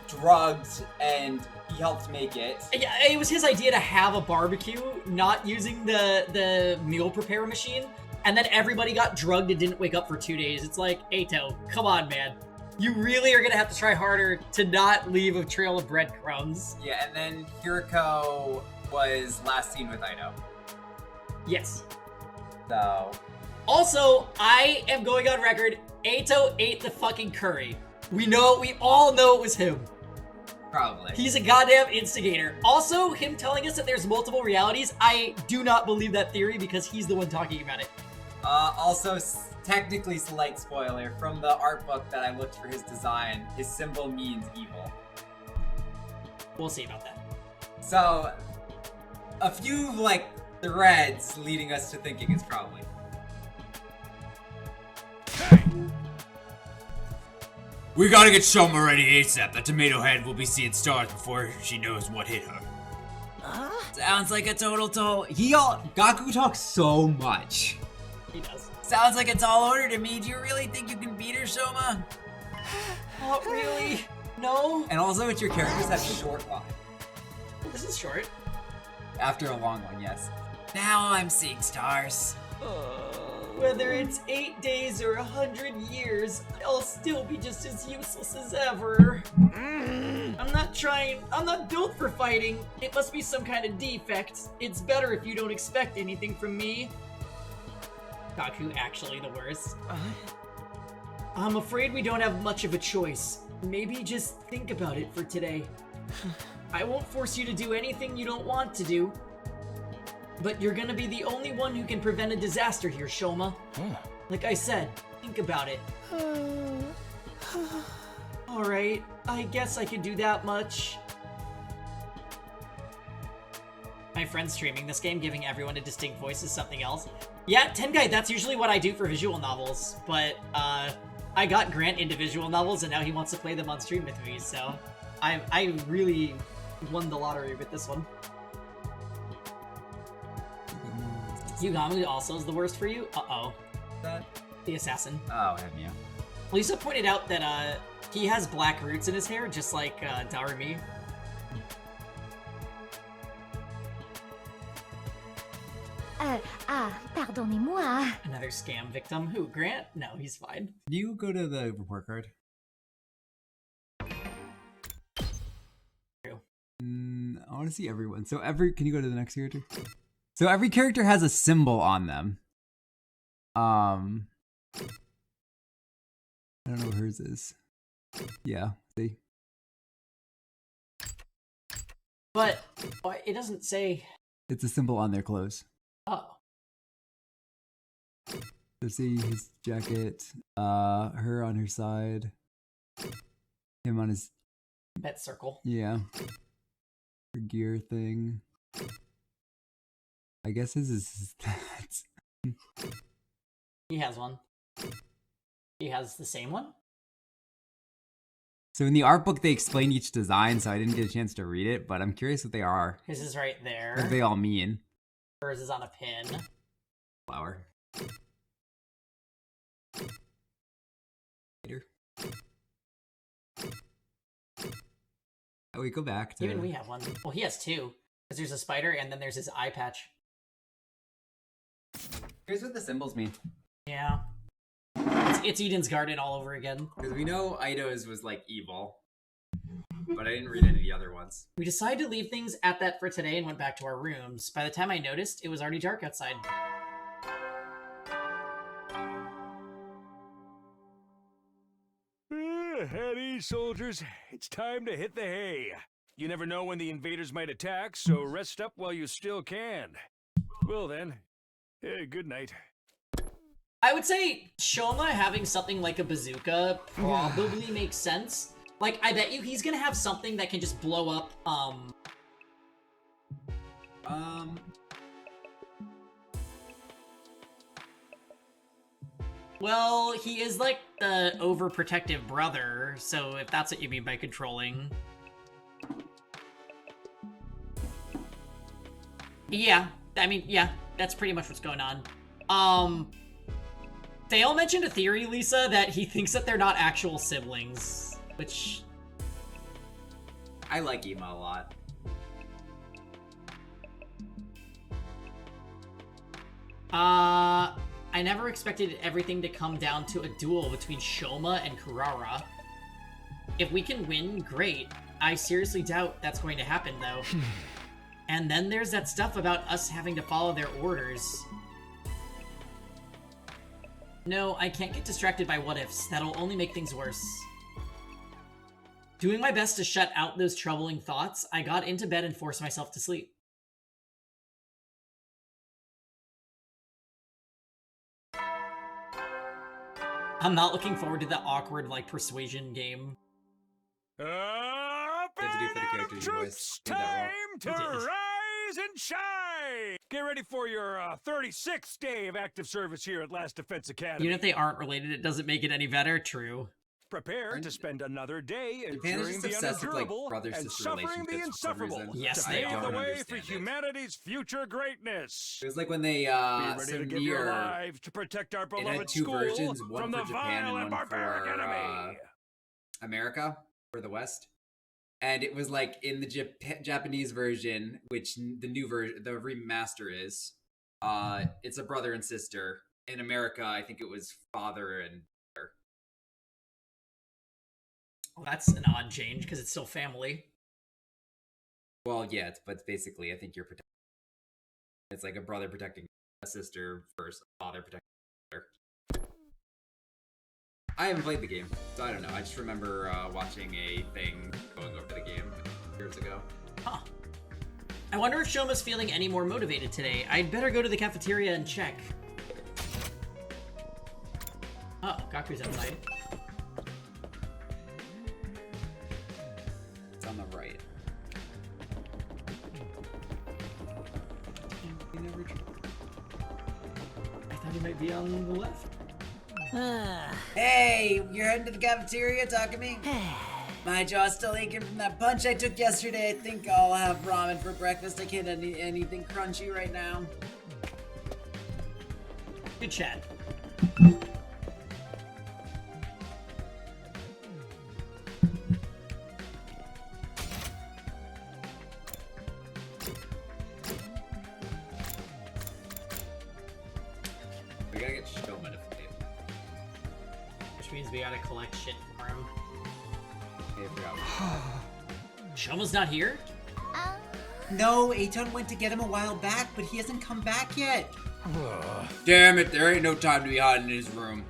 drugged and he helped make it. Yeah, it was his idea to have a barbecue, not using the meal prepare machine, and then everybody got drugged and didn't wake up for 2 days. It's like, Ato, come on, man. You really are gonna have to try harder to not leave a trail of breadcrumbs. Yeah, and then Hiriko was last seen with Ido. Yes. So. Also, I am going on record, Ato ate the fucking curry. We all know it was him. Probably. He's a goddamn instigator. Also, him telling us that there's multiple realities, I do not believe that theory because he's the one talking about it. Also, technically slight spoiler, from the art book that I looked for his design, his symbol means evil. We'll see about that. So, a few, threads leading us to thinking it's probably. We gotta get Shoma ready ASAP. That tomato head will be seeing stars before she knows what hit her. Sounds like a total Gaku talks so much. He does. Sounds like a tall order to me. Do you really think you can beat her, Shoma? Not really. No. And also, it's your characters have short line. This is short. After a long one, yes. Now I'm seeing stars. Whether it's 8 days or 100 years, I'll still be just as useless as ever. I'm not built for fighting. It must be some kind of defect. It's better if you don't expect anything from me. Gaku actually the worst. I'm afraid we don't have much of a choice. Maybe just think about it for today. I won't force you to do anything you don't want to do. But you're gonna be the only one who can prevent a disaster here, Shoma. Like I said, think about it. Alright, I guess I can do that much. My friend's streaming this game, giving everyone a distinct voice is something else. Yeah, Tengai, that's usually what I do for visual novels, but I got Grant into visual novels and now he wants to play them on stream with me, so I really won the lottery with this one. Yugamu also is the worst for you? Uh-oh. That? The assassin. Oh, him, yeah. Lisa pointed out that he has black roots in his hair, just like Darumi. Pardonnez-moi. Another scam victim. Who, Grant? No, he's fine. Can you go to the report card? I want to see everyone. So can you go to the next character? So every character has a symbol on them. I don't know what hers is. Yeah, see? But it doesn't say... It's a symbol on their clothes. Oh. So see his jacket, her on her side, him on his... Met circle. Yeah. Her gear thing. I guess his is that. He has one. He has the same one? So in the art book, they explain each design, so I didn't get a chance to read it, but I'm curious what they are. His is right there. What they all mean. Hers is on a pin. Flower. Later. Oh, we go back to... Even we have one. Well, he has two. Because there's a spider, and then there's his eye patch. Here's what the symbols mean. Yeah. It's Eden's Garden all over again. Because we know Ido's was, like, evil. But I didn't read any of the other ones. We decided to leave things at that for today and went back to our rooms. By the time I noticed, it was already dark outside. At ease, soldiers. It's time to hit the hay. You never know when the invaders might attack, so rest up while you still can. Well then, good night. I would say Shoma having something like a bazooka probably makes sense. Like, I bet you he's gonna have something that can just blow up, Well, he is like the overprotective brother, so if that's what you mean by controlling. Yeah, I mean, yeah, that's pretty much what's going on. Thale mentioned a theory, Lisa, that he thinks that they're not actual siblings, which... I like Ema a lot. I never expected everything to come down to a duel between Shoma and Kurara. If we can win, great. I seriously doubt that's going to happen, though. And then there's that stuff about us having to follow their orders. No, I can't get distracted by what-ifs. That'll only make things worse. Doing my best to shut out those troubling thoughts, I got into bed and forced myself to sleep. I'm not looking forward to the awkward, like, persuasion game. Up What did you do for the and out character of you voiced? troops, Did that time wrong. to rise and shine! Get ready for your 36th day of active service here at Last Defense Academy. Even if they aren't related, it doesn't make it any better, true. Prepare to spend another day Japan is enduring just the obsessed with, like, unendurable brother-sister and suffering the relationships for some insufferable reason. Yes, to they pave are. the way Understand for it. humanity's future greatness. It was like when they, Be ready so to give your near... lives to protect our It beloved had two school versions, one from for the Japan vile and and one barbaric for enemy. America, or the West. And it was like in the Japanese version, which the new version, the remaster is, it's a brother and sister. In America, I think it was father and daughter. Well, that's an odd change, because it's still family. Well, yeah, but basically, I think you're protecting. It's like a brother protecting a sister versus a father protecting a daughter. I haven't played the game, so I don't know. I just remember watching a thing going over the game years ago. Huh. I wonder if Shoma's feeling any more motivated today. I'd better go to the cafeteria and check. Oh, Gaku's outside. It's on the right. I thought he might be on the left. Hey, you're heading to the cafeteria, Takumi? My jaw's still aching from that punch I took yesterday. I think I'll have ramen for breakfast. I can't eat anything crunchy right now. Good chat. We gotta get Shoma to play it. Which means we gotta collect shit for him. Hey, I forgot. Shoma's not here? No, Aton went to get him a while back, but he hasn't come back yet. Damn it, there ain't no time to be hiding in his room.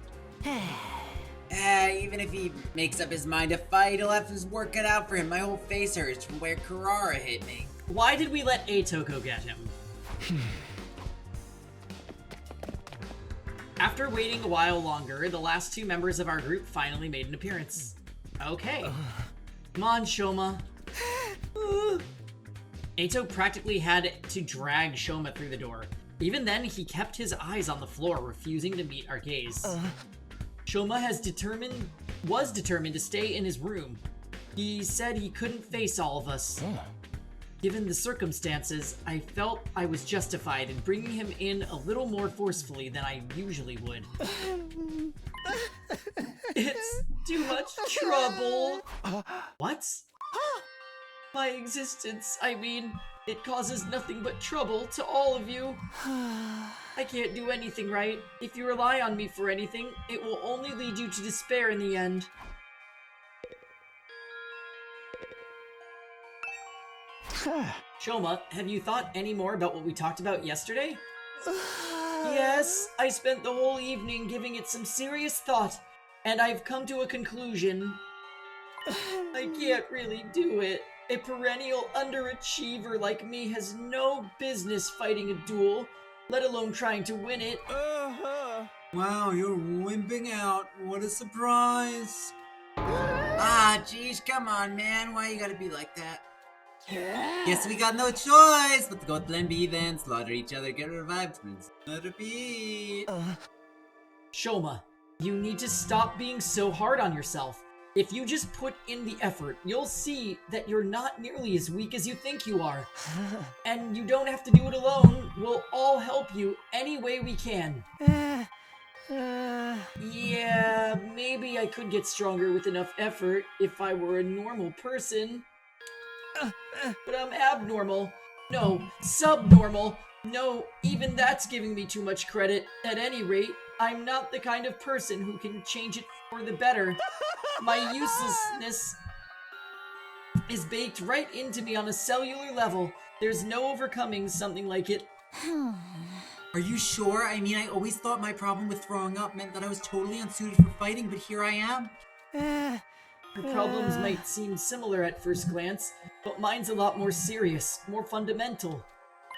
Even if he makes up his mind to fight, he'll have his work cut out for him. My whole face hurts from where Kurara hit me. Why did we let Atoko get him? After waiting a while longer, the last two members of our group finally made an appearance. Okay. Come on, Shoma. Ato practically had to drag Shoma through the door. Even then, he kept his eyes on the floor, refusing to meet our gaze. Shoma was determined to stay in his room. He said he couldn't face all of us. Given the circumstances, I felt I was justified in bringing him in a little more forcefully than I usually would. It's too much trouble. What? My existence, I mean, it causes nothing but trouble to all of you. I can't do anything right. If you rely on me for anything, it will only lead you to despair in the end. Shoma, have you thought any more about what we talked about yesterday? Yes, I spent the whole evening giving it some serious thought, and I've come to a conclusion. I can't really do it. A perennial underachiever like me has no business fighting a duel, let alone trying to win it. Wow, you're wimping out. What a surprise. Ah, jeez, come on, man. Why you gotta be like that? Guess we got no choice but to go to Plan B then, slaughter each other, get revived, rinse, and repeat. Shoma, you need to stop being so hard on yourself. If you just put in the effort, you'll see that you're not nearly as weak as you think you are. And you don't have to do it alone. We'll all help you any way we can. Yeah, maybe I could get stronger with enough effort if I were a normal person. But I'm abnormal. No, subnormal. No, even that's giving me too much credit. At any rate, I'm not the kind of person who can change it for the better. My uselessness is baked right into me on a cellular level. There's no overcoming something like it. Are you sure? I mean, I always thought my problem with throwing up meant that I was totally unsuited for fighting, but here I am. Her problems might seem similar at first glance, but mine's a lot more serious, more fundamental.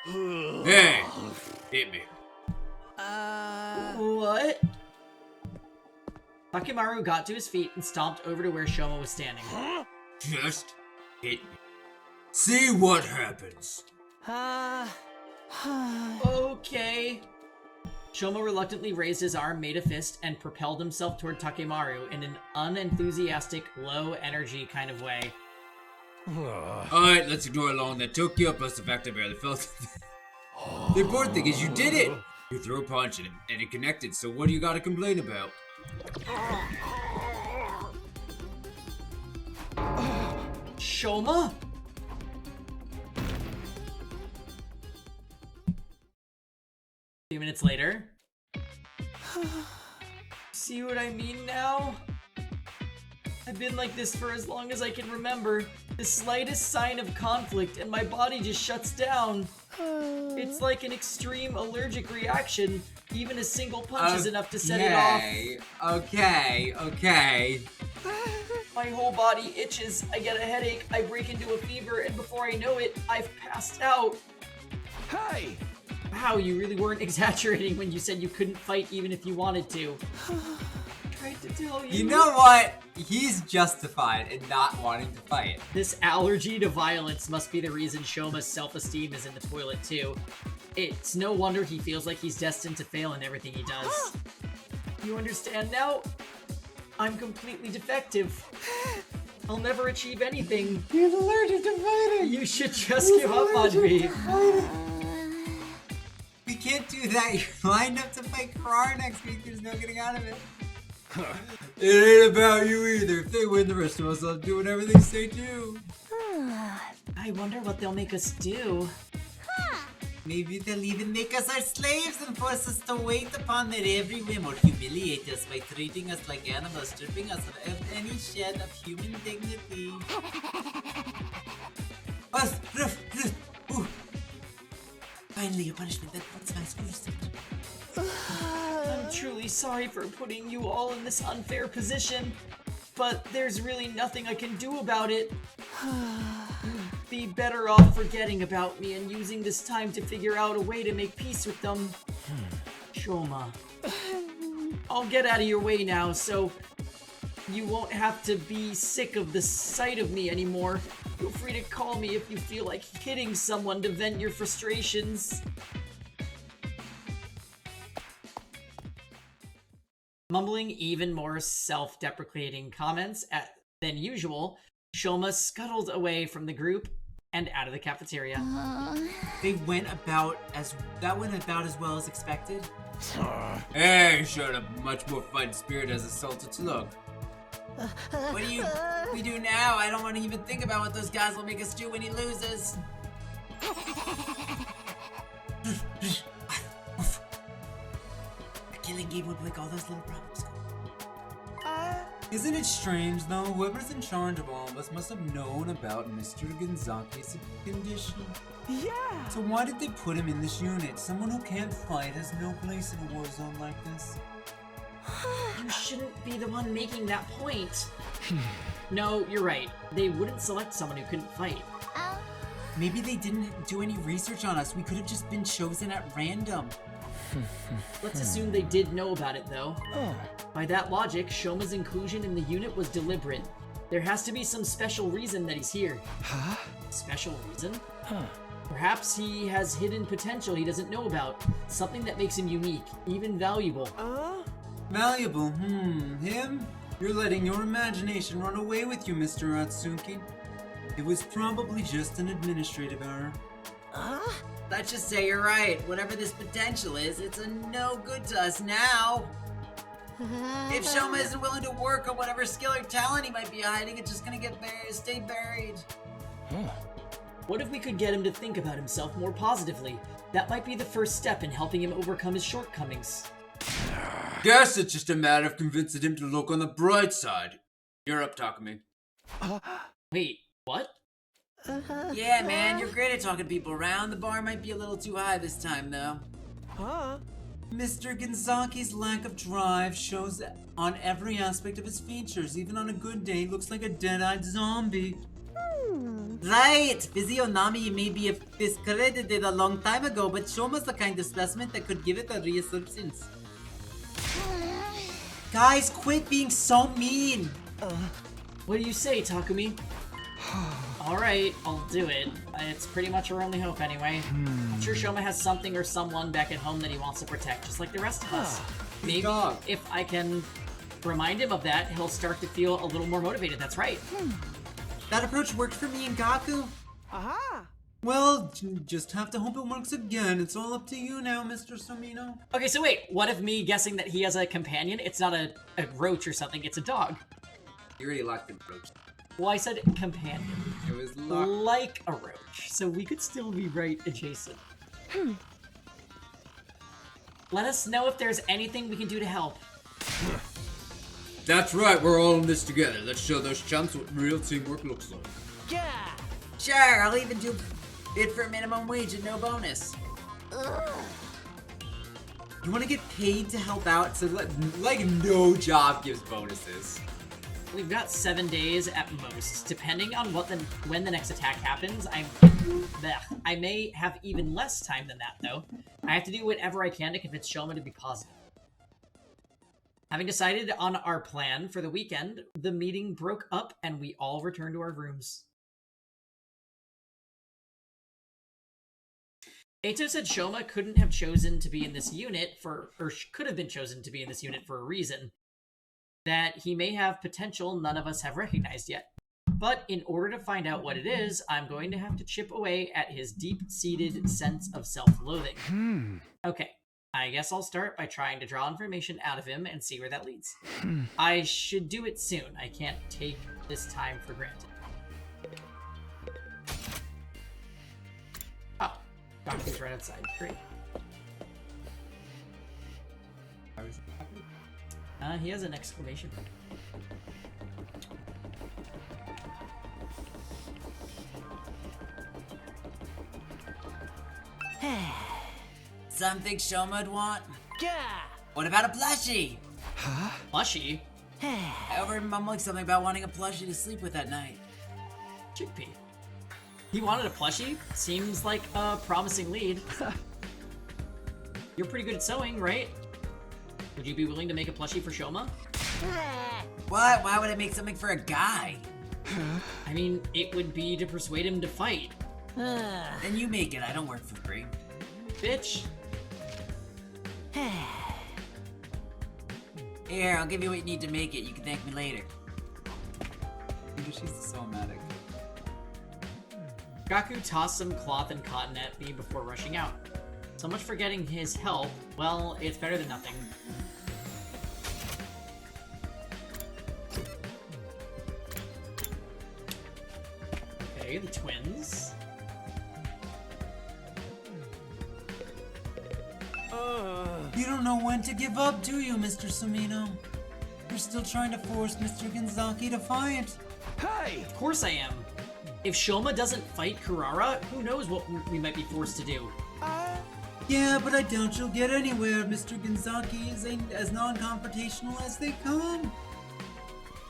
Hey, hit me. What? Takimaru got to his feet and stomped over to where Shoma was standing. Just hit me. See what happens. Okay. Shoma reluctantly raised his arm, made a fist, and propelled himself toward Takimaru in an unenthusiastic, low-energy kind of way. Alright, let's ignore along that Tokyo plus the fact I barely felt it. The important thing is you did it! You threw a punch and it connected, so what do you gotta complain about? Shoma? A few minutes later. See what I mean now? I've been like this for as long as I can remember. The slightest sign of conflict and my body just shuts down. It's like an extreme allergic reaction. Even a single punch is enough to set it off. Okay. My whole body itches, I get a headache, I break into a fever, and before I know it, I've passed out. Hey! Wow, you really weren't exaggerating when you said you couldn't fight even if you wanted to. Tried to tell you. You know what? He's justified in not wanting to fight. This allergy to violence must be the reason Shoma's self-esteem is in the toilet too. It's no wonder he feels like he's destined to fail in everything he does. You understand now? I'm completely defective. I'll never achieve anything. You're allergic to fighting. You should just give up on me. We can't do that. You're lined up to fight Karar next week. There's no getting out of it. It ain't about you either. If they win, the rest of us will do whatever they say do. I wonder what they'll make us do. Maybe they'll even make us our slaves and force us to wait upon their every whim or humiliate us by treating us like animals, stripping us of any shed of human dignity. Finally, a punishment that puts my screws out. I'm truly sorry for putting you all in this unfair position, but there's really nothing I can do about it. You'd be better off forgetting about me and using this time to figure out a way to make peace with them. Shoma. I'll get out of your way now, so you won't have to be sick of the sight of me anymore. Feel free to call me if you feel like hitting someone to vent your frustrations. Mumbling even more self-deprecating comments than usual, Shoma scuttled away from the group and out of the cafeteria. That went about as well as expected. Hey, showed a much more fighting spirit as a salted slug. What do we do now? I don't want to even think about what those guys will make us do when he loses. A killing game would make all those little problems go. Isn't it strange, though? Whoever's in charge of all of us must have known about Mr. Gonzaki's condition. Yeah! So why did they put him in this unit? Someone who can't fight has no place in a war zone like this. You shouldn't be the one making that point. No, you're right. They wouldn't select someone who couldn't fight. Maybe they didn't do any research on us. We could have just been chosen at random. Let's assume they did know about it, though. By that logic, Shoma's inclusion in the unit was deliberate. There has to be some special reason that he's here. Huh? Special reason? Perhaps he has hidden potential he doesn't know about. Something that makes him unique, even valuable. Valuable? Him? You're letting your imagination run away with you, Mr. Atsuki. It was probably just an administrative error. Let's just say you're right. Whatever this potential is, it's a no good to us now. If Shoma isn't willing to work on whatever skill or talent he might be hiding, it's just gonna stay buried. What if we could get him to think about himself more positively? That might be the first step in helping him overcome his shortcomings. Guess it's just a matter of convincing him to look on the bright side. You're up, Takumi. Wait, what? Yeah, man, you're great at talking people around. The bar might be a little too high this time, though. Mr. Gonzaki's lack of drive shows on every aspect of his features. Even on a good day, he looks like a dead-eyed zombie. Right! Physiognomy may be discredited a long time ago, but Shoma's the kind of specimen that could give it a resurgence. Guys, quit being so mean! What do you say, Takumi? Alright, I'll do it. It's pretty much our only hope anyway. I'm sure Shoma has something or someone back at home that he wants to protect, just like the rest of us. Maybe if I can remind him of that, he'll start to feel a little more motivated. That's right. That approach worked for me and Gaku. Well, just have to hope it works again. It's all up to you now, Mr. Somino. Okay, so wait, what if me guessing that he has a companion? It's not a roach or something, it's a dog. You already locked the roach. Well, I said companion. It was locked. Like a roach, so we could still be right adjacent. Let us know if there's anything we can do to help. That's right, we're all in this together. Let's show those chumps what real teamwork looks like. Yeah! Sure, I'll even do it for minimum wage and no bonus. You want to get paid to help out? So, like, no job gives bonuses. We've got 7 days at most, depending on when the next attack happens. I may have even less time than that, though. I have to do whatever I can to convince Shoma to be positive. Having decided on our plan for the weekend, the meeting broke up and we all returned to our rooms. Eito said Shoma couldn't have chosen to be in this unit could have been chosen to be in this unit for a reason. That he may have potential none of us have recognized yet. But in order to find out what it is, I'm going to have to chip away at his deep-seated sense of self-loathing. Okay, I guess I'll start by trying to draw information out of him and see where that leads. I should do it soon. I can't take this time for granted. Oh, Gaku's right outside. Great. He has an exclamation point. Something Shoma'd want? Yeah! What about a plushie? Plushie? I overheard him mumbling something about wanting a plushie to sleep with at night. Chickpea. He wanted a plushie? Seems like a promising lead. You're pretty good at sewing, right? Would you be willing to make a plushie for Shoma? What? Why would I make something for a guy? I mean, it would be to persuade him to fight. Then you make it. I don't work for free. Bitch. Here, I'll give you what you need to make it. You can thank me later. she's so automatic. Gaku tossed some cloth and cotton at me before rushing out. So much for getting his help. Well, it's better than nothing. Okay, the twins. You don't know when to give up, do you, Mr. Sumino? You're still trying to force Mr. Genzaki to fight. Hey! Of course I am. If Shoma doesn't fight Kurara, who knows what we might be forced to do. Yeah, but I doubt you'll get anywhere. Mr. Genzaki is as non-confrontational as they come.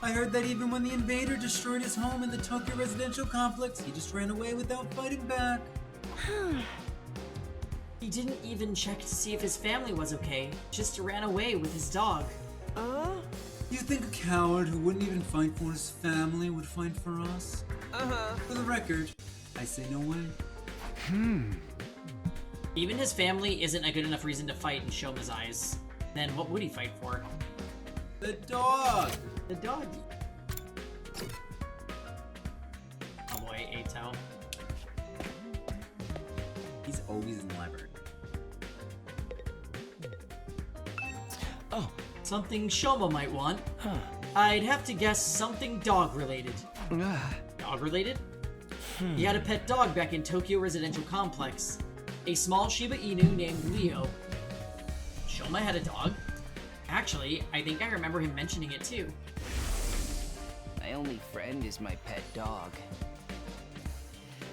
I heard that even when the invader destroyed his home in the Tokyo residential complex, he just ran away without fighting back. He didn't even check to see if his family was okay, just ran away with his dog. You think a coward who wouldn't even fight for his family would fight for us? For the record, I say no way. Even his family isn't a good enough reason to fight in Shoma's eyes. Then what would he fight for? The dog! The dog. Oh boy, Ato. He's always in the library. Oh. Something Shoma might want. I'd have to guess something dog-related. Dog-related? He had a pet dog back in Tokyo Residential Complex. A small Shiba Inu named Leo. Shoma had a dog? Actually, I think I remember him mentioning it too. My only friend is my pet dog.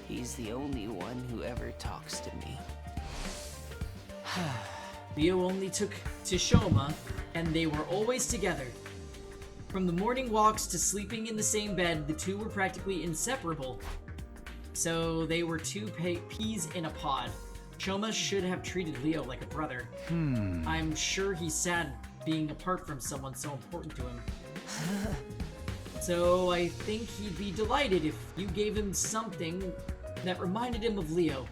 He's the only one who ever talks to me. Leo only took to Shoma, and they were always together. From the morning walks to sleeping in the same bed, the two were practically inseparable. So they were two peas in a pod. Shoma should have treated Leo like a brother. I'm sure he's sad being apart from someone so important to him. So I think he'd be delighted if you gave him something that reminded him of Leo.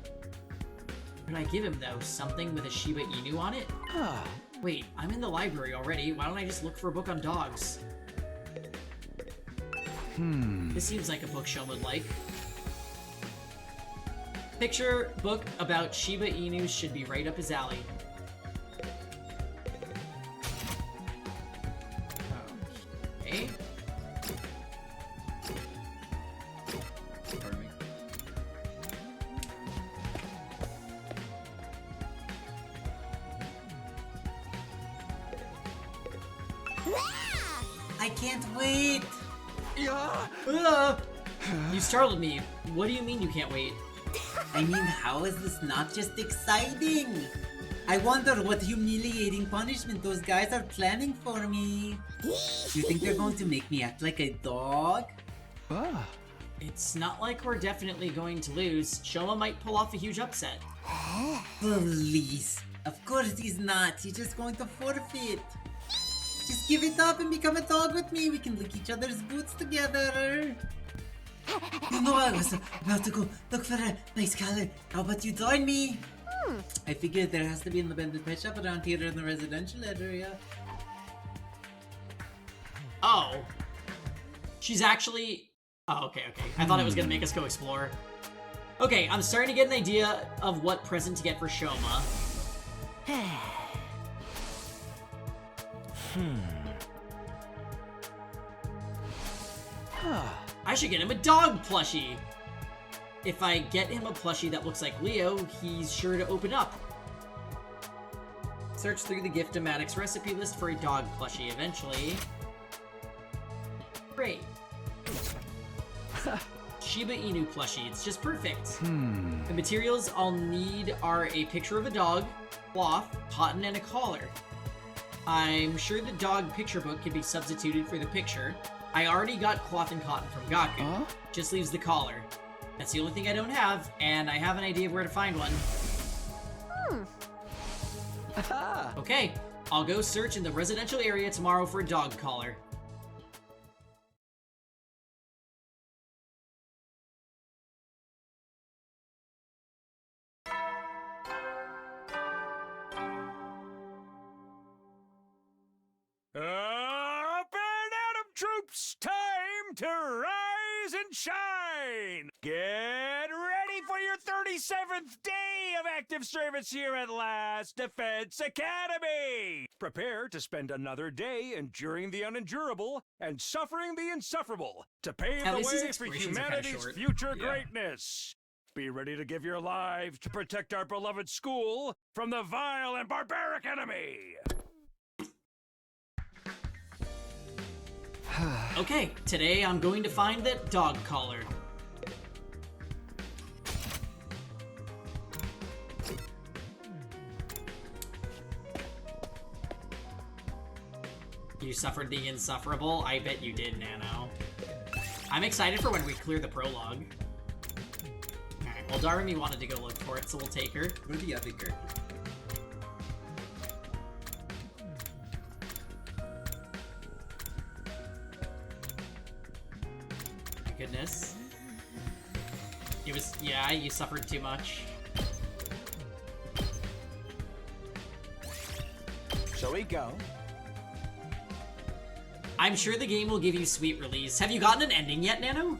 Could I give him, though, something with a Shiba Inu on it? Wait, I'm in the library already. Why don't I just look for a book on dogs? This seems like a book Shoma would like. Picture book about Shiba Inus should be right up his alley. Okay. Pardon me. I can't wait! You startled me. What do you mean you can't wait? I mean, how is this not just exciting? I wonder what humiliating punishment those guys are planning for me. You think they're going to make me act like a dog? It's not like we're definitely going to lose. Shoma might pull off a huge upset. Please. Of course he's not. He's just going to forfeit. Just give it up and become a dog with me. We can lick each other's boots together. You know, I was about to go look for a nice collar. How about you join me? I figured there has to be an abandoned pet shop around here in the residential area. Oh. She's actually... Oh, okay. I thought it was gonna make us go explore. Okay, I'm starting to get an idea of what present to get for Shoma. I should get him a dog plushie. If I get him a plushie that looks like Leo, he's sure to open up. Search through the Gift-O-Matic's recipe list for a dog plushie eventually. Great. Shiba Inu plushie, it's just perfect. The materials I'll need are a picture of a dog, cloth, cotton, and a collar. I'm sure the dog picture book can be substituted for the picture. I already got cloth and cotton from Gaku. Just leaves the collar. That's the only thing I don't have, and I have an idea of where to find one. Okay, I'll go search in the residential area tomorrow for a dog collar. Up and Adam troops, time to ride rise and shine! Get ready for your 37th day of active service here at Last Defense Academy! Prepare to spend another day enduring the unendurable and suffering the insufferable to pave At the least his way for expirations are kinda humanity's short. future Yeah. greatness. Be ready to give your lives to protect our beloved school from the vile and barbaric enemy! Okay, today I'm going to find that dog collar. You suffered the insufferable? I bet you did, Nano. I'm excited for when we clear the prologue. Alright, well Darumi wanted to go look for it, so we'll take her. What are the other characters? My goodness. It was, yeah, you suffered too much. Shall we go? I'm sure the game will give you sweet release. Have you gotten an ending yet, Nano?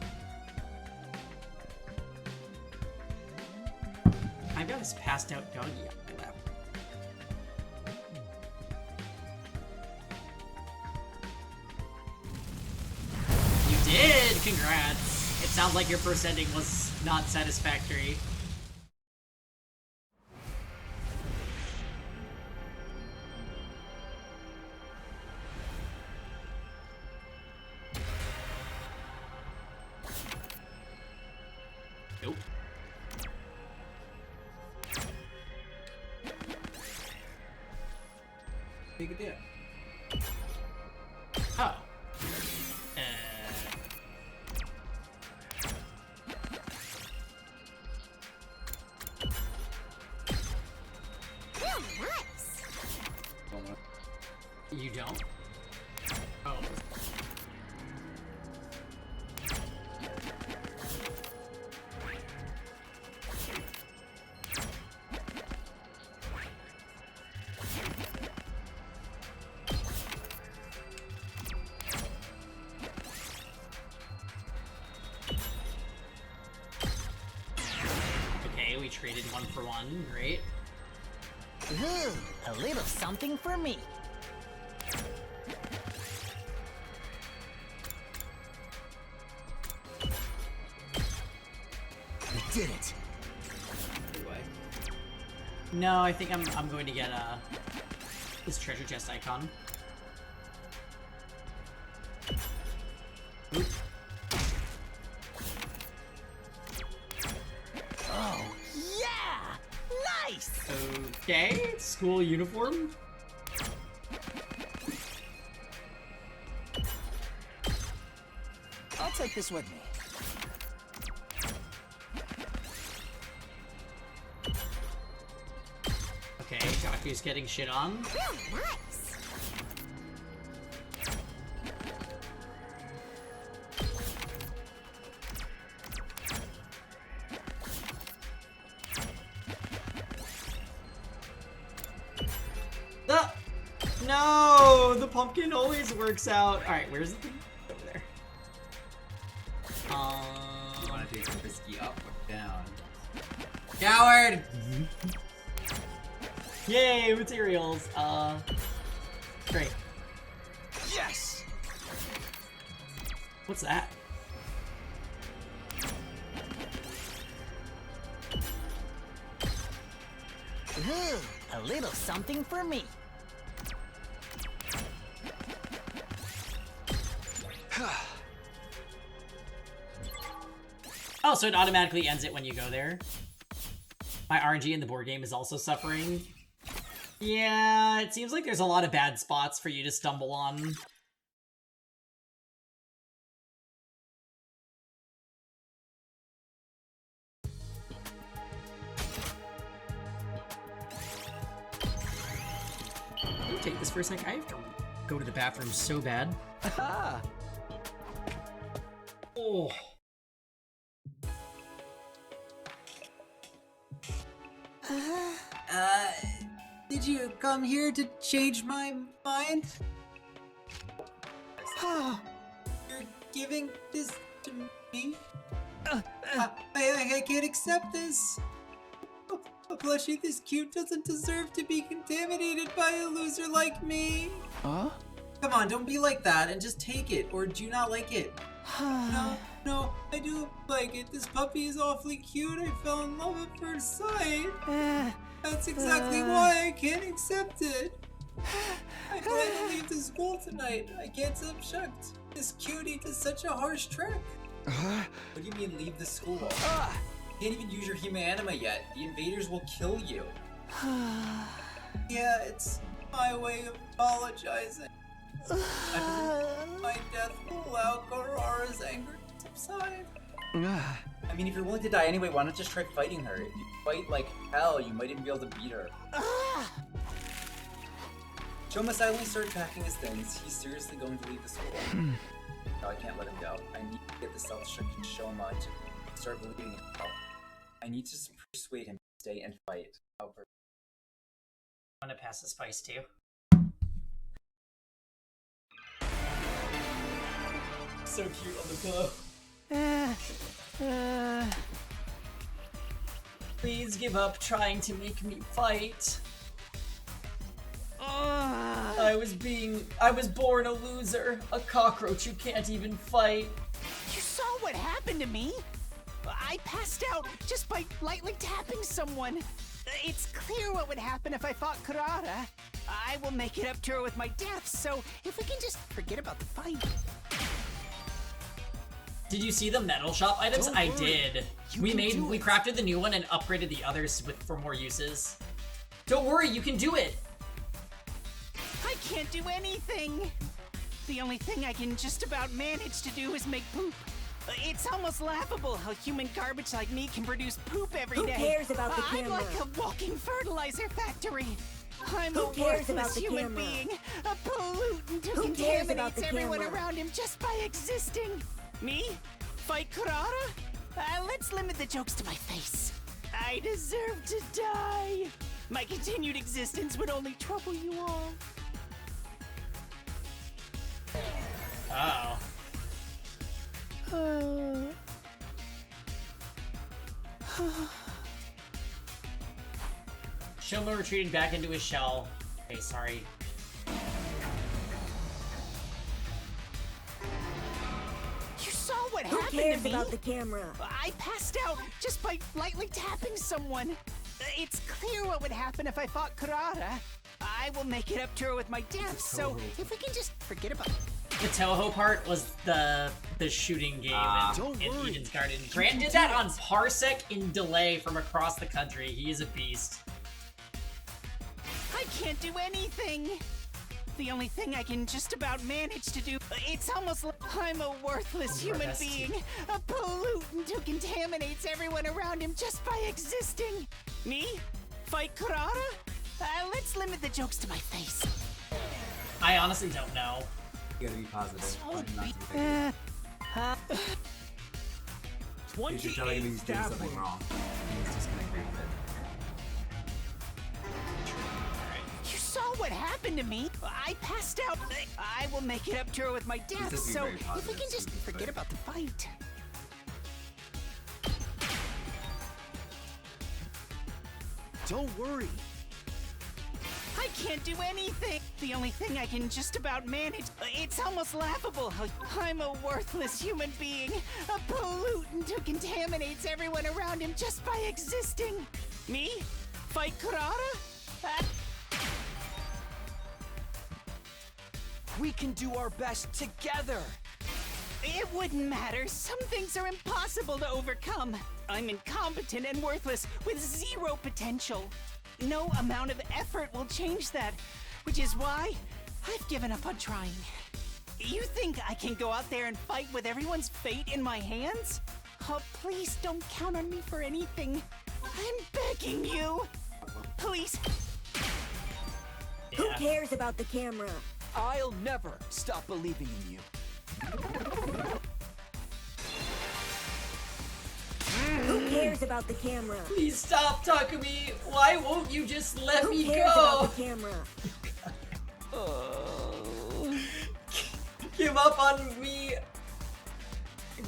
I've got this passed out doggy on my lap. You did! Congrats! It sounds like your first ending was not satisfactory. Nope. Take a dip. Oh. You don't? Oh. Okay, we traded 1 for 1. Great. Ooh, a little something for me. We did it. No, I think I'm going to get this treasure chest icon. Oop. Oh, yeah! Nice! Okay, school uniform. I'll take this with me. Okay, Gaku's getting shit on. Nice. No, the pumpkin always works out. All right, where's the thing? Over there. You want to take the risky up or down? Coward! Yay, materials. Great. Yes! What's that? Ooh, a little something for me. Oh, so it automatically ends it when you go there. My RNG in the board game is also suffering. Yeah, it seems like there's a lot of bad spots for you to stumble on. Let me take this for a sec. I have to go to the bathroom so bad. Aha! Oh. Did you come here to change my mind? You're giving this to me? can't accept this. A plushie this cute doesn't deserve to be contaminated by a loser like me. Huh? Come on, don't be like that and just take it, or do you not like it? No, I do like it. This puppy is awfully cute. I fell in love at first sight. That's exactly why I can't accept it. I plan to leave the school tonight. I get subject this cutie to such a harsh trick. What do you mean leave the school? You can't even use your humanima yet. The invaders will kill you. Yeah, it's my way of apologizing. I believe my death will allow Karara's anger to subside. I mean, if you're willing to die anyway, why not just try fighting her? If you fight like hell, you might even be able to beat her. Shoma silently started packing his things. He's seriously going to leave the school. No, I can't let him go. I need to get the self-stricken Shoma to start believing in himself. I need to persuade him to stay and fight. I'm gonna pass the spice too. So cute on the pillow. Please give up trying to make me fight. I was born a loser, a cockroach who can't even fight. You saw what happened to me? I passed out just by lightly tapping someone. It's clear what would happen if I fought Kurata. I will make it up to her with my death, so if we can just forget about the fight. Did you see the metal shop items? I did. We crafted the new one and upgraded the others for more uses. Don't worry, you can do it. I can't do anything. The only thing I can just about manage to do is make poop. It's almost laughable how human garbage like me can produce poop every day. Who cares about the camera? I'm like a walking fertilizer factory. I'm Who a cares about worthless the human camera? being, a pollutant who Who cares about contaminates the everyone camera? around him just by existing. Me? Fight Kurata? Let's limit the jokes to my face. I deserve to die. My continued existence would only trouble you all. Uh-oh. Shoma retreated back into his shell. Okay, sorry. You saw what Who happened cares to me? about the camera? I passed out just by lightly tapping someone. It's clear what would happen if I fought Kurata. I will make it up to her with my death, so if we can just forget about it. The Toho part was the shooting game in Eden's Garden. Grant did that on Parsec in delay from across the country. He is a beast. I can't do anything. The only thing I can just about manage to do, it's almost like I'm a worthless human being, a pollutant who contaminates everyone around him just by existing. Me? Fight Kurata? Let's limit the jokes to my face. I honestly don't know. You gotta be positive. Not to be negative. You're telling him he's doing something wrong. He's just gonna agree with it. You saw what happened to me. I passed out. I will make it up to her with my death, so if we can just forget about the fight. Don't worry. I can't do anything. The only thing I can just about manage. It's almost laughable how I'm a worthless human being, a pollutant who contaminates everyone around him just by existing. Me? Fight Kurata? We can do our best together. It wouldn't matter. Some things are impossible to overcome. I'm incompetent and worthless with zero potential. No amount of effort will change that, which is why I've given up on trying. You think I can go out there and fight with everyone's fate in my hands? Oh, please don't count on me for anything. I'm begging you. Please. Who cares about the camera? I'll never stop believing in you. Who cares about the camera? Please stop, Takumi. Why won't you just let me Who cares go? about the camera? Give up on me.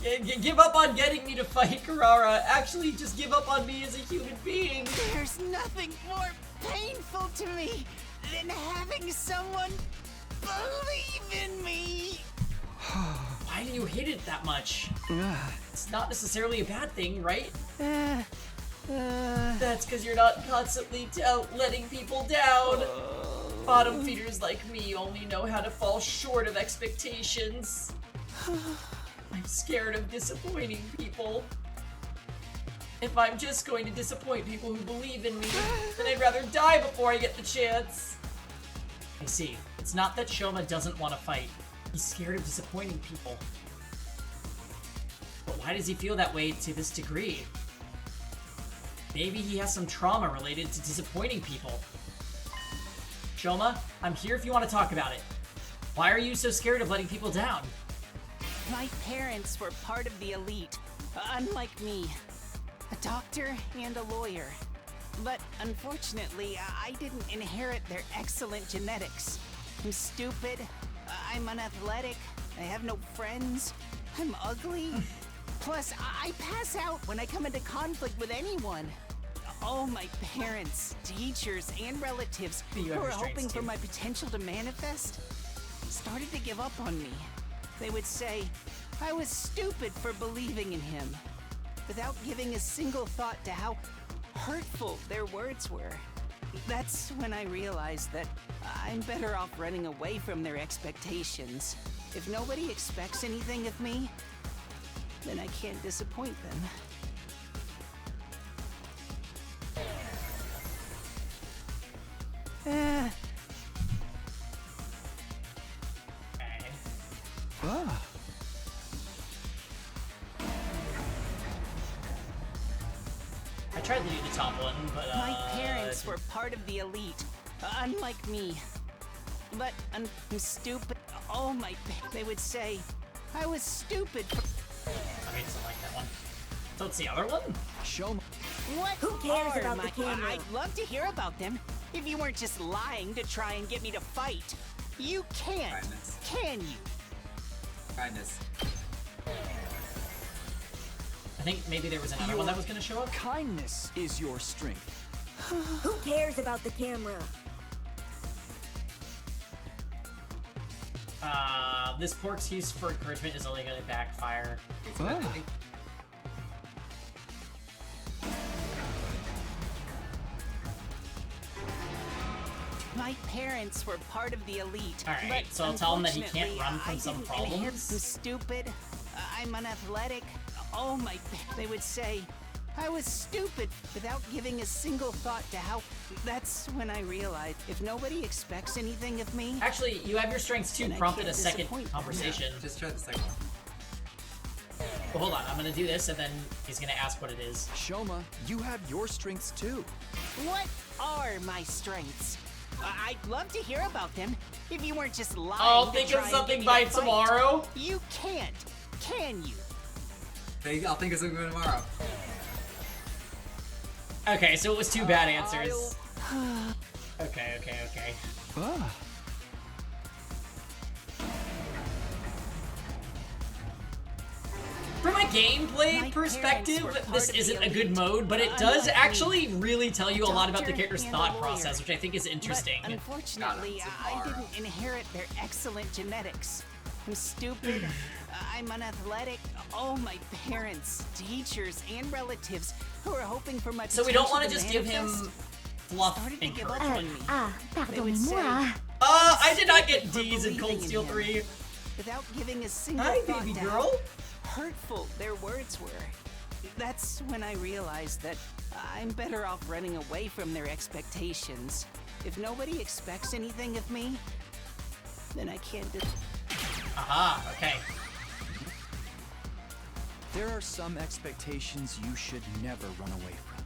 Give up on getting me to fight, Karara. Actually, just give up on me as a human being. There's nothing more painful to me than having someone believe in me. Why do you hate it that much? It's not necessarily a bad thing, right? That's because you're not constantly letting people down. Bottom feeders like me only know how to fall short of expectations. I'm scared of disappointing people. If I'm just going to disappoint people who believe in me, then I'd rather die before I get the chance. I see. It's not that Shoma doesn't want to fight. He's scared of disappointing people. But why does he feel that way to this degree? Maybe he has some trauma related to disappointing people. Shoma, I'm here if you want to talk about it. Why are you so scared of letting people down? My parents were part of the elite, unlike me. A doctor and a lawyer. But unfortunately, I didn't inherit their excellent genetics. I'm stupid, I'm unathletic, I have no friends, I'm ugly. Plus, I pass out when I come into conflict with anyone. All my parents, teachers, and relatives who were hoping for my potential to manifest started to give up on me. They would say I was stupid for believing in him, without giving a single thought to how hurtful their words were. That's when I realized that I'm better off running away from their expectations. If nobody expects anything of me, then I can't disappoint them. I tried to do the top one, but my parents were part of the elite, unlike me. But I'm stupid. Oh my! They would say I was stupid. I mean, something like that one. So it's the other one? Show me. What? Who cares about the my... camera? I'd love to hear about them. If you weren't just lying to try and get me to fight. You can't, Kindness. can you? Kindness. I think maybe there was another one that was going to show up. Kindness is your strength. Who cares about the camera? This poor excuse for encouragement is only going to backfire. My parents were part of the elite. Alright, but so I'll tell him that he can't unfortunately, run from I some didn't inherit problems? I'm stupid. I'm unathletic. Oh my! They would say I was stupid without giving a single thought to how. That's when I realized if nobody expects anything of me. Actually, you have your strengths too then I prompted can't a second disappoint them. conversation. Just try the second one. But hold on, I'm going to do this and then he's going to ask what it is. Shoma, you have your strengths too. What are my strengths? I'd love to hear about them. If you weren't just lying. I'll to think try of and something get me by to fight. tomorrow. You can't, can you? Hey, I'll think of something tomorrow. Okay, so it was two bad answers. Okay. From a gameplay perspective, this isn't a good mode, but it does actually really tell you a lot about the character's thought process, which I think is interesting. But unfortunately, I didn't inherit their excellent genetics. I'm stupid. I'm unathletic. All my parents, teachers, and relatives who are hoping for my So we don't want to potential just give him manifest fluff started to give up encouragement. on me. They would say, I did not get "Stupid for D's in Cold believing Steel him," 3. without giving a single Hi, thought baby to girl. how hurtful their words were. That's when I realized that I'm better off running away from their expectations. If nobody expects anything of me, then I can't do. Aha, okay. There are some expectations you should never run away from.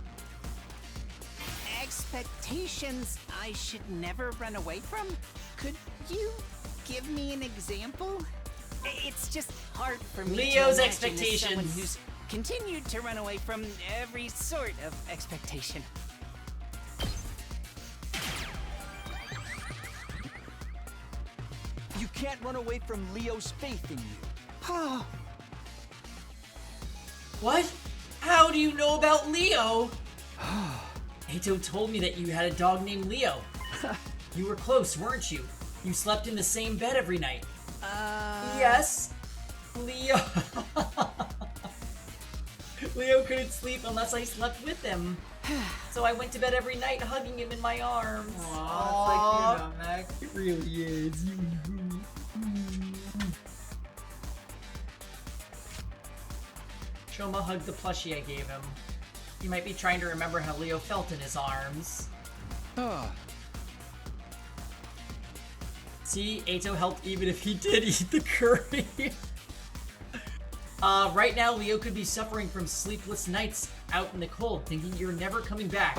Expectations I should never run away from? Could you give me an example? It's just hard for me Leo's to imagine as expectations. someone who's continued to run away from every sort of expectation. You can't run away from Leo's faith in you. What? How do you know about Leo? Eito told me that you had a dog named Leo. You were close, weren't you? You slept in the same bed every night. Yes. Leo... Leo couldn't sleep unless I slept with him. So I went to bed every night hugging him in my arms. Aww, it's like you know, Mac. It really is. Shoma hugged the plushie I gave him. He might be trying to remember how Leo felt in his arms. See, Eito helped even if he did eat the curry. Right now, Leo could be suffering from sleepless nights out in the cold, thinking you're never coming back.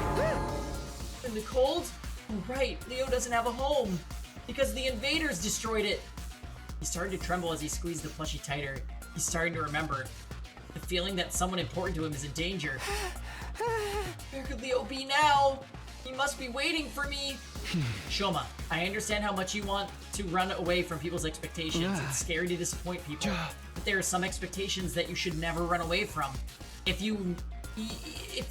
In the cold? Oh, right, Leo doesn't have a home, because the invaders destroyed it. He started to tremble as he squeezed the plushie tighter. He's starting to remember. The feeling that someone important to him is in danger. Where could Leo be now? He must be waiting for me. Shoma, I understand how much you want to run away from people's expectations. It's scary to disappoint people. But there are some expectations that you should never run away from. If you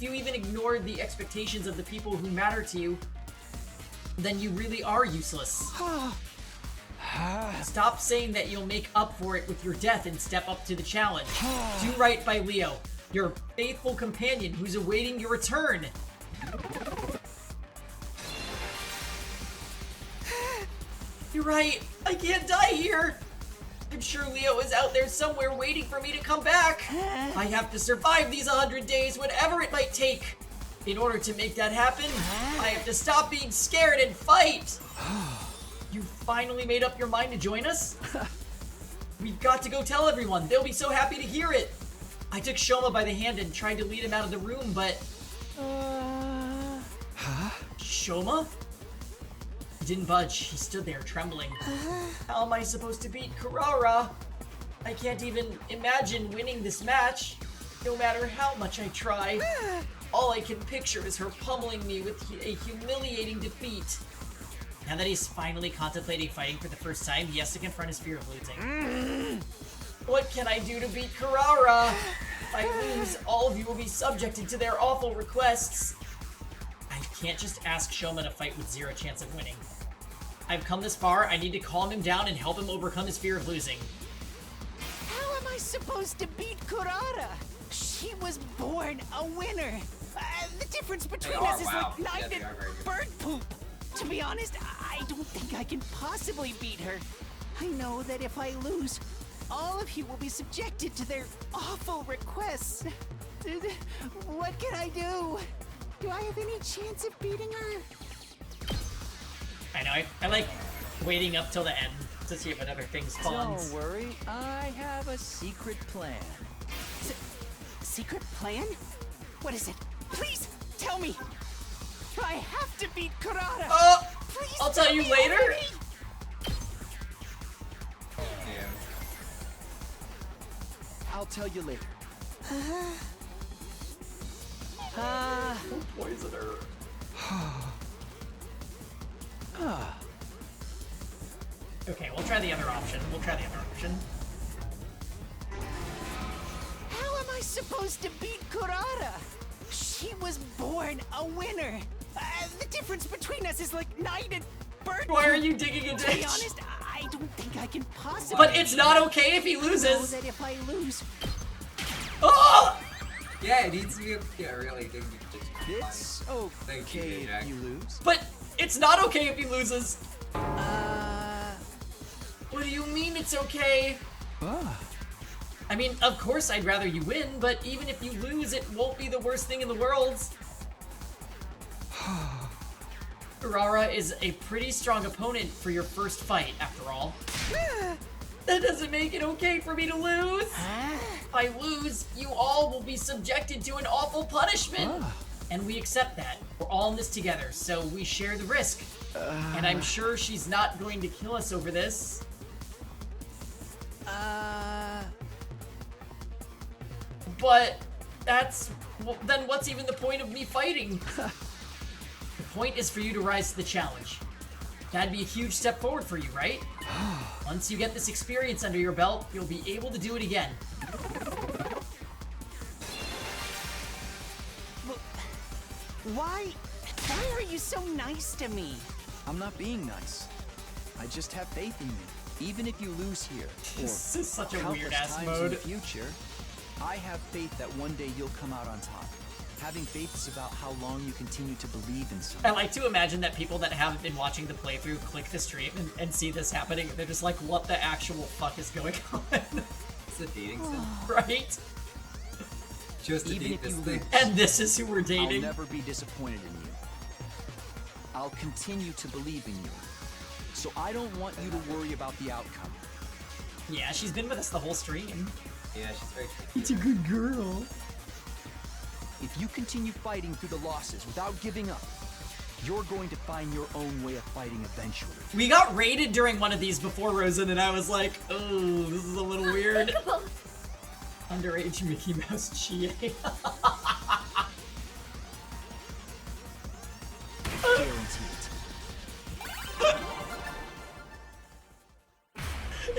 even ignore the expectations of the people who matter to you, then you really are useless. Stop saying that you'll make up for it with your death and step up to the challenge. Do right by Leo, your faithful companion who's awaiting your return. You're right. I can't die here. I'm sure Leo is out there somewhere waiting for me to come back. I have to survive these 100 days, whatever it might take. In order to make that happen, I have to stop being scared and fight. You finally made up your mind to join us? We've got to go tell everyone. They'll be so happy to hear it. I took Shoma by the hand and tried to lead him out of the room, but... Shoma? He didn't budge. He stood there, trembling. How am I supposed to beat Kurara? I can't even imagine winning this match, no matter how much I try. All I can picture is her pummeling me with a humiliating defeat. Now that he's finally contemplating fighting for the first time, he has to confront his fear of losing. What can I do to beat Kurara? If I lose, all of you will be subjected to their awful requests. I can't just ask Shoma to fight with zero chance of winning. I've come this far, I need to calm him down and help him overcome his fear of losing. How am I supposed to beat Kurara? She was born a winner. The difference between us is like night and bird poop. To be honest, I don't think I can possibly beat her. I know that if I lose, all of you will be subjected to their awful requests. What can I do? Do I have any chance of beating her? I know, I like waiting up till the end to see if another thing spawns. Don't worry, I have a secret plan. Secret plan? What is it? Please, tell me! I have to beat Kurara! Please I'll tell you later! Already. I'll tell you later. Poison her. Okay, we'll try the other option. How am I supposed to beat Kurara? She was born a winner. The difference between us is like night and bird. Why are you digging a ditch? To be honest, I don't think I can possibly. But it's not okay if he I know loses. that if I lose, Oh! Yeah, it needs to be. Yeah, really. It's okay Jack. if you lose. But it's not okay if he loses. What do you mean it's okay? I mean, of course I'd rather you win, but even if you lose, it won't be the worst thing in the world. Kurara is a pretty strong opponent for your first fight, after all. That doesn't make it okay for me to lose. If I lose, you all will be subjected to an awful punishment. And we accept that. We're all in this together, so we share the risk. And I'm sure she's not going to kill us over this. But that's... well, then what's even the point of me fighting? The point is for you to rise to the challenge. That'd be a huge step forward for you, right? Once you get this experience under your belt, you'll be able to do it again. Why are you so nice to me? I'm not being nice. I just have faith in you. Even if you lose here, or This is such a countless weird-ass times mode. in the future, I have faith that one day you'll come out on top. Having faith is about how long you continue to believe in something. I like to imagine that people that haven't been watching the playthrough click the stream and see this happening. They're just like, what the actual fuck is going on? It's a dating sim. Right? Just to Even date if this you thing. lose, And this is who we're I'll dating. never be disappointed in you. I'll continue to believe in you. So I don't want you to worry about the outcome. Yeah, she's been with us the whole stream. Yeah, she's very It's a good girl. If you continue fighting through the losses without giving up, you're going to find your own way of fighting eventually. We got raided during one of these before, Rosen, and I was like, oh, this is a little weird. Underage Mickey Mouse Chie. Guaranteed.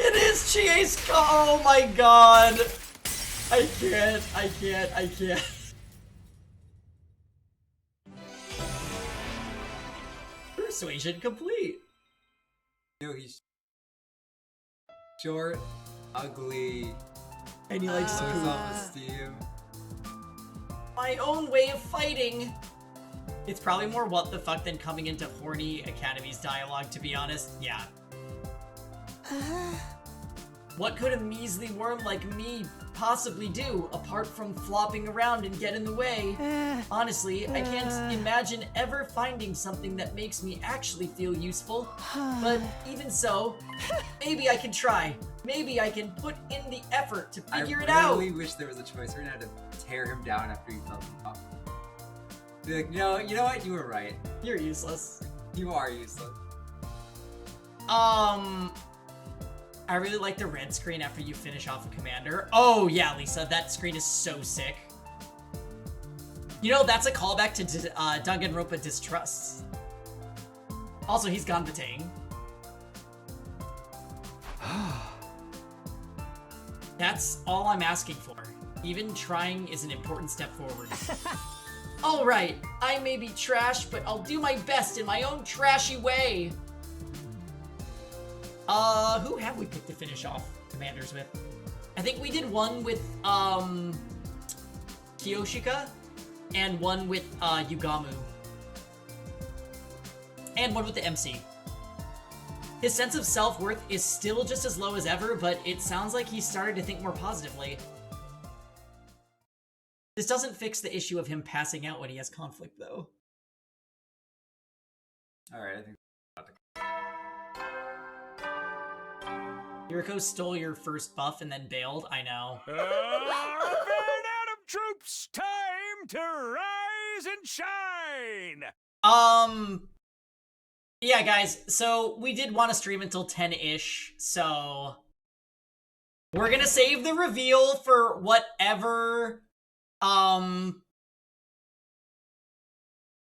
It is Chie's oh my god. I can't. Persuasion complete. No, he's short, ugly, And he likes to low poop. self-esteem. My own way of fighting. It's probably more what the fuck than coming into Horny Academy's dialogue, to be honest. Yeah. What could a measly worm like me possibly do, apart from flopping around and get in the way? Honestly, I can't imagine ever finding something that makes me actually feel useful. But even so, maybe I can try. Maybe I can put in the effort to figure it out. I really wish there was a choice right now to tear him down after he fell from top. Be like, no, you know what? You were right. You're useless. You are useless. I really like the red screen after you finish off a commander. Oh yeah, Lisa, that screen is so sick. You know, that's a callback to Danganronpa Distrusts. Also, he's Ganbatang. That's all I'm asking for. Even trying is an important step forward. Alright, I may be trash, but I'll do my best in my own trashy way. Who have we picked to finish off commanders with? I think we did one with, Kiyoshika, and one with, Yugamu. And one with the MC. His sense of self-worth is still just as low as ever, but it sounds like he's started to think more positively. This doesn't fix the issue of him passing out when he has conflict, though. Alright, I think Yuriko stole your first buff and then bailed, I know. Van Adam troops, time to rise and shine! Yeah, guys, so we did want to stream until 10-ish, so we're gonna save the reveal for whatever, Shoma,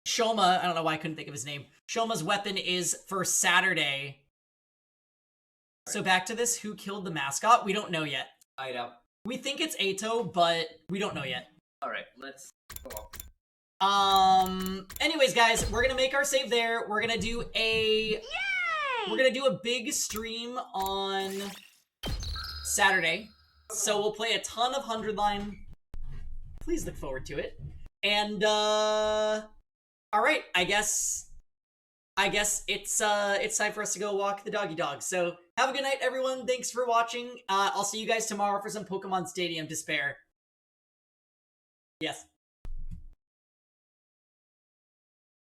I don't know why I couldn't think of his name, Shoma's weapon is for Saturday. So back to this, who killed the mascot? We don't know yet. I know. We think it's Ato, but we don't know yet. Alright, let's go on. Anyways, guys, we're gonna make our save there. We're gonna do a... We're gonna do a big stream on Saturday. So we'll play a ton of 100 line. Please look forward to it. And, alright, I guess it's time for us to go walk the doggy dog. So have a good night, everyone. Thanks for watching. I'll see you guys tomorrow for some Pokemon Stadium Despair. Yes.